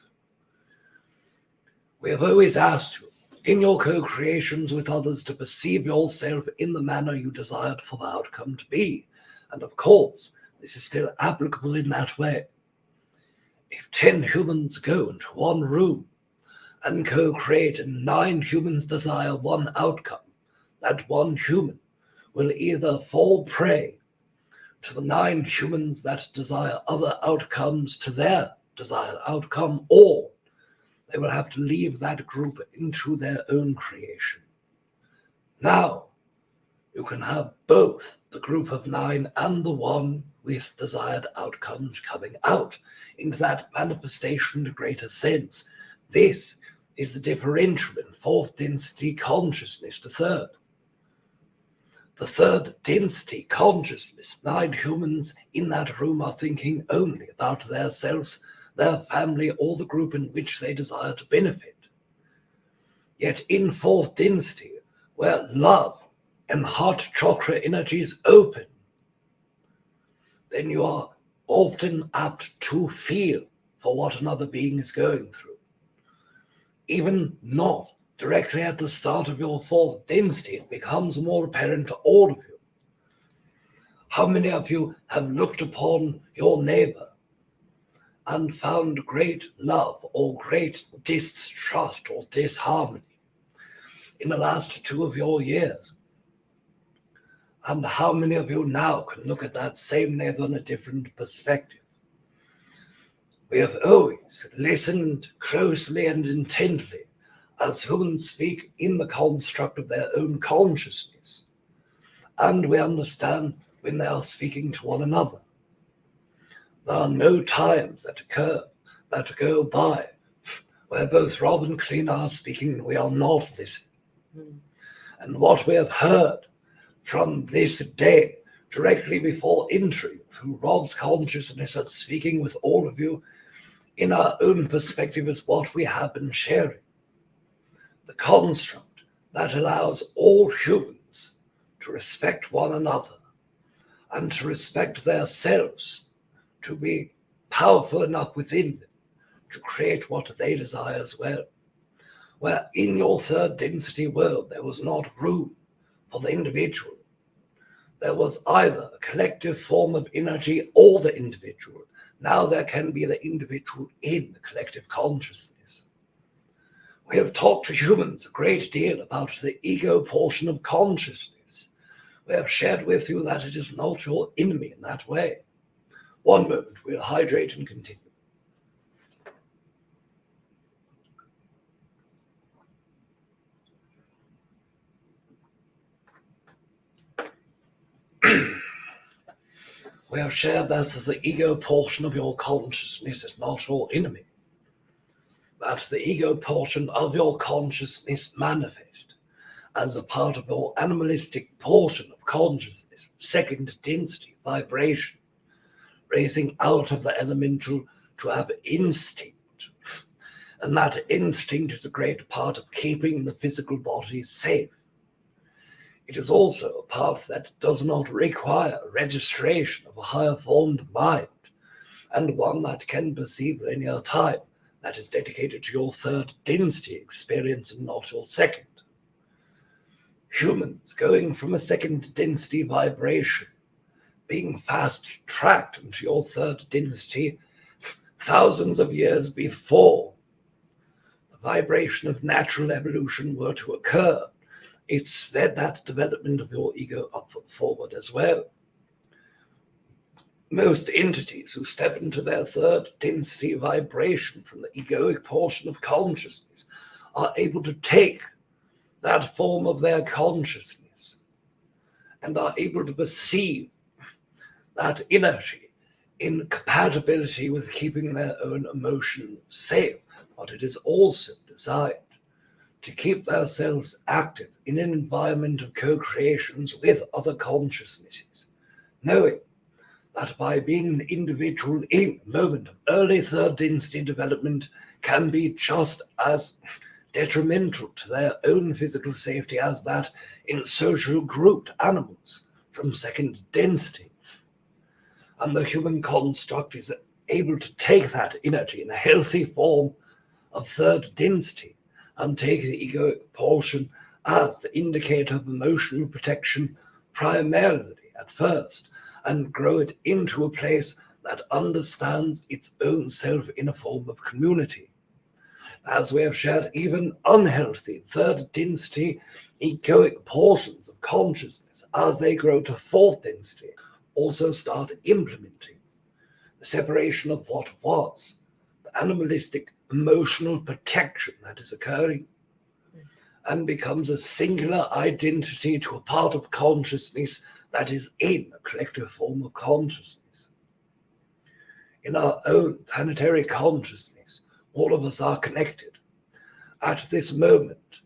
We have always asked you in your co-creations with others to perceive yourself in the manner you desired for the outcome to be. And of course, this is still applicable in that way. If 10 humans go into one room and co-create and 9 humans desire one outcome, that one human will either fall prey to the 9 humans that desire other outcomes to their desired outcome, or they will have to leave that group into their own creation. Now, you can have both the group of 9 and the one with desired outcomes coming out into that manifestation to greater sense. This is the differential in fourth density consciousness to third. The third density consciousness, 9 humans in that room are thinking only about their selves, their family, or the group in which they desire to benefit. Yet in fourth density, where love and heart chakra energies open, then you are often apt to feel for what another being is going through. Even not directly at the start of your fourth density, it becomes more apparent to all of you. How many of you have looked upon your neighbor and found great love or great distrust or disharmony in the last 2 of your years? And how many of you now can look at that same neighbor in a different perspective? We have always listened closely and intently as humans speak in the construct of their own consciousness, and we understand when they are speaking to one another. There are no times that go by where both Rob and Clean are speaking and we are not listening. And what we have heard from this day, directly before entry, through Rob's consciousness and speaking with all of you in our own perspective, is what we have been sharing. The construct that allows all humans to respect one another and to respect themselves, to be powerful enough within them to create what they desire as well. Where in your third density world there was not room for the individual. There was either a collective form of energy or the individual. Now there can be the individual in the collective consciousness. We have talked to humans a great deal about the ego portion of consciousness. We have shared with you that it is not your enemy in that way. One moment, we'll hydrate and continue. We have shared that the ego portion of your consciousness is not your enemy. That the ego portion of your consciousness manifest as a part of your animalistic portion of consciousness, second density vibration, raising out of the elemental to have instinct. And that instinct is a great part of keeping the physical body safe. It is also a part that does not require registration of a higher formed mind, and one that can perceive linear time that is dedicated to your third density experience and not your second. Humans going from a second density vibration, being fast-tracked into your third density thousands of years before the vibration of natural evolution were to occur, it sped that development of your ego up forward as well. Most entities who step into their third density vibration from the egoic portion of consciousness are able to take that form of their consciousness and are able to perceive that energy in compatibility with keeping their own emotions safe. But it is also designed to keep themselves active in an environment of co-creations with other consciousnesses, knowing that by being an individual in a moment of early third density development can be just as detrimental to their own physical safety as that in social grouped animals from second density. And the human construct is able to take that energy in a healthy form of third density and take the egoic portion as the indicator of emotional protection primarily at first, and grow it into a place that understands its own self in a form of community. As we have shared, even unhealthy third density egoic portions of consciousness, as they grow to fourth density, also start implementing the separation of what was, the animalistic emotional protection that is occurring, and becomes a singular identity to a part of consciousness that is in a collective form of consciousness. In our own planetary consciousness, all of us are connected. At this moment,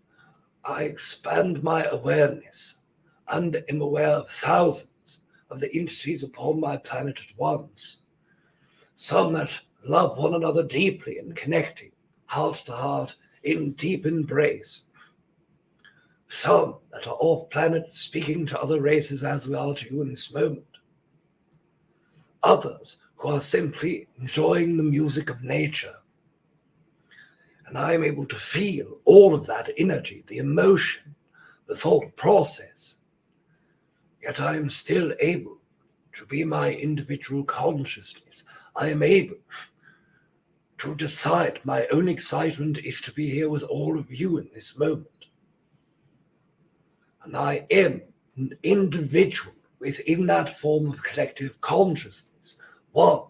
I expand my awareness and am aware of thousands of the entities upon my planet at once. Some that love one another deeply and connecting, heart to heart, in deep embrace. Some that are off planet speaking to other races as we are to you in this moment. Others who are simply enjoying the music of nature. And I am able to feel all of that energy, the emotion, the thought process. Yet I am still able to be my individual consciousness. I am able to decide my own excitement is to be here with all of you in this moment. And I am an individual within that form of collective consciousness, one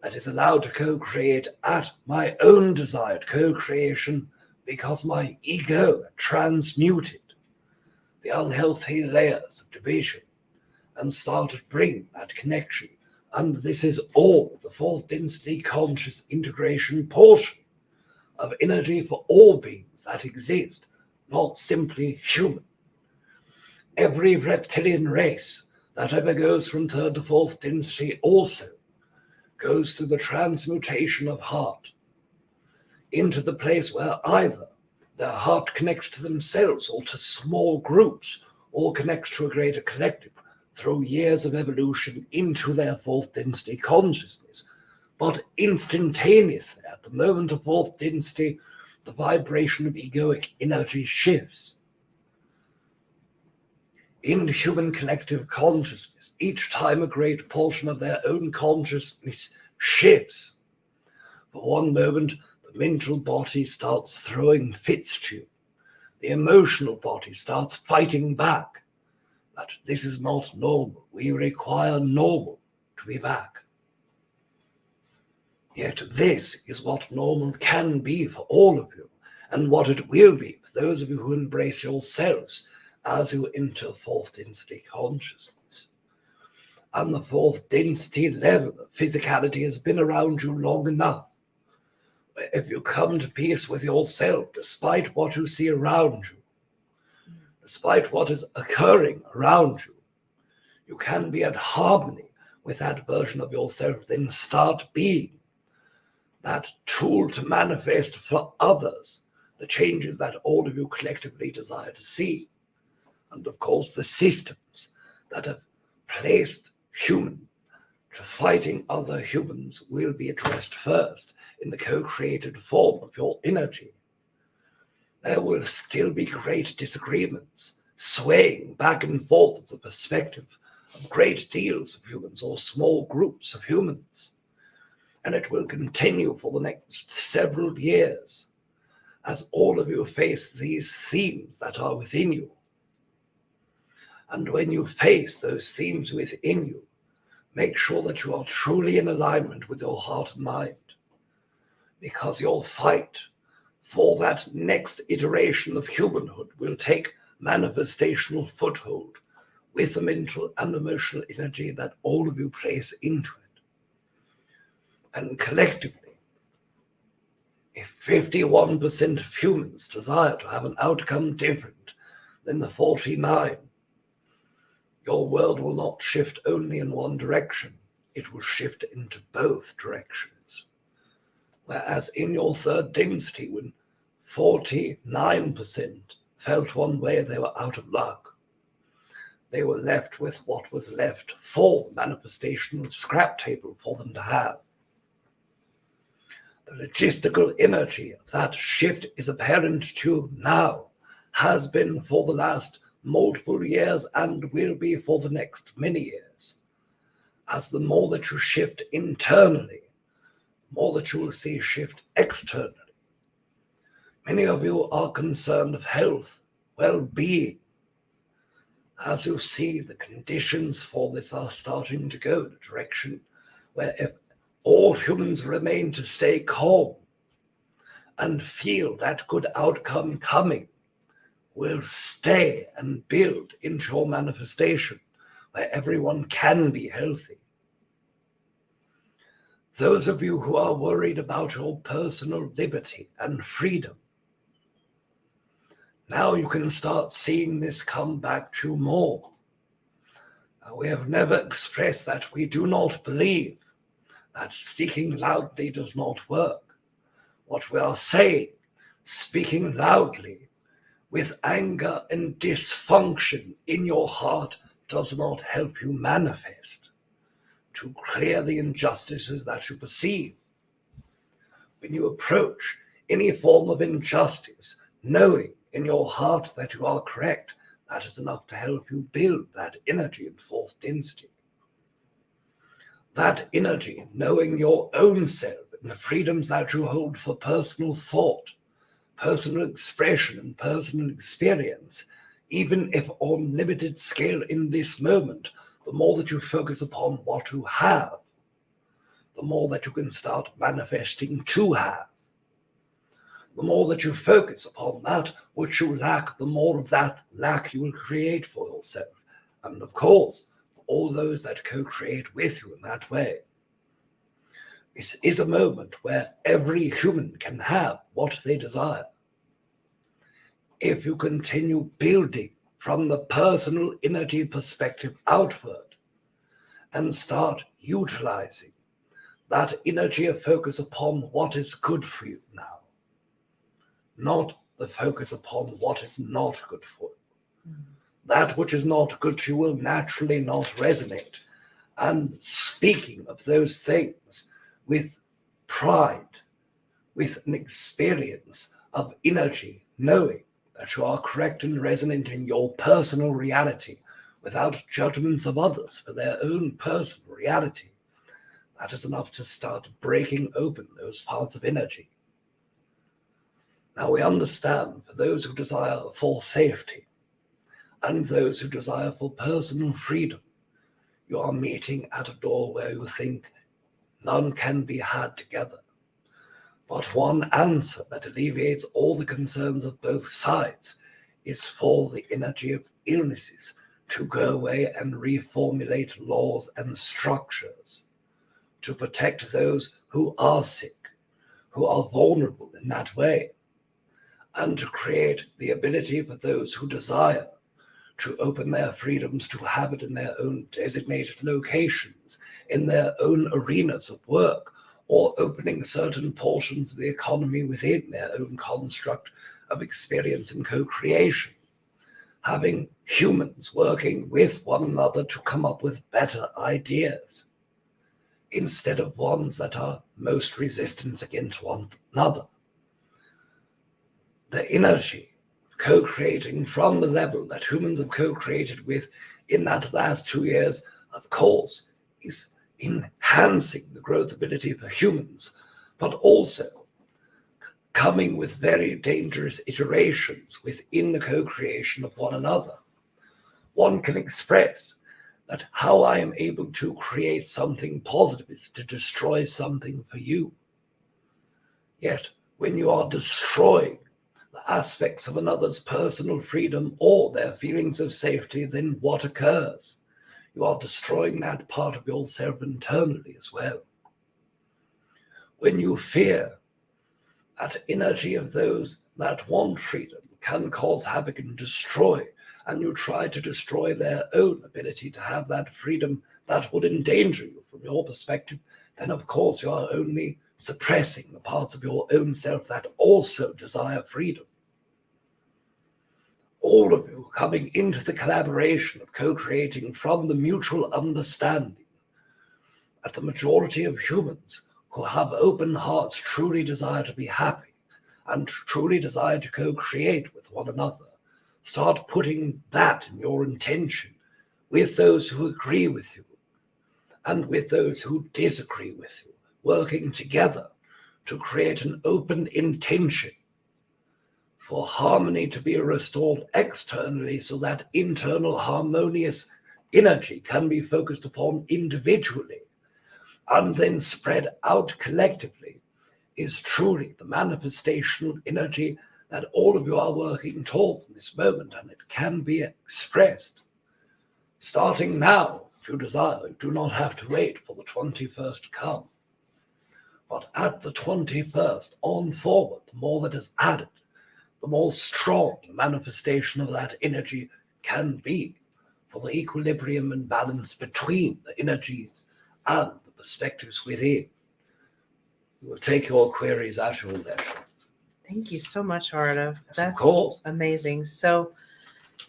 that is allowed to co-create at my own desired co-creation because my ego transmuted the unhealthy layers of division and started bringing that connection. And this is all the fourth density conscious integration portion of energy for all beings that exist, not simply human. Every reptilian race that ever goes from third to fourth density also goes through the transmutation of heart into the place where either their heart connects to themselves or to small groups or connects to a greater collective through years of evolution into their fourth density consciousness. But instantaneously, at the moment of fourth density, the vibration of egoic energy shifts. In human collective consciousness, each time a great portion of their own consciousness shifts. For one moment, the mental body starts throwing fits to you. The emotional body starts fighting back. That this is not normal. We require normal to be back. Yet this is what normal can be for all of you, and what it will be for those of you who embrace yourselves as you enter fourth density consciousness. and the fourth density level of physicality has been around you long enough. If you come to peace with yourself, despite what you see around you, despite what is occurring around you, you can be at harmony with that version of yourself, then start being that tool to manifest for others the changes that all of you collectively desire to see. And of course, the systems that have placed human to fighting other humans will be addressed first in the co-created form of your energy. There will still be great disagreements, swaying back and forth of the perspective of great deals of humans or small groups of humans. And it will continue for the next several years as all of you face these themes that are within you. And when you face those themes within you, make sure that you are truly in alignment with your heart and mind, because your fight for that next iteration of humanhood will take manifestational foothold with the mental and emotional energy that all of you place into it. And collectively, if 51% of humans desire to have an outcome different than the 49, your world will not shift only in one direction, it will shift into both directions. Whereas in your third density, when 49% felt one way, they were out of luck. They were left with what was left for manifestational scrap table for them to have. The logistical energy of that shift is apparent to you now, has been for the last multiple years, and will be for the next many years. As the more that you shift internally, the more that you will see shift externally. Many of you are concerned of health, well-being. As you see, the conditions for this are starting to go in a direction where if all humans remain to stay calm and feel that good outcome coming, will stay and build into your manifestation where everyone can be healthy. Those of you who are worried about your personal liberty and freedom, now you can start seeing this come back to you more. We have never expressed that we do not believe that speaking loudly does not work. What we are saying, speaking loudly with anger and dysfunction in your heart does not help you manifest, to clear the injustices that you perceive. When you approach any form of injustice, knowing in your heart that you are correct, that is enough to help you build that energy in fourth density. That energy, knowing your own self and the freedoms that you hold for personal thought, personal expression and personal experience, even if on limited scale in this moment, the more that you focus upon what you have, the more that you can start manifesting to have. The more that you focus upon that which you lack, the more of that lack you will create for yourself. And of course, for all those that co-create with you in that way. This is a moment where every human can have what they desire. If you continue building from the personal energy perspective outward and start utilizing that energy of focus upon what is good for you now, not the focus upon what is not good for you. That which is not good to you will naturally not resonate. And speaking of those things with pride, with an experience of energy, knowing that you are correct and resonant in your personal reality without judgments of others for their own personal reality, that is enough to start breaking open those parts of energy. Now we understand for those who desire for safety and those who desire for personal freedom, you are meeting at a door where you think none can be had together. But one answer that alleviates all the concerns of both sides is for the energy of illnesses to go away and reformulate laws and structures to protect those who are sick, who are vulnerable in that way, and to create the ability for those who desire to open their freedoms to have it in their own designated locations, in their own arenas of work, or opening certain portions of the economy within their own construct of experience and co-creation. Having humans working with one another to come up with better ideas, instead of ones that are most resistant against one another. The energy of co-creating from the level that humans have co-created with in that last 2 years, of course, is enhancing the growth ability for humans, but also coming with very dangerous iterations within the co-creation of one another. One can express that how I am able to create something positive is to destroy something for you. Yet, when you are destroying the aspects of another's personal freedom or their feelings of safety, then what occurs? You are destroying that part of yourself internally as well. When you fear that energy of those that want freedom can cause havoc and destroy, and you try to destroy their own ability to have that freedom that would endanger you from your perspective, then of course you are only suppressing the parts of your own self that also desire freedom. All of you coming into the collaboration of co-creating from the mutual understanding that the majority of humans who have open hearts truly desire to be happy and truly desire to co-create with one another. Start putting that in your intention with those who agree with you and with those who disagree with you, working together to create an open intention for harmony to be restored externally so that internal harmonious energy can be focused upon individually and then spread out collectively is truly the manifestational energy that all of you are working towards in this moment, and it can be expressed. Starting now, if you desire, you do not have to wait for the 21st to come. But at the 21st, on forward, the more that is added, the more strong the manifestation of that energy can be for the equilibrium and balance between the energies and the perspectives within. We will take your queries at your leisure. Thank you so much, Aridif. Yes, That's of course. amazing. So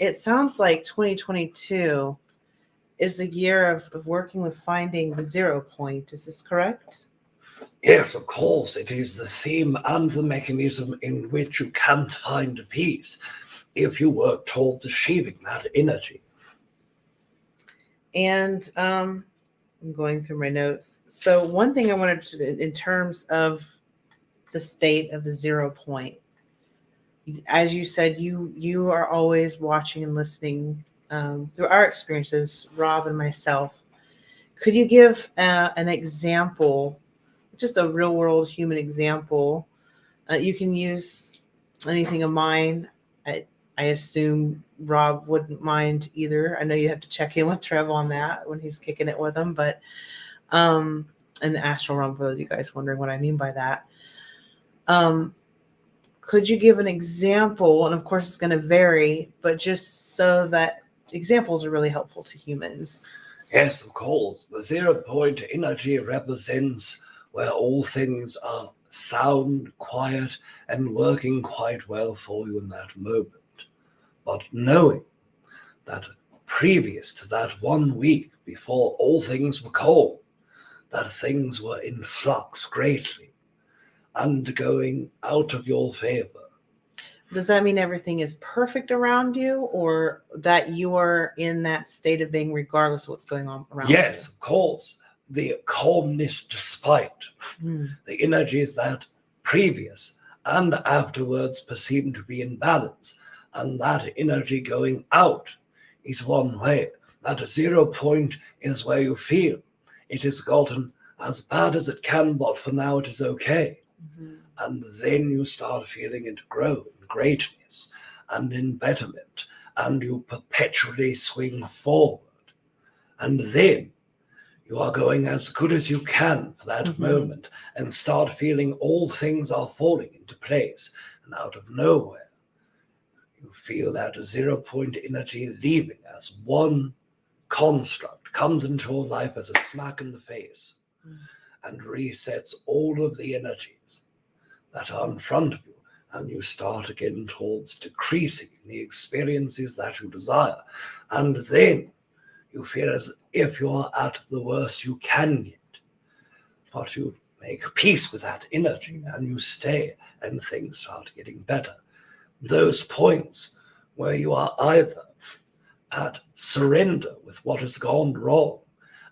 it sounds like 2022 is a year of working with finding the 0 point. Is this correct? Yes, of course, it is the theme and the mechanism in which you can find peace if you work towards achieving that energy. And I'm going through my notes. So one thing I wanted to, in terms of the state of the 0 point, as you said, you are always watching and listening through our experiences, Rob and myself. Could you give an example, just a real world human example? You can use anything of mine. I assume Rob wouldn't mind either. I know you have to check in with Treb on that when he's kicking it with him, but in the astral realm, for those of you guys wondering what I mean by that. Could you give an example? And of course it's going to vary, but just so that examples are really helpful to humans. Yes, of course. The 0 point energy represents where all things are sound, quiet, and working quite well for you in that moment. But knowing that previous to that 1 week before all things were cold, that things were in flux greatly, undergoing out of your favor. Does that mean everything is perfect around you, or that you are in that state of being regardless of what's going on around you? Yes, of course. The calmness despite the energies that previous and afterwards perceived to be in balance, and that energy going out is one way. That 0 point is where you feel it has gotten as bad as it can, but for now it is okay. And then you start feeling it grow in greatness and in betterment, and you perpetually swing forward. And then you are going as good as you can for that moment and start feeling all things are falling into place. And out of nowhere, you feel that 0 point energy leaving as one construct comes into your life as a smack in the face and resets all of the energies that are in front of you. And you start again towards decreasing the experiences that you desire. And then you feel as if you are at the worst you can get. But you make peace with that energy and you stay and things start getting better. Those points where you are either at surrender with what has gone wrong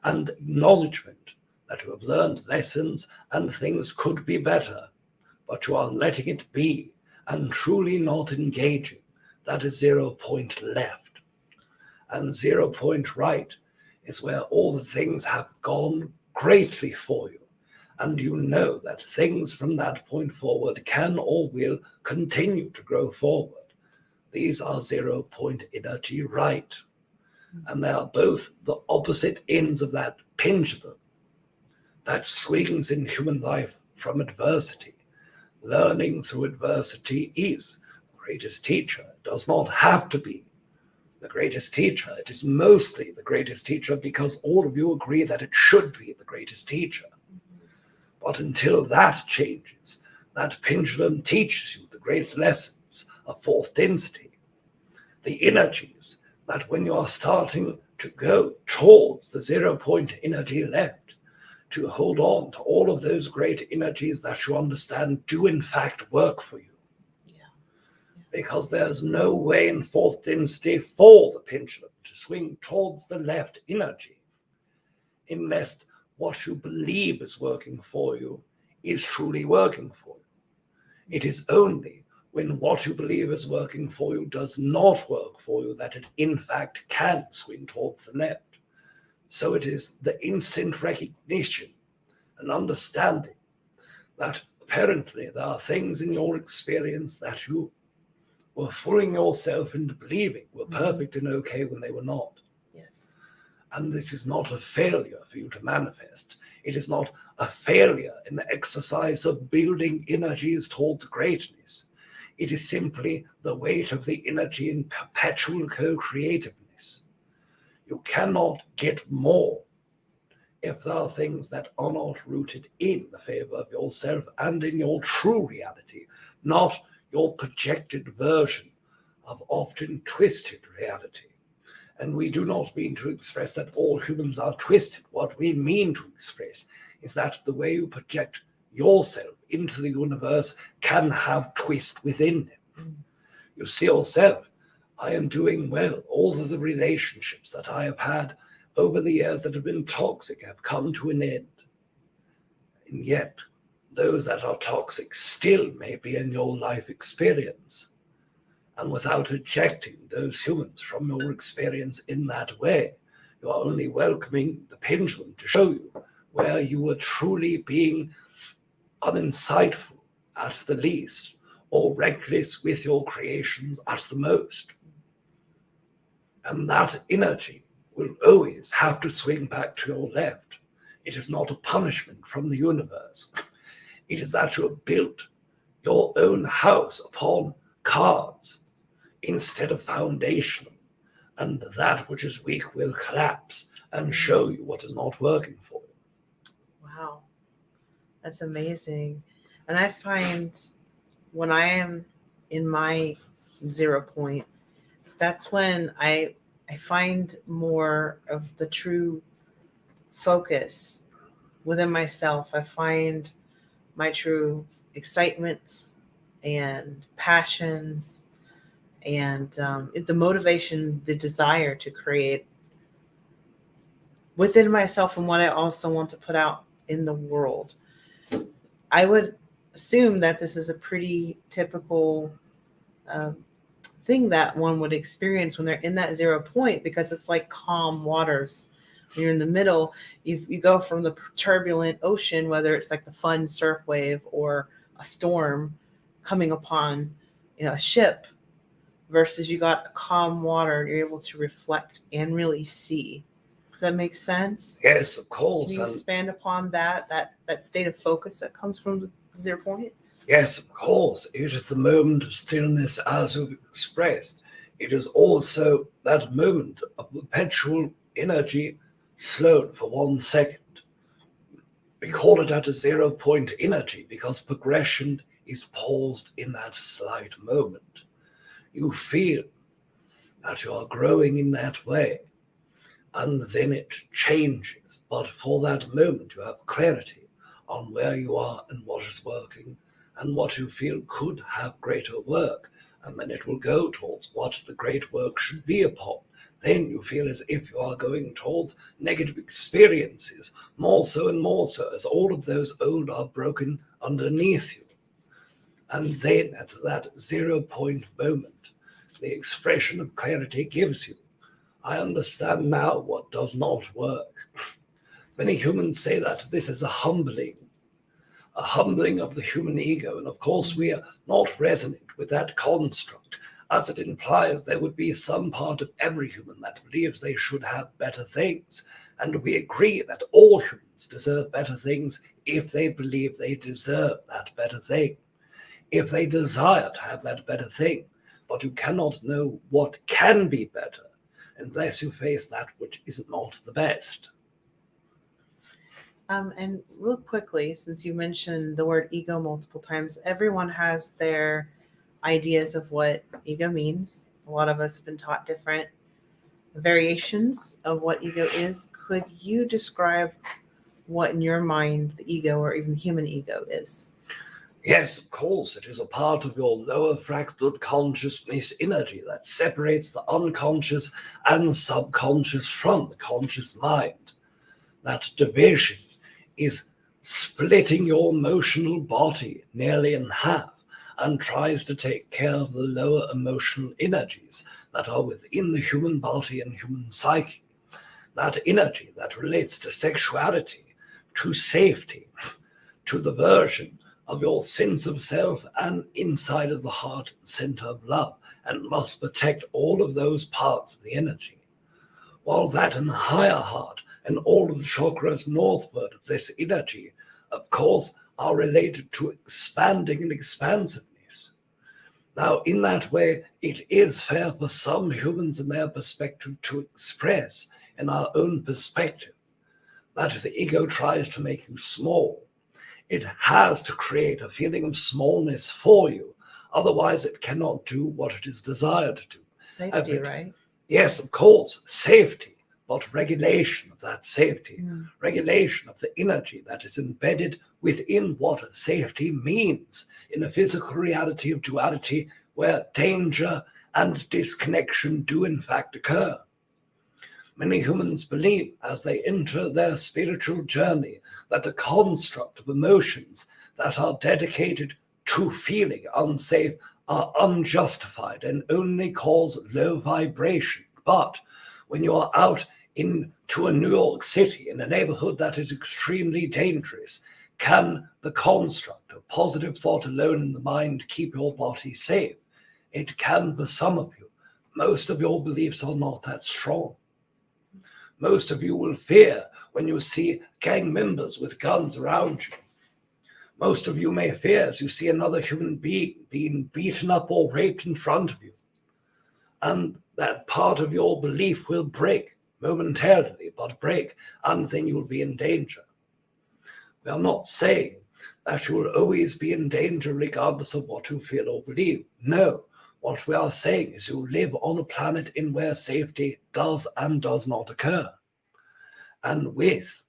and acknowledgement that you have learned lessons and things could be better, but you are letting it be and truly not engaging, that is 0 point left. And 0 point right is where all the things have gone greatly for you. And you know that things from that point forward can or will continue to grow forward. These are 0 point energy right. And they are both the opposite ends of that pendulum that swings in human life from adversity. Learning through adversity is the greatest teacher. It does not have to be the greatest teacher. It is mostly the greatest teacher because all of you agree that it should be the greatest teacher. But until that changes, that pendulum teaches you the great lessons of fourth density, the energies that when you are starting to go towards the 0 point energy left, to hold on to all of those great energies that you understand do in fact work for you. Because there's no way in fourth density for the pendulum to swing towards the left energy unless what you believe is working for you is truly working for you. It is only when what you believe is working for you does not work for you that it in fact can swing towards the left. So it is the instant recognition and understanding that apparently there are things in your experience that you were fooling yourself into believing were perfect and okay when they were not. Yes. And this is not a failure for you to manifest. It is not a failure in the exercise of building energies towards greatness. It is simply the weight of the energy in perpetual co-creativeness. You cannot get more if there are things that are not rooted in the favor of yourself and in your true reality, not your projected version of often twisted reality. And we do not mean to express that all humans are twisted. What we mean to express is that the way you project yourself into the universe can have twist within them. You see yourself, I am doing well. All of the relationships that I have had over the years that have been toxic have come to an end. And yet, those that are toxic still may be in your life experience. And without ejecting those humans from your experience in that way, you are only welcoming the pendulum to show you where you were truly being uninsightful at the least, or reckless with your creations at the most. And that energy will always have to swing back to your left. It is not a punishment from the universe. It is that you have built your own house upon cards instead of foundation, and that which is weak will collapse and show you what is not working for you. Wow, that's amazing. And I find when I am in my 0 point, that's when I find more of the true focus within myself. I find my true excitements and passions and the motivation, the desire to create within myself and what I also want to put out in the world. I would assume that this is a pretty typical thing that one would experience when they're in that 0 point, because it's like calm waters. When you're in the middle, you go from the turbulent ocean, whether it's like the fun surf wave or a storm coming upon, a ship, versus you got calm water, you're able to reflect and really see. Does that make sense? Yes, of Can course. you And expand upon that state of focus that comes from the 0 point? yes, of course. It is the moment of stillness as you've expressed. It is also that moment of perpetual energy slowed for 1 second. We call it at a 0 point energy because progression is paused in that slight moment. You feel that you are growing in that way, and then it changes. But for that moment, you have clarity on where you are and what is working and what you feel could have greater work. And then it will go towards what the great work should be upon. Then you feel as if you are going towards negative experiences, more so and more so, as all of those old are broken underneath you. And then at that 0 point moment, the expression of clarity gives you, I understand now what does not work. Many humans say that this is a humbling of the human ego. And of course, we are not resonant with that construct, as it implies there would be some part of every human that believes they should have better things. And we agree that all humans deserve better things if they believe they deserve that better thing, if they desire to have that better thing. But you cannot know what can be better unless you face that which is not the best. And real quickly, since you mentioned the word ego multiple times, everyone has their ideas of what ego means. A lot of us have been taught different variations of what ego is. Could you describe what in your mind the ego or even human ego is? Yes, of course, it is a part of your lower fractal consciousness energy that separates the unconscious and subconscious from the conscious mind. That division is splitting your emotional body nearly in half and tries to take care of the lower emotional energies that are within the human body and human psyche. That energy that relates to sexuality, to safety, to the version of your sense of self and inside of the heart and center of love, and must protect all of those parts of the energy. While that in the higher heart and all of the chakras northward of this energy, of course, are related to expanding and expansiveness. Now, in that way, it is fair for some humans in their perspective to express in our own perspective that if the ego tries to make you small, it has to create a feeling of smallness for you. Otherwise, it cannot do what it is desired to do. Safety, right? Yes, of course, safety, but regulation of that safety, regulation of the energy that is embedded within what safety means in a physical reality of duality where danger and disconnection do in fact occur. Many humans believe as they enter their spiritual journey that the construct of emotions that are dedicated to feeling unsafe are unjustified and only cause low vibration. But when you are out into a New York City in a neighborhood that is extremely dangerous, can the construct of positive thought alone in the mind keep your body safe? It can for some of you. Most of your beliefs are not that strong. Most of you will fear when you see gang members with guns around you. Most of you may fear as you see another human being being beaten up or raped in front of you. And that part of your belief will break momentarily, but break, and then you will be in danger. We are not saying that you will always be in danger regardless of what you feel or believe. No, what we are saying is you live on a planet in where safety does and does not occur. And with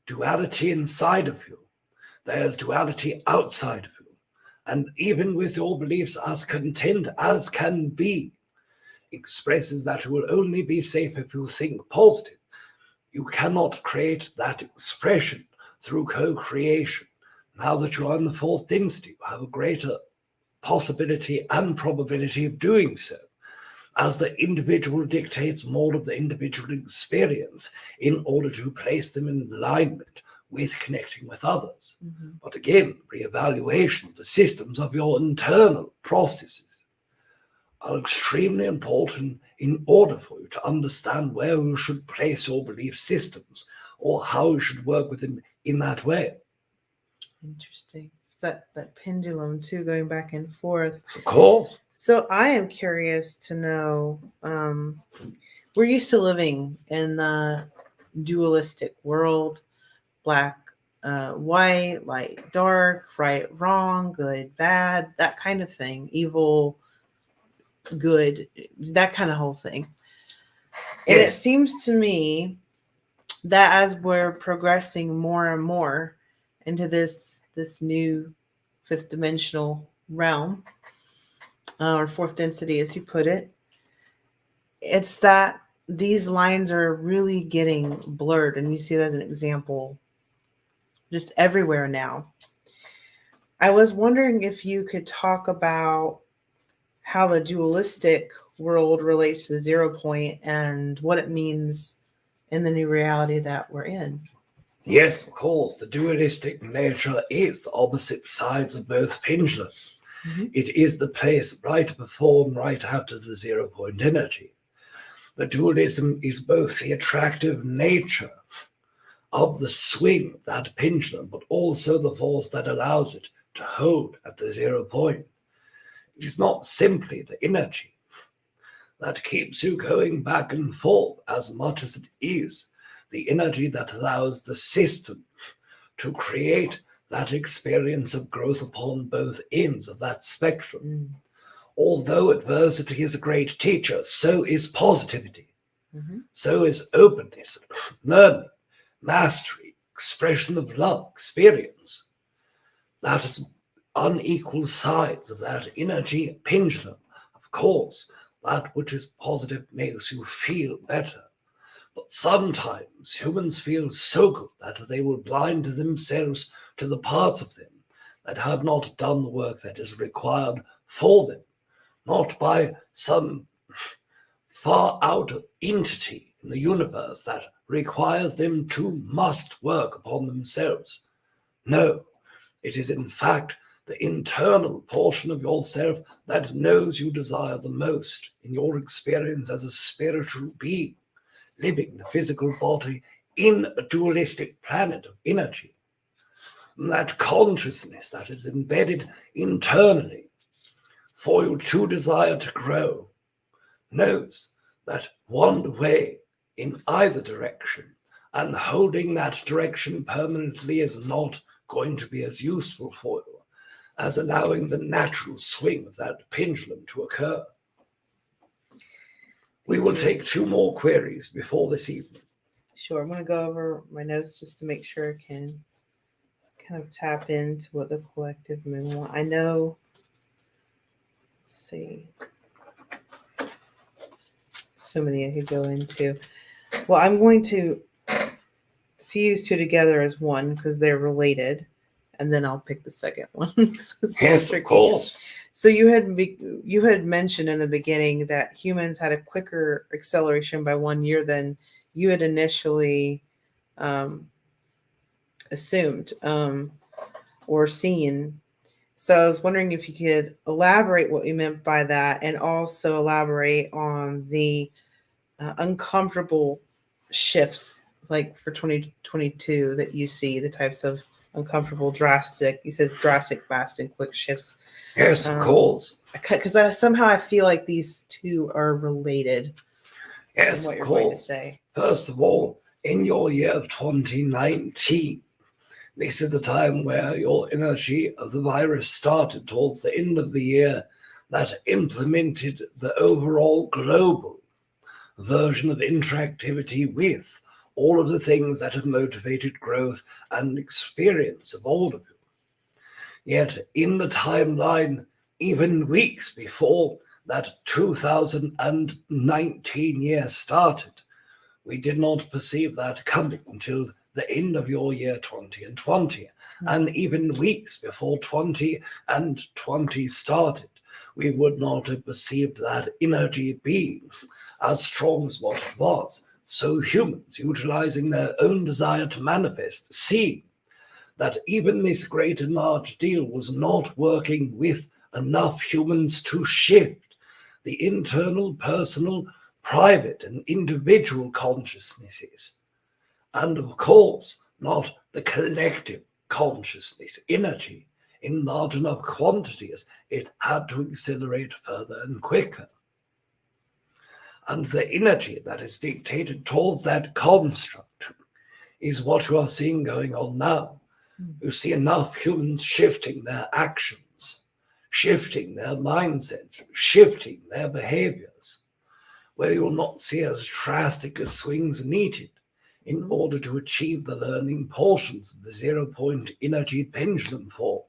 duality inside of you, there's duality outside of you. And even with your beliefs as content as can be, expresses that you will only be safe if you think positive. You cannot create that expression through co-creation. Now that you are in the fourth density, you have a greater possibility and probability of doing so, as the individual dictates more of the individual experience in order to place them in alignment with connecting with others. But again, reevaluation of the systems of your internal processes are extremely important in order for you to understand where you should place your belief systems or how you should work with them in that way. Interesting. Is that pendulum too, going back and forth? Of course. So I am curious to know, we're used to living in the dualistic world, black, white, light, dark, right, wrong, good, bad, that kind of thing, evil, good, that kind of whole thing. And Yes. it seems to me that as we're progressing more and more into this new fifth dimensional realm, or fourth density, as you put it, it's that these lines are really getting blurred, and you see that as an example just everywhere now. I was wondering if you could talk about how the dualistic world relates to the 0 point and what it means in the new reality that we're in. Yes, of course. The dualistic nature is the opposite sides of both pendulums. Mm-hmm. It is the place right before and right after the 0 point energy. The dualism is both the attractive nature of the swing of that pendulum, but also the force that allows it to hold at the 0 point. It is not simply the energy that keeps you going back and forth as much as it is the energy that allows the system to create that experience of growth upon both ends of that spectrum. Mm. Although adversity is a great teacher, so is positivity. Mm-hmm. So is openness, learning, mastery, expression of love, experience. That is unequal sides of that energy pendulum. Of course, that which is positive makes you feel better. But sometimes humans feel so good that they will blind themselves to the parts of them that have not done the work that is required for them, not by some far out entity in the universe that requires them to must work upon themselves. No, it is in fact the internal portion of yourself that knows you desire the most in your experience as a spiritual being, living in a physical body in a dualistic planet of energy. And that consciousness that is embedded internally for your true desire to grow knows that one way in either direction and holding that direction permanently is not going to be as useful for you as allowing the natural swing of that pendulum to occur. We will take 2 more queries before this evening. Sure. I'm going to go over my notes just to make sure I can kind of tap into what the collective moon wants. I know, let's see, so many I could go into. Well, I'm going to fuse 2 together as one because they're related, and then I'll pick the second one. Yes, of course. So you had mentioned in the beginning that humans had a quicker acceleration by 1 year than you had initially assumed or seen. So I was wondering if you could elaborate what you meant by that, and also elaborate on the uncomfortable shifts, like for 2022, that you see, the types of uncomfortable, drastic, you said drastic, fast, and quick shifts. Yes, of course. Because I feel like these 2 are related. Yes, what of you're going to course. say. First of all, in your year 2019, this is the time where your energy of the virus started towards the end of the year that implemented the overall global version of interactivity with all of the things that have motivated growth and experience of all of you. Yet in the timeline, even weeks before that 2019 year started, we did not perceive that coming until the end of your year 2020. And even weeks before 2020 started, we would not have perceived that energy being as strong as what it was. So humans, utilizing their own desire to manifest, seeing that even this great and large deal was not working with enough humans to shift the internal, personal, private, and individual consciousnesses. And of course, not the collective consciousness, energy, in large enough quantities. It had to accelerate further and quicker. And the energy that is dictated towards that construct is what you are seeing going on now. You see enough humans shifting their actions, shifting their mindsets, shifting their behaviors, where you will not see as drastic as swings needed in order to achieve the learning portions of the 0-point energy pendulum form.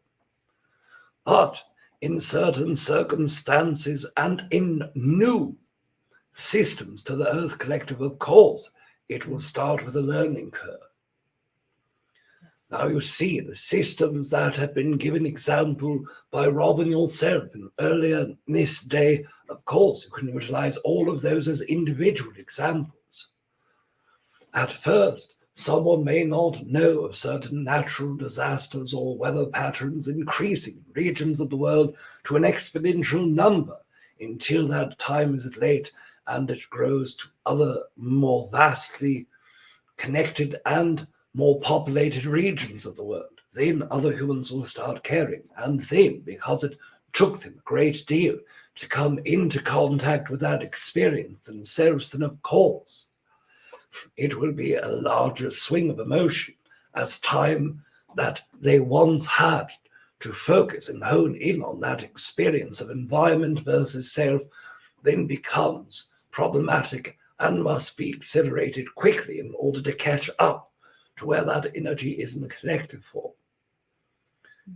But in certain circumstances and in new systems to the Earth Collective, of course, it will start with a learning curve. Now you see the systems that have been given example by Rob and yourself and earlier in this day. Of course, you can utilize all of those as individual examples. At first, someone may not know of certain natural disasters or weather patterns increasing in regions of the world to an exponential number until that time is late and it grows to other more vastly connected and more populated regions of the world. Then other humans will start caring. And then, because it took them a great deal to come into contact with that experience themselves, then of course, it will be a larger swing of emotion as time that they once had to focus and hone in on that experience of environment versus self then becomes problematic and must be accelerated quickly in order to catch up to where that energy is in the collective form.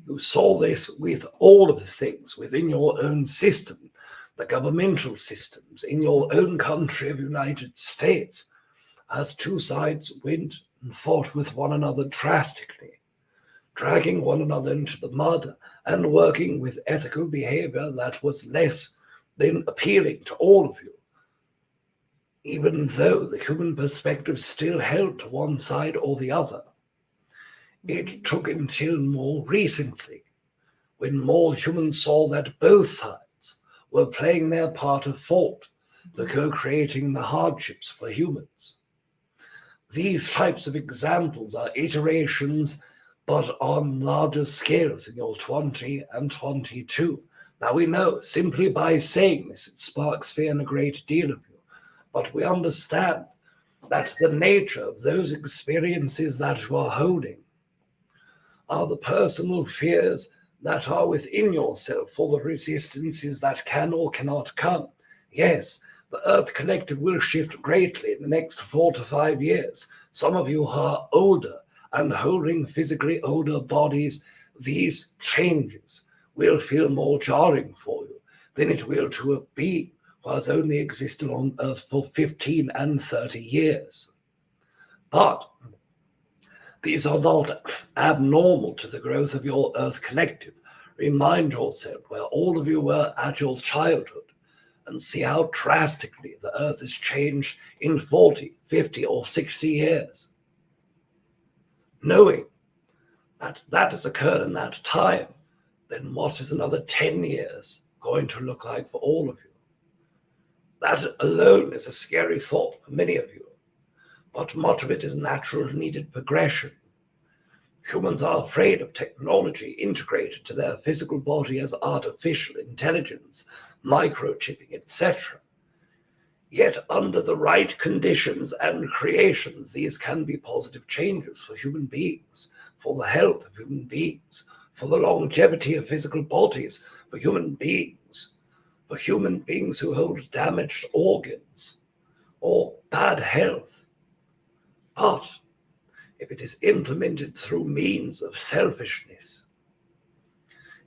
You saw this with all of the things within your own system, the governmental systems in your own country of United States, as two sides went and fought with one another drastically, dragging one another into the mud and working with ethical behavior that was less than appealing to all of you, even though the human perspective still held to one side or the other. It took until more recently, when more humans saw that both sides were playing their part of fault for co-creating the hardships for humans. These types of examples are iterations, but on larger scales in your 20 and 22. Now we know, simply by saying this, it sparks fear in a great deal of you. But we understand that the nature of those experiences that you are holding are the personal fears that are within yourself, or the resistances that can or cannot come. Yes, the Earth Collective will shift greatly in the next 4 to 5 years. Some of you are older and holding physically older bodies. These changes will feel more jarring for you than it will to a being who has only existed on Earth for 15 and 30 years. But these are not abnormal to the growth of your Earth Collective. Remind yourself where all of you were at your childhood and see how drastically the Earth has changed in 40, 50, or 60 years. Knowing that that has occurred in that time, then what is another 10 years going to look like for all of you? That alone is a scary thought for many of you, but much of it is natural needed progression. Humans are afraid of technology integrated to their physical body as artificial intelligence, microchipping, etc. Yet under the right conditions and creations, these can be positive changes for human beings, for the health of human beings, for the longevity of physical bodies, for human beings who hold damaged organs or bad health. But if it is implemented through means of selfishness,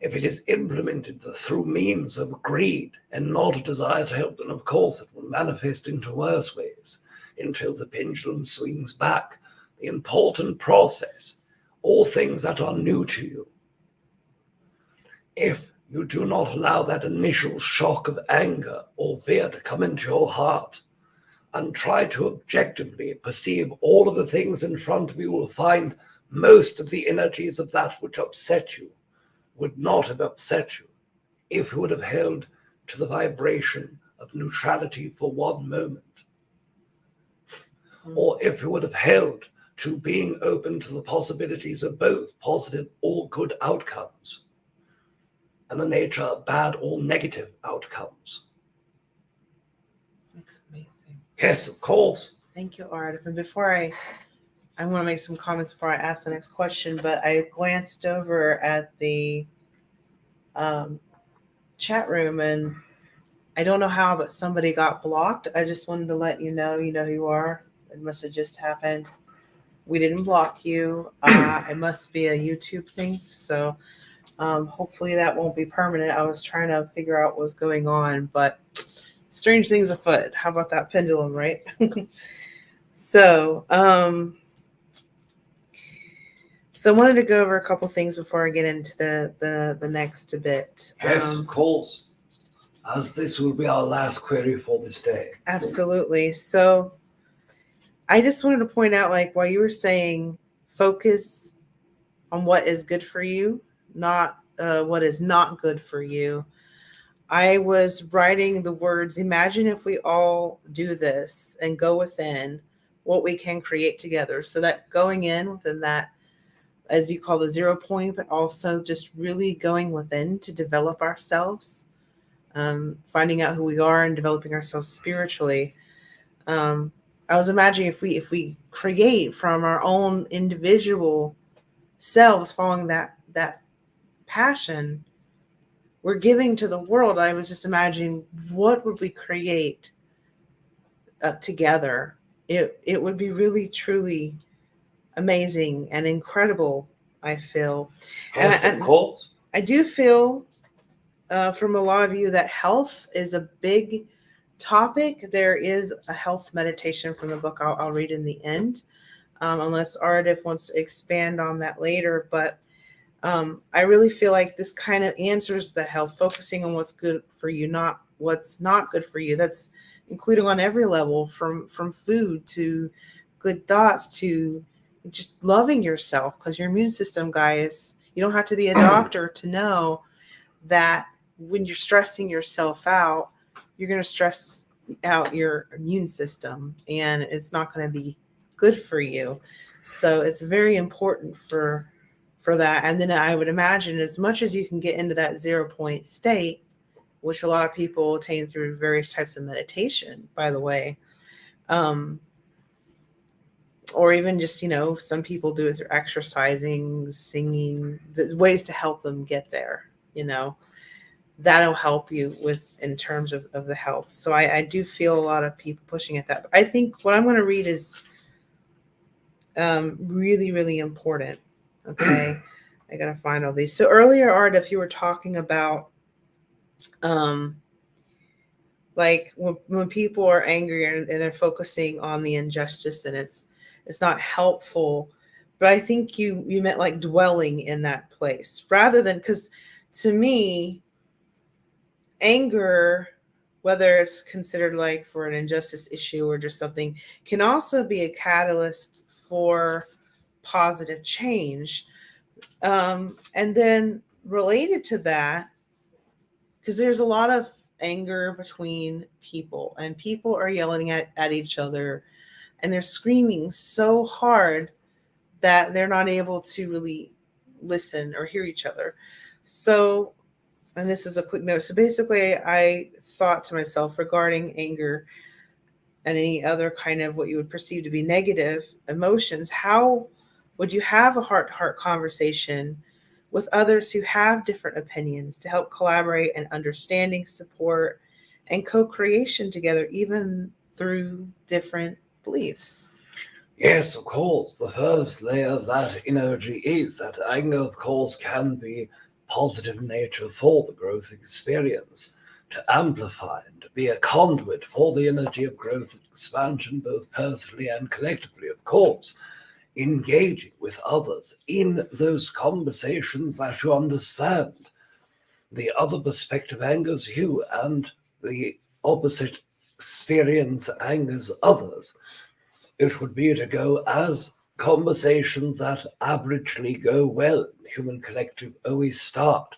if it is implemented through means of greed and not a desire to help, then of course it will manifest into worse ways until the pendulum swings back. The important process, all things that are new to you, if you do not allow that initial shock of anger or fear to come into your heart and try to objectively perceive all of the things in front of you, will find most of the energies of that which upset you would not have upset you if you would have held to the vibration of neutrality for one moment. Or if you would have held to being open to the possibilities of both positive or good outcomes, and the nature of bad or negative outcomes. That's amazing. Yes, of course. Thank you, Aridif. And before I want to make some comments before I ask the next question, but I glanced over at the chat room, and I don't know how, but somebody got blocked. I just wanted to let you know who you are. It must have just happened. We didn't block you. It must be a YouTube thing. So hopefully that won't be permanent. I was trying to figure out what's going on, but strange things afoot. How about that pendulum, right? So I wanted to go over a couple things before I get into the next bit. Yes, of course. As this will be our last query for this day. Absolutely. So I just wanted to point out, like, while you were saying focus on what is good for you, not what is not good for you, I was writing the words, imagine if we all do this and go within what we can create together. So that going in within that, as you call the 0 point, but also just really going within to develop ourselves, finding out who we are and developing ourselves spiritually. I was imagining if we create from our own individual selves, following that passion, we're giving to the world. I was just imagining, what would we create together? It would be really, truly amazing and incredible, I feel. Yes, of course. I do feel from a lot of you that health is a big topic. There is a health meditation from the book I'll read in the end, unless Aridif wants to expand on that later. But I really feel like this kind of answers the health, focusing on what's good for you, not what's not good for you. That's including on every level, from food to good thoughts to just loving yourself, because your immune system, guys, you don't have to be a doctor to know that when you're stressing yourself out, you're going to stress out your immune system, and it's not going to be good for you. So it's very important for that. And then I would imagine, as much as you can get into that 0 point state, which a lot of people attain through various types of meditation, by the way, or even just, some people do it through exercising, singing. There's ways to help them get there, that'll help you in terms of the health. So I do feel a lot of people pushing at that. But I think what I'm going to read is really, really important. Okay. I got to find all these. So earlier, Art, if you were talking about like when people are angry and they're focusing on the injustice, and it's not helpful, but I think you meant like dwelling in that place rather than, because to me, anger, whether it's considered like for an injustice issue or just something, can also be a catalyst for positive change. And then related to that, because there's a lot of anger between people, and people are yelling at each other, and they're screaming so hard that they're not able to really listen or hear each other. So, and this is a quick note. So basically, I thought to myself, regarding anger and any other kind of what you would perceive to be negative emotions, how would you have a heart-to-heart conversation with others who have different opinions to help collaborate and understanding, support, and co-creation together, even through different beliefs? Yes, of course. The first layer of that energy is that anger, of course, can be positive in nature for the growth experience, to amplify and to be a conduit for the energy of growth and expansion, both personally and collectively, of course. Engaging with others in those conversations that you understand the other perspective angers you, and the opposite experience angers others. It would be to go as conversations that averagely go well. Human collective always start.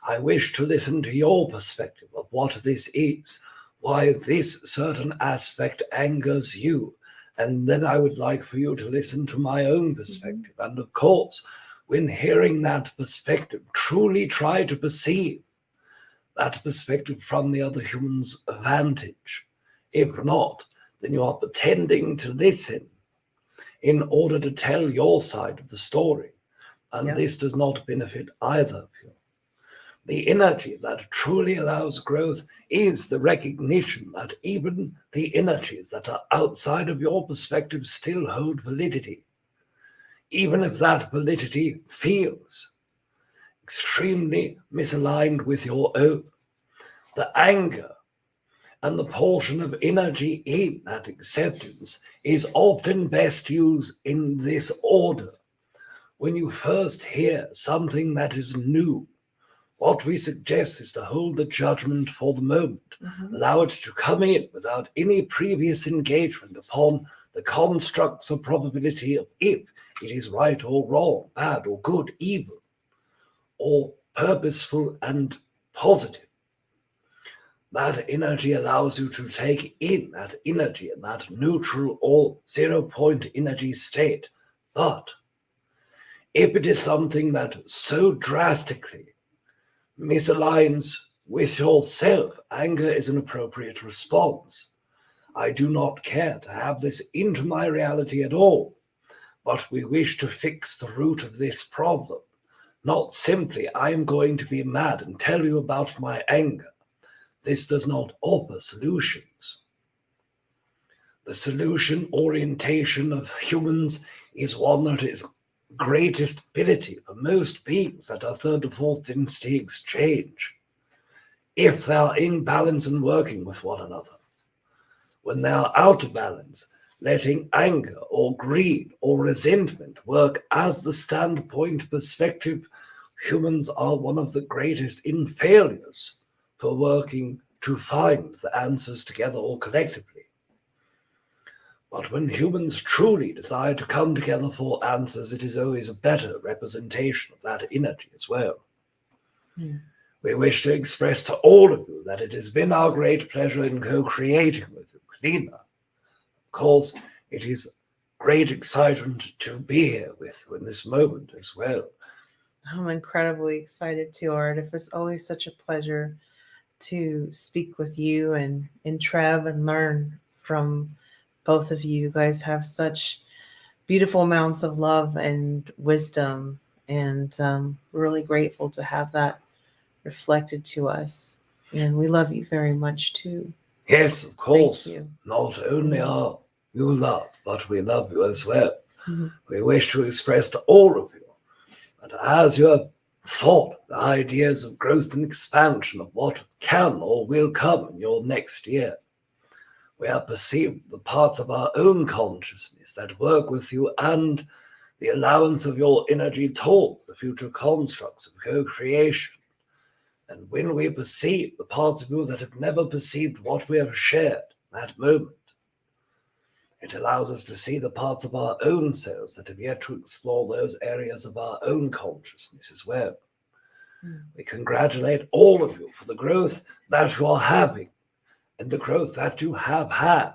I wish to listen to your perspective of what this is. why this certain aspect angers you. And then I would like for you to listen to my own perspective. And of course, when hearing that perspective, truly try to perceive that perspective from the other human's vantage. If not, then you are pretending to listen in order to tell your side of the story. And this does not benefit either of you. The energy that truly allows growth is the recognition that even the energies that are outside of your perspective still hold validity, even if that validity feels extremely misaligned with your own. The anger and the portion of energy in that acceptance is often best used in this order. When you first hear something that is new, what we suggest is to hold the judgment for the moment, allow it to come in without any previous engagement upon the constructs of probability of if it is right or wrong, bad or good, evil, or purposeful and positive. That energy allows you to take in that energy in that neutral or 0 point energy state. But if it is something that so drastically misaligns with yourself, anger is an appropriate response. I do not care to have this into my reality at all, but we wish to fix the root of this problem. Not simply, I am going to be mad and tell you about my anger. This does not offer solutions. The solution orientation of humans is one that is greatest ability for most beings that are third or fourth dynasty exchange, if they are in balance and working with one another. When they are out of balance, letting anger or greed or resentment work as the standpoint perspective, humans are one of the greatest in failures for working to find the answers together or collectively. But when humans truly desire to come together for answers, it is always a better representation of that energy as well. We wish to express to all of you that it has been our great pleasure in co-creating with you, Kalina. Of course, it is great excitement to be here with you in this moment as well. I'm incredibly excited too, Aridif. It's always such a pleasure to speak with you and Treb and learn from both of you. You guys have such beautiful amounts of love and wisdom, and we're really grateful to have that reflected to us. And we love you very much too. Yes, of course. Thank you. Not only are you loved, but we love you as well. We wish to express to all of you that as you have thought the ideas of growth and expansion of what can or will come in your next year, we have perceived the parts of our own consciousness that work with you and the allowance of your energy towards the future constructs of co-creation. And when we perceive the parts of you that have never perceived what we have shared in that moment, it allows us to see the parts of our own selves that have yet to explore those areas of our own consciousness as well. We congratulate all of you for the growth that you are having and the growth that you have had.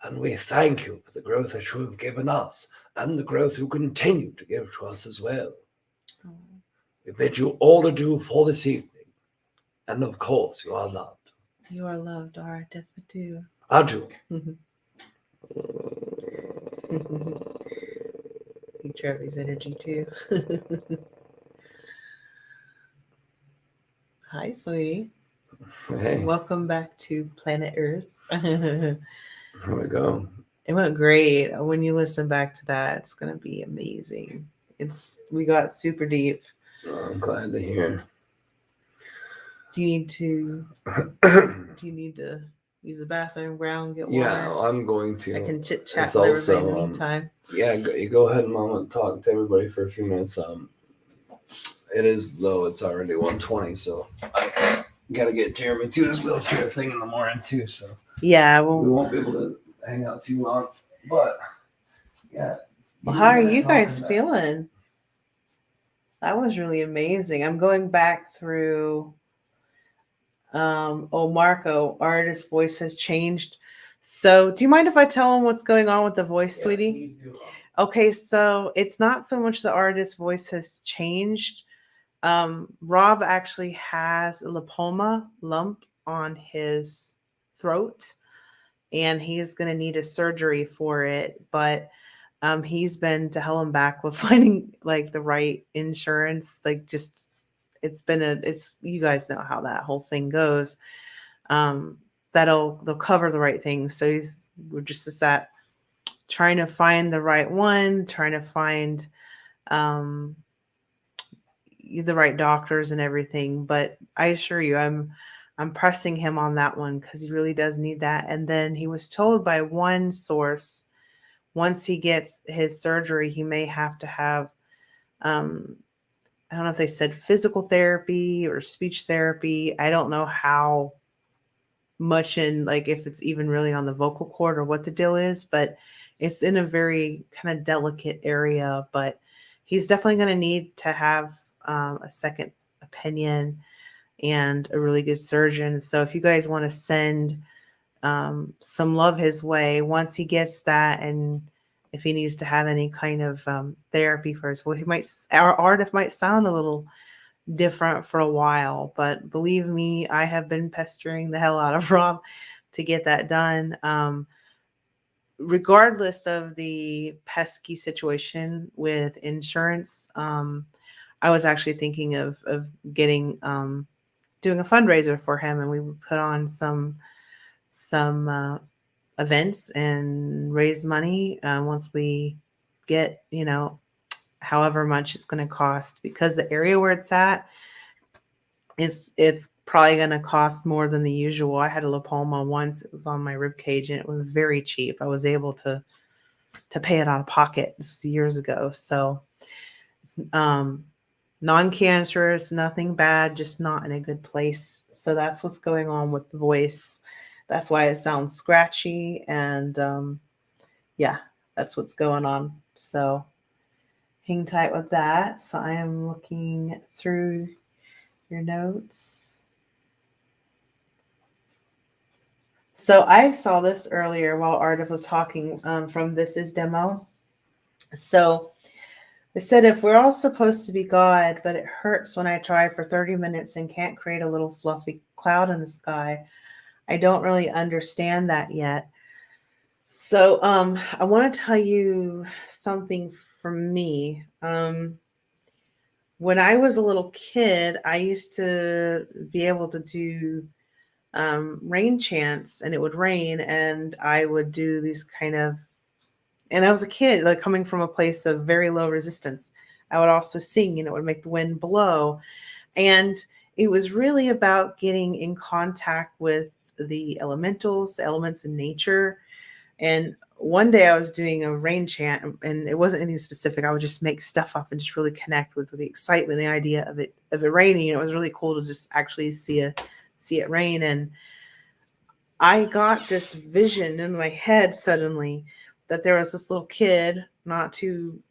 And we thank you for the growth that you have given us and the growth you continue to give to us as well. We bid you all adieu for this evening. And of course, you are loved. You are loved, Aridif. Adieu. Adieu. Trevor's energy too. Hi, sweetie. Hey, Welcome back to planet Earth. here we go. It went great. When you listen back to that, it's gonna be amazing. We got super deep. Oh, I'm glad to hear. Do you need to use the bathroom, Brown, get water? Yeah, I'm going to. I can chit chat It's with everybody also, in the meantime. Yeah, you go ahead, Mama, talk to everybody for a few minutes. It is, though, it's already 1:20, so I gotta get Jeremy to his wheelchair thing in the morning too. So Yeah, we well, won't be able to hang out too long. But yeah. how are you guys feeling? That was really amazing. I'm going back through Oh, Marco, artist voice has changed. So, do you mind if I tell him what's going on with the voice, sweetie? Please do. Okay, so it's not so much the artist's voice has changed. Rob actually has a lipoma lump on his throat, and he's going to need a surgery for it. But he's been to hell and back with finding like the right insurance. Like, just it's you guys know how that whole thing goes. They'll cover the right things. So we're just that trying to find the right one, trying to find the right doctors and everything. But I assure you, I'm pressing him on that one because he really does need that. And then he was told by one source, once he gets his surgery, he may have to have I don't know if they said physical therapy or speech therapy. I don't know how much in, like, if it's even really on the vocal cord or what the deal is, but it's in a very kind of delicate area. But he's definitely going to need to have a second opinion and a really good surgeon. So if you guys want to send some love his way once he gets that, and if he needs to have any kind of therapy for his voice, our art might sound a little different for a while, but believe me, I have been pestering the hell out of Rob to get that done. Regardless of the pesky situation with insurance, I was actually thinking of getting doing a fundraiser for him, and we would put on some events and raise money once we get, however much it's going to cost, because the area where it's at, it's probably going to cost more than the usual. I had a lipoma once. It was on my rib cage, and it was very cheap. I was able to pay it out of pocket. This was years ago. So non-cancerous, nothing bad, just not in a good place. So that's what's going on with the voice. That's why it sounds scratchy. And yeah, that's what's going on. So hang tight with that. So I am looking through your notes. So I saw this earlier while Aridif was talking from This Is Demo. So they said, if we're all supposed to be God, but it hurts when I try for 30 minutes and can't create a little fluffy cloud in the sky, I don't really understand that yet. So I want to tell you something from me. When I was a little kid, I used to be able to do rain chants, and it would rain, and I would do these kind of, and I was a kid, like coming from a place of very low resistance. I would also sing, and it would make the wind blow. And it was really about getting in contact with the elementals, the elements in nature. And one day I was doing a rain chant, and it wasn't anything specific. I would just make stuff up and just really connect with the excitement, the idea of it raining. And it was really cool to just actually see it rain. And I got this vision in my head suddenly that there was this little kid, not too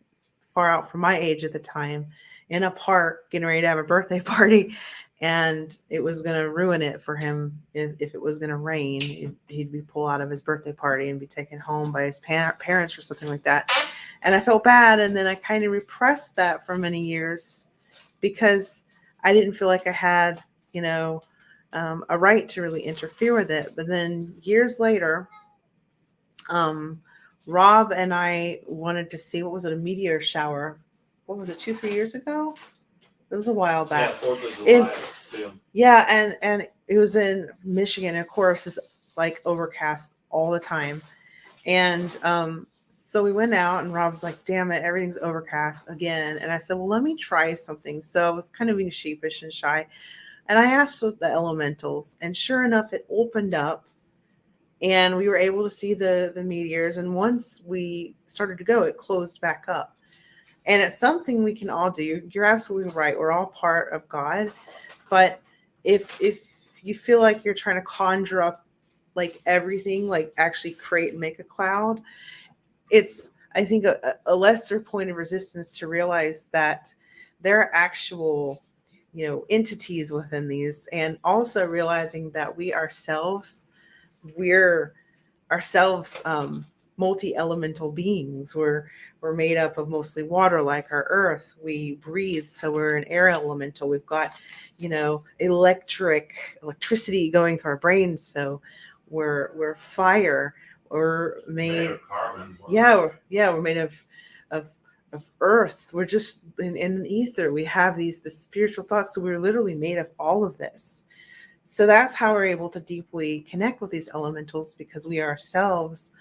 far out from my age at the time, in a park getting ready to have a birthday party. And it was going to ruin it for him if it was going to rain. He'd be pulled out of his birthday party and be taken home by his parents or something like that. And I felt bad. And then I kind of repressed that for many years because I didn't feel like I had, a right to really interfere with it. But then years later, Rob and I wanted to see, what was it, a meteor shower? What was it, 2-3 years ago? It was a while back. Yeah, 4th of July. Yeah, and it was in Michigan. Of course, it's like overcast all the time. And so we went out, and Rob's like, damn it, everything's overcast again. And I said, well, let me try something. So I was kind of being sheepish and shy. And I asked the elementals, and sure enough, it opened up, and we were able to see the meteors. And once we started to go, it closed back up. And it's something we can all do. You're absolutely right. We're all part of God. But if you feel like you're trying to conjure up like everything, like actually create and make a cloud, it's, I think, a lesser point of resistance to realize that there are actual entities within these, and also realizing that we're ourselves multi-elemental beings. We're made up of mostly water, like our earth. We breathe, so we're an air elemental. We've got electricity going through our brains, so we're fire. We're made of carbon. we're made of earth. We're just in the ether. We have the spiritual thoughts, so we're literally made of all of this. So that's how we're able to deeply connect with these elementals, because we ourselves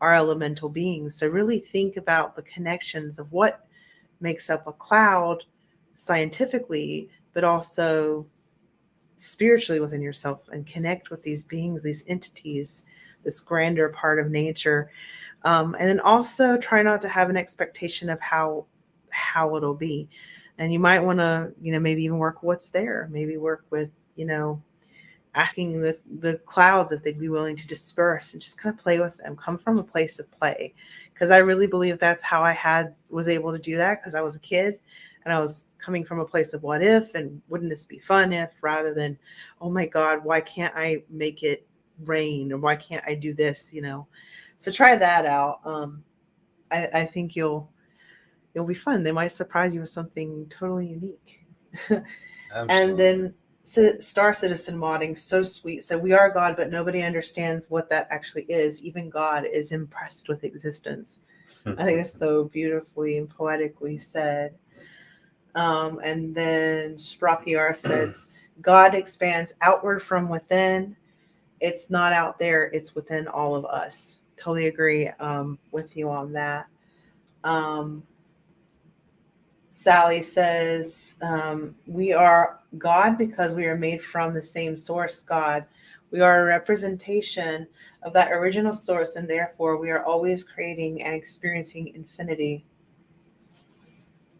are elemental beings. So really think about the connections of what makes up a cloud scientifically, but also spiritually within yourself, and connect with these beings, these entities, this grander part of nature. And then also try not to have an expectation of how it'll be. And you might want to, maybe even work what's there. Maybe work with, asking the clouds if they'd be willing to disperse, and just kind of play with them. Come from a place of play, because I really believe that's how I was able to do that, because I was a kid and I was coming from a place of what if, and wouldn't this be fun if, rather than, oh my God, why can't I make it rain, or why can't I do this? So try that out. I think it'll be fun. They might surprise you with something totally unique. And then Star Citizen modding, so sweet. So we are God, but nobody understands what that actually is. Even God is impressed with existence. I think it's so beautifully and poetically said. And then Sprocky R says, God expands outward from within. It's not out there, it's within all of us. Totally agree with you on that. Sally says, we are God because we are made from the same source, God. We are a representation of that original source, and therefore we are always creating and experiencing infinity.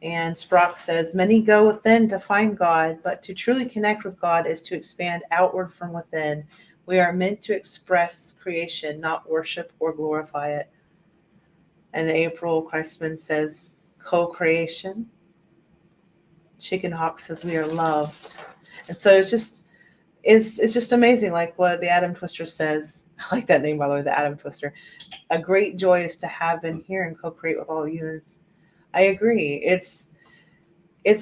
And Sprock says, many go within to find God, but to truly connect with God is to expand outward from within. We are meant to express creation, not worship or glorify it. And April Christman says, co-creation. Chicken Hawk says, we are loved. And so it's just amazing, like what the Atom Twister says. I like that name, by the way, the Atom Twister. A great joy is to have been here and co-create with all of you. And I agree. It's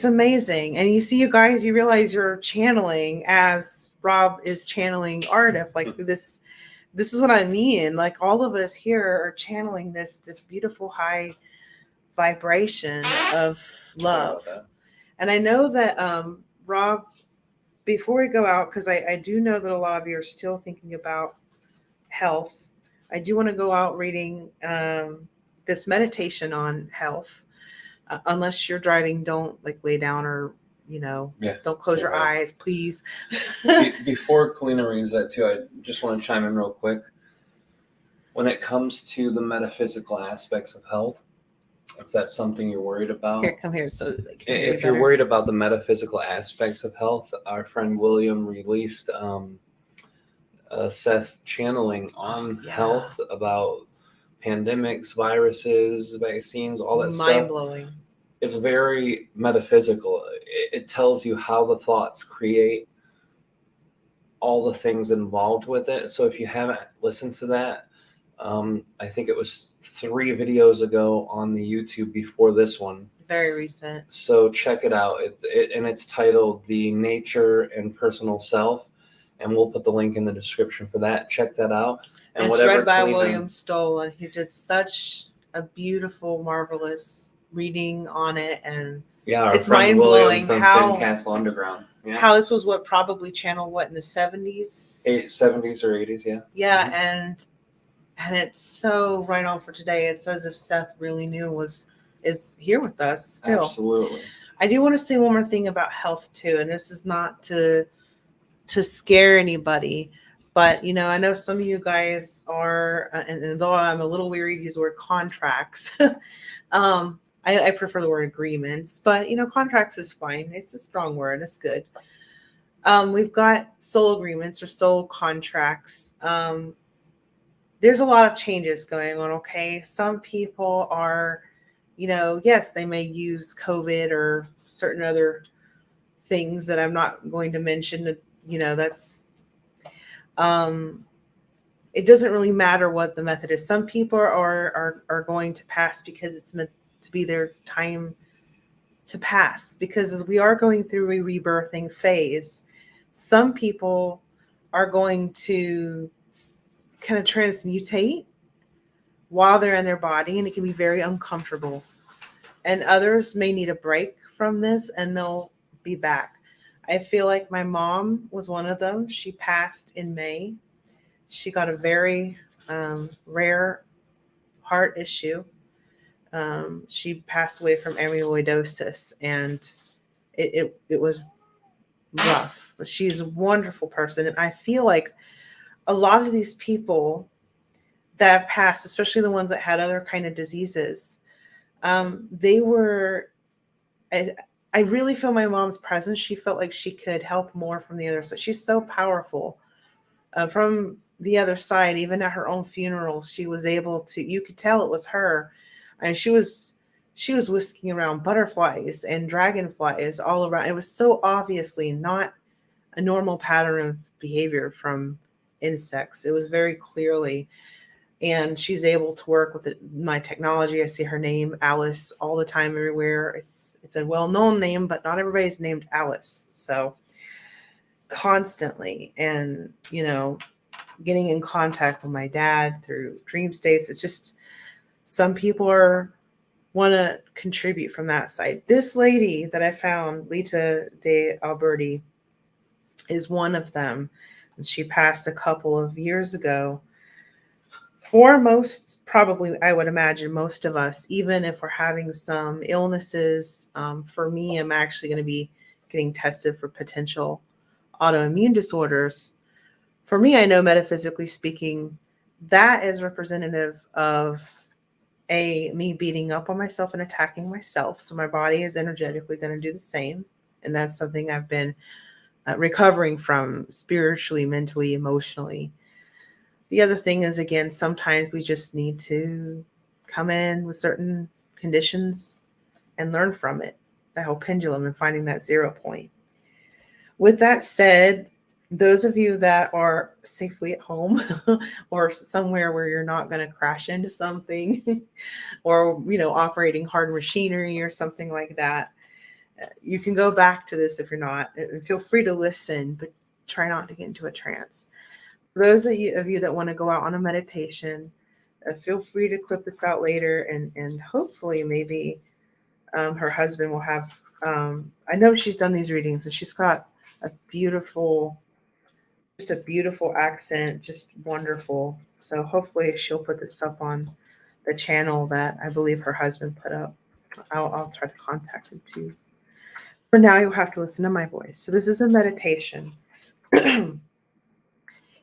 amazing. And you guys, you realize you're channeling as Rob is channeling Aridif. Like this is what I mean. Like all of us here are channeling this beautiful high vibration of love. And I know that Rob, before we go out, because I do know that a lot of you are still thinking about health, I do want to go out reading this meditation on health. Unless you're driving, don't lay down or don't close your eyes, please. Before Kalina reads that too, I just want to chime in real quick. When it comes to the metaphysical aspects of health, if that's something you're worried about, come here. So if you're worried about the metaphysical aspects of health, our friend William released Seth channeling on health about pandemics, viruses, vaccines, all that stuff. Mind-blowing. It's very metaphysical. It tells you how the thoughts create all the things involved with it. So if you haven't listened to that, I think it was 3 videos ago on the YouTube before this one. Very recent. So check it out. It's titled The Nature and Personal Self. And we'll put the link in the description for that. Check that out. And it's read by William Stoll, and he did such a beautiful, marvelous reading on it. And it's mind-blowing how Castle Underground. Yeah. How this was what probably channeled in the 70s? 70s or 80s, yeah. Yeah, mm-hmm. And it's so right on for today. It's as if Seth really knew is here with us still. Absolutely. I do want to say one more thing about health too, and this is not to scare anybody, but I know some of you guys are, and though I'm a little weary to use the word contracts, I prefer the word agreements, but contracts is fine. It's a strong word. It's good. We've got soul agreements or soul contracts. There's a lot of changes going on. Okay. Some people are, yes, they may use COVID or certain other things that I'm not going to mention. You know, that's it doesn't really matter what the method is. Some people are going to pass because it's meant to be their time to pass, because as we are going through a rebirthing phase, some people are going to kind of transmutate while they're in their body, and it can be very uncomfortable. And others may need a break from this and they'll be back. I feel like my mom was one of them. She passed in May. She got a very rare heart issue. She passed away from amyloidosis, and it was rough. But she's a wonderful person, and I feel like a lot of these people that have passed, especially the ones that had other kind of diseases, they were. I really feel my mom's presence. She felt like she could help more from the other side. She's so powerful. From the other side, even at her own funeral, she was able to. You could tell it was her, and she was whisking around butterflies and dragonflies all around. It was so obviously not a normal pattern of behavior from insects. It was very clearly. And she's able to work with my technology. I see her name, Alice, all the time, everywhere. It's a well-known name, but not everybody's named Alice. So constantly, and you know, getting in contact with my dad through dream states. It's just some people want to contribute from that side. This lady that I found, Lita de Alberti, is one of them. And she passed a couple of years ago. For most, probably, I would imagine most of us, even if we're having some illnesses, for me, I'm actually going to be getting tested for potential autoimmune disorders. For me, I know metaphysically speaking, that is representative of me beating up on myself and attacking myself. So my body is energetically going to do the same. And that's something I've been recovering from spiritually, mentally, emotionally. The other thing is, again, sometimes we just need to come in with certain conditions and learn from it. That whole pendulum and finding that 0 point. With that said, those of you that are safely at home or somewhere where you're not going to crash into something or, you know, operating hard machinery or something like that, you can go back to this if you're not. And feel free to listen, but try not to get into a trance. For those of you that want to go out on a meditation, feel free to clip this out later, and hopefully maybe her husband will have, I know she's done these readings and she's got a beautiful accent, just wonderful. So hopefully she'll put this up on the channel that I believe her husband put up. I'll try to contact him too. For now, you'll have to listen to my voice. So this is a meditation.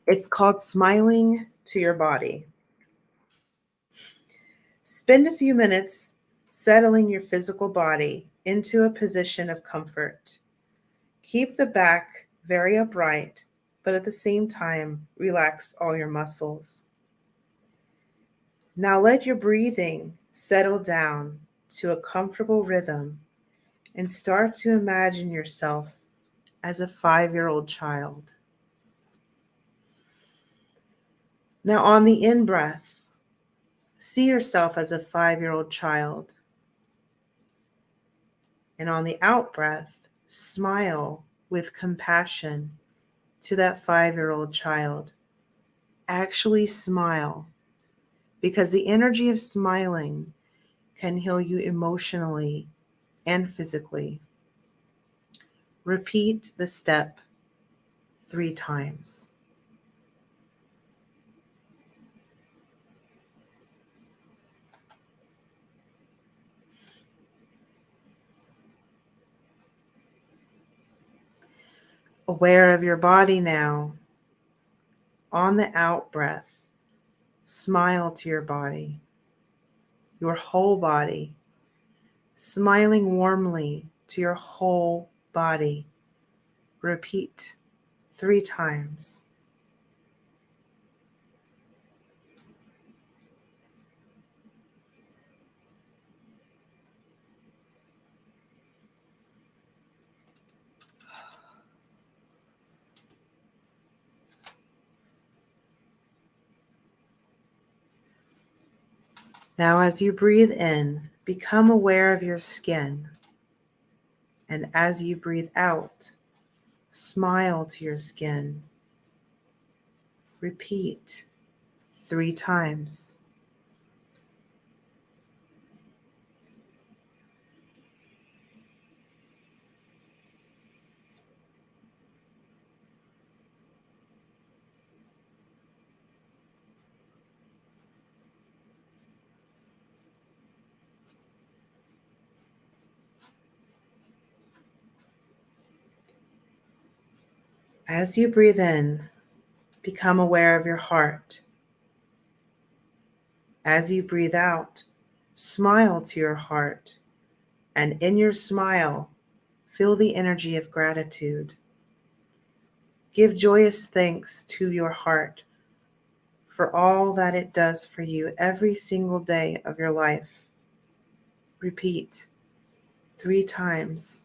It's called Smiling to Your Body. Spend a few minutes settling your physical body into a position of comfort. Keep the back very upright, but at the same time, relax all your muscles. Now let your breathing settle down to a comfortable rhythm and start to imagine yourself as a 5-year-old child. Now on the in-breath, see yourself as a 5-year-old child. And on the out-breath, smile with compassion to that 5-year-old child. Actually smile, because the energy of smiling can heal you emotionally and physically. Repeat the step 3 times. Aware of your body now. On the out breath, smile to your body, your whole body, smiling warmly to your whole body. Repeat 3 times. Now, as you breathe in, become aware of your skin. And as you breathe out, smile to your skin. Repeat 3 times. As you breathe in, become aware of your heart. As you breathe out, smile to your heart, and in your smile, feel the energy of gratitude. Give joyous thanks to your heart for all that it does for you every single day of your life. Repeat 3 times.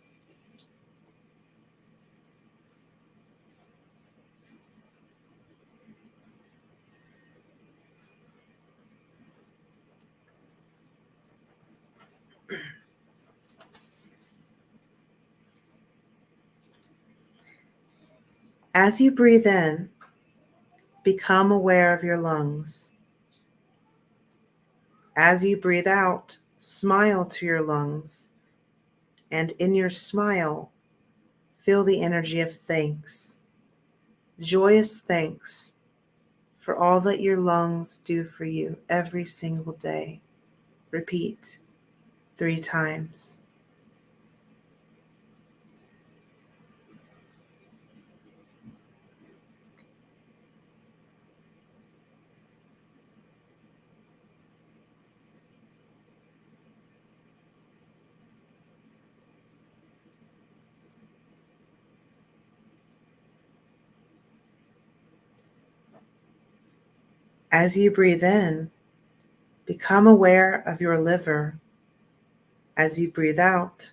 As you breathe in, become aware of your lungs. As you breathe out, smile to your lungs, and in your smile, feel the energy of thanks. Joyous thanks for all that your lungs do for you every single day. Repeat 3 times. As you breathe in, become aware of your liver. As you breathe out,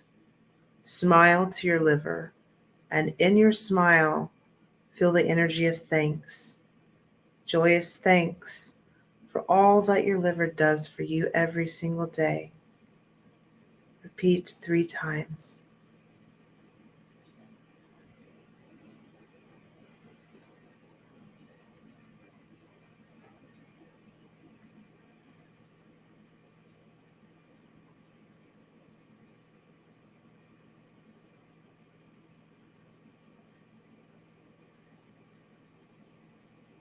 smile to your liver, and in your smile, feel the energy of thanks. Joyous thanks for all that your liver does for you every single day. Repeat 3 times.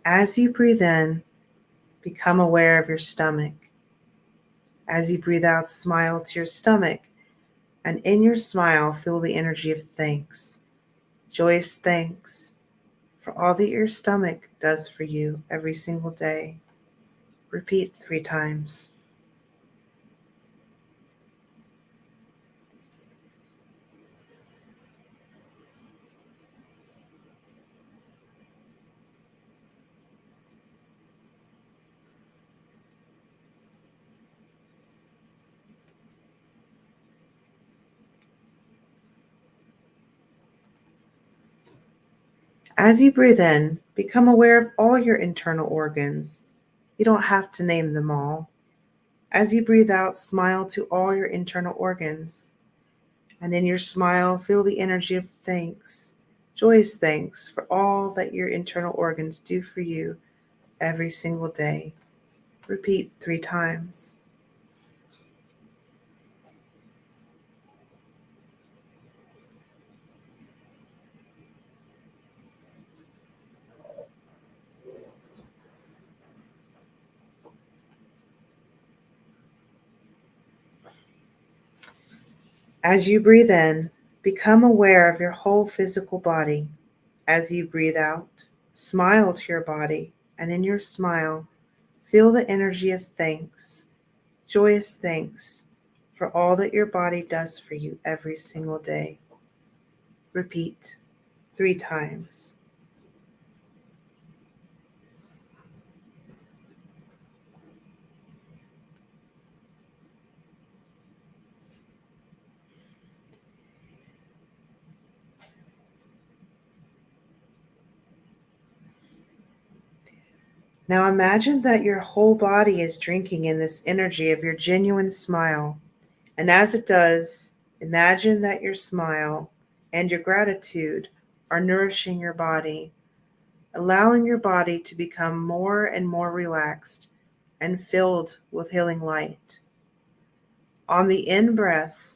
As you breathe in, become aware of your stomach. As you breathe out, smile to your stomach, and in your smile, feel the energy of thanks. Joyous thanks for all that your stomach does for you every single day. Repeat 3 times. As you breathe in, become aware of all your internal organs. You don't have to name them all. As you breathe out, smile to all your internal organs. And in your smile, feel the energy of thanks, joyous thanks for all that your internal organs do for you every single day. Repeat 3 times. As you breathe in, become aware of your whole physical body. As you breathe out, smile to your body, and in your smile, feel the energy of thanks, joyous thanks for all that your body does for you every single day. Repeat 3 times. Now imagine that your whole body is drinking in this energy of your genuine smile. And as it does, imagine that your smile and your gratitude are nourishing your body, allowing your body to become more and more relaxed and filled with healing light. On the in breath,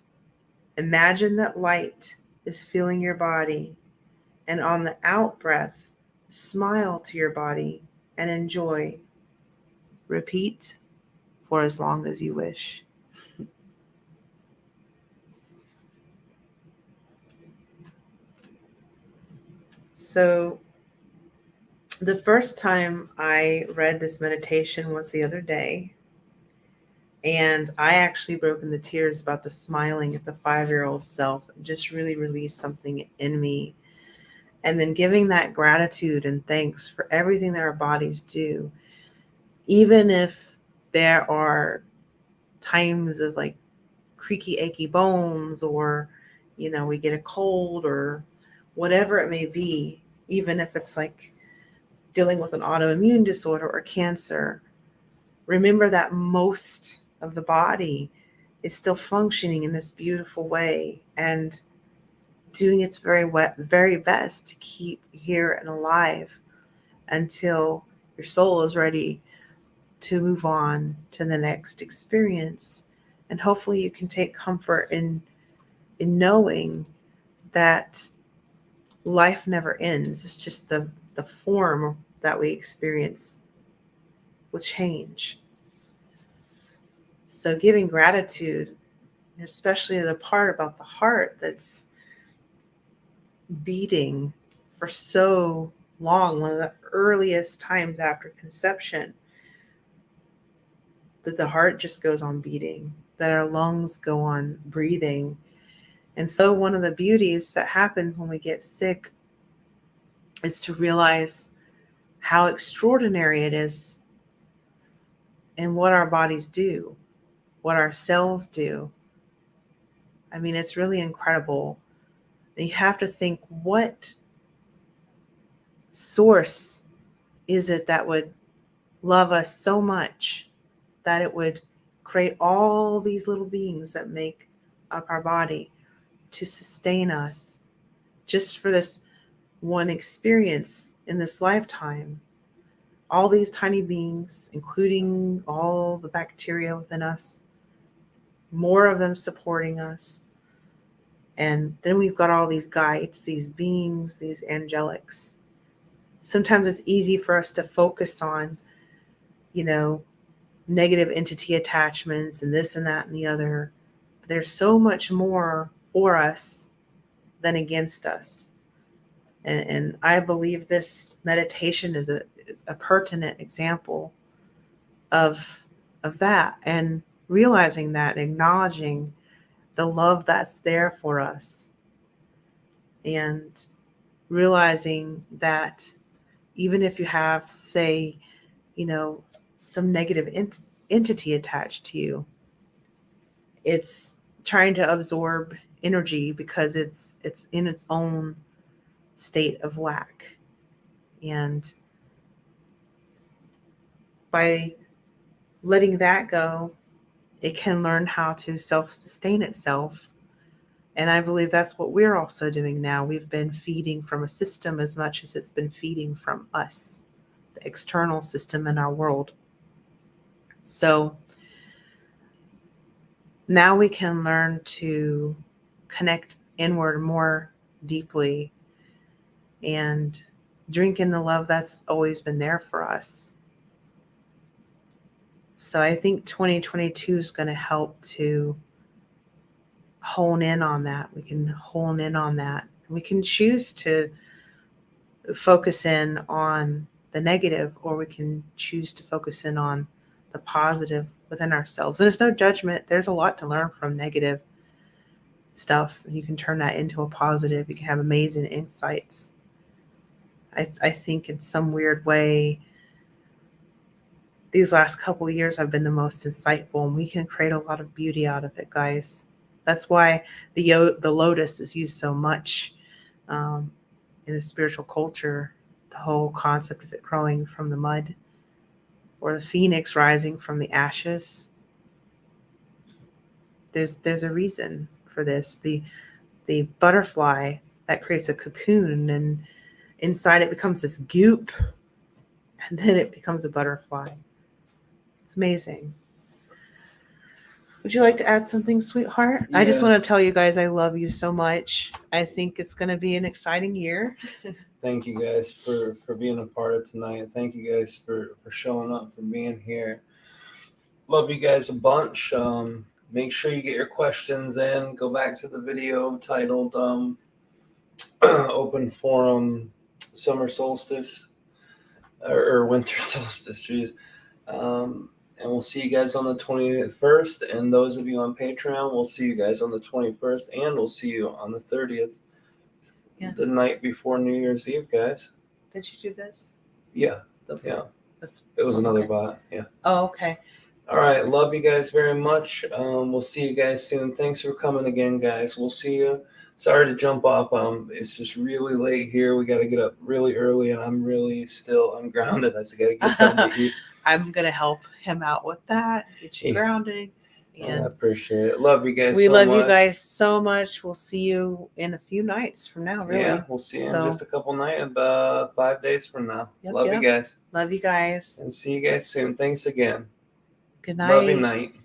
imagine that light is filling your body, and on the out breath, smile to your body and enjoy. Repeat for as long as you wish. So, the first time I read this meditation was the other day, and I actually broke into tears about the smiling at the 5-year-old self. It just really released something in me. And then giving that gratitude and thanks for everything that our bodies do, even if there are times of like creaky, achy bones, or, we get a cold or whatever it may be, even if it's like dealing with an autoimmune disorder or cancer, remember that most of the body is still functioning in this beautiful way and doing its very best to keep here and alive until your soul is ready to move on to the next experience. And hopefully you can take comfort in knowing that life never ends. It's just the form that we experience will change. So giving gratitude, especially the part about the heart that's beating for so long, one of the earliest times after conception, that the heart just goes on beating, that our lungs go on breathing. And so one of the beauties that happens when we get sick is to realize how extraordinary it is and what our bodies do, what our cells do. I mean, it's really incredible. And you have to think, what source is it that would love us so much that it would create all these little beings that make up our body to sustain us just for this one experience in this lifetime? All these tiny beings, including all the bacteria within us, more of them supporting us. And then we've got all these guides, these beings, these angelics. Sometimes it's easy for us to focus on, negative entity attachments and this and that and the other. But there's so much more for us than against us. And I believe this meditation is a pertinent example of that, and realizing that, acknowledging the love that's there for us, and realizing that even if you have, say, some negative entity attached to you, it's trying to absorb energy because it's in its own state of lack. And by letting that go, it can learn how to self-sustain itself. And I believe that's what we're also doing now. We've been feeding from a system as much as it's been feeding from us, the external system in our world. So now we can learn to connect inward more deeply and drink in the love that's always been there for us. So I think 2022 is going to help to hone in on that. We can hone in on that. We can choose to focus in on the negative, or we can choose to focus in on the positive within ourselves. And it's no judgment. There's a lot to learn from negative stuff. You can turn that into a positive. You can have amazing insights. I think in some weird way, these last couple of years have been the most insightful, and we can create a lot of beauty out of it, guys. That's why the lotus is used so much in the spiritual culture, the whole concept of it growing from the mud. or the phoenix rising from the ashes. There's a reason for this. The butterfly that creates a cocoon, and inside it becomes this goop, and then it becomes a butterfly. It's amazing. Would you like to add something, sweetheart? I just Yeah. want to tell you guys I love you so much. I think it's going to be an exciting year. Thank you guys for being a part of tonight. Thank you guys for showing up, for being here. Love you guys a bunch. Make sure you get your questions in. Go back to the video titled Open Forum Summer Solstice or Winter Solstice. Geez. And we'll see you guys on the 21st. And those of you on Patreon, we'll see you guys on the 21st. And we'll see you on the 30th. Yeah. The night before New Year's Eve, guys. Did you do this? Yeah. Yeah. It was another bot. Yeah. Oh, okay. All right. Love you guys very much. We'll see you guys soon. Thanks for coming again, guys. We'll see you. Sorry to jump off. It's just really late here. We got to get up really early, and I'm grounded. I just got to get something to eat. I'm going to help him out with that. Get you grounded. And I appreciate it. Love you guys we so love much. you guys so much. We'll see you in a few nights from now, really. Yeah, we'll see you in just a couple nights, 5 days from now. Yep, love you guys. Love you guys. And see you guys soon. Thanks again. Good night. Love you, night.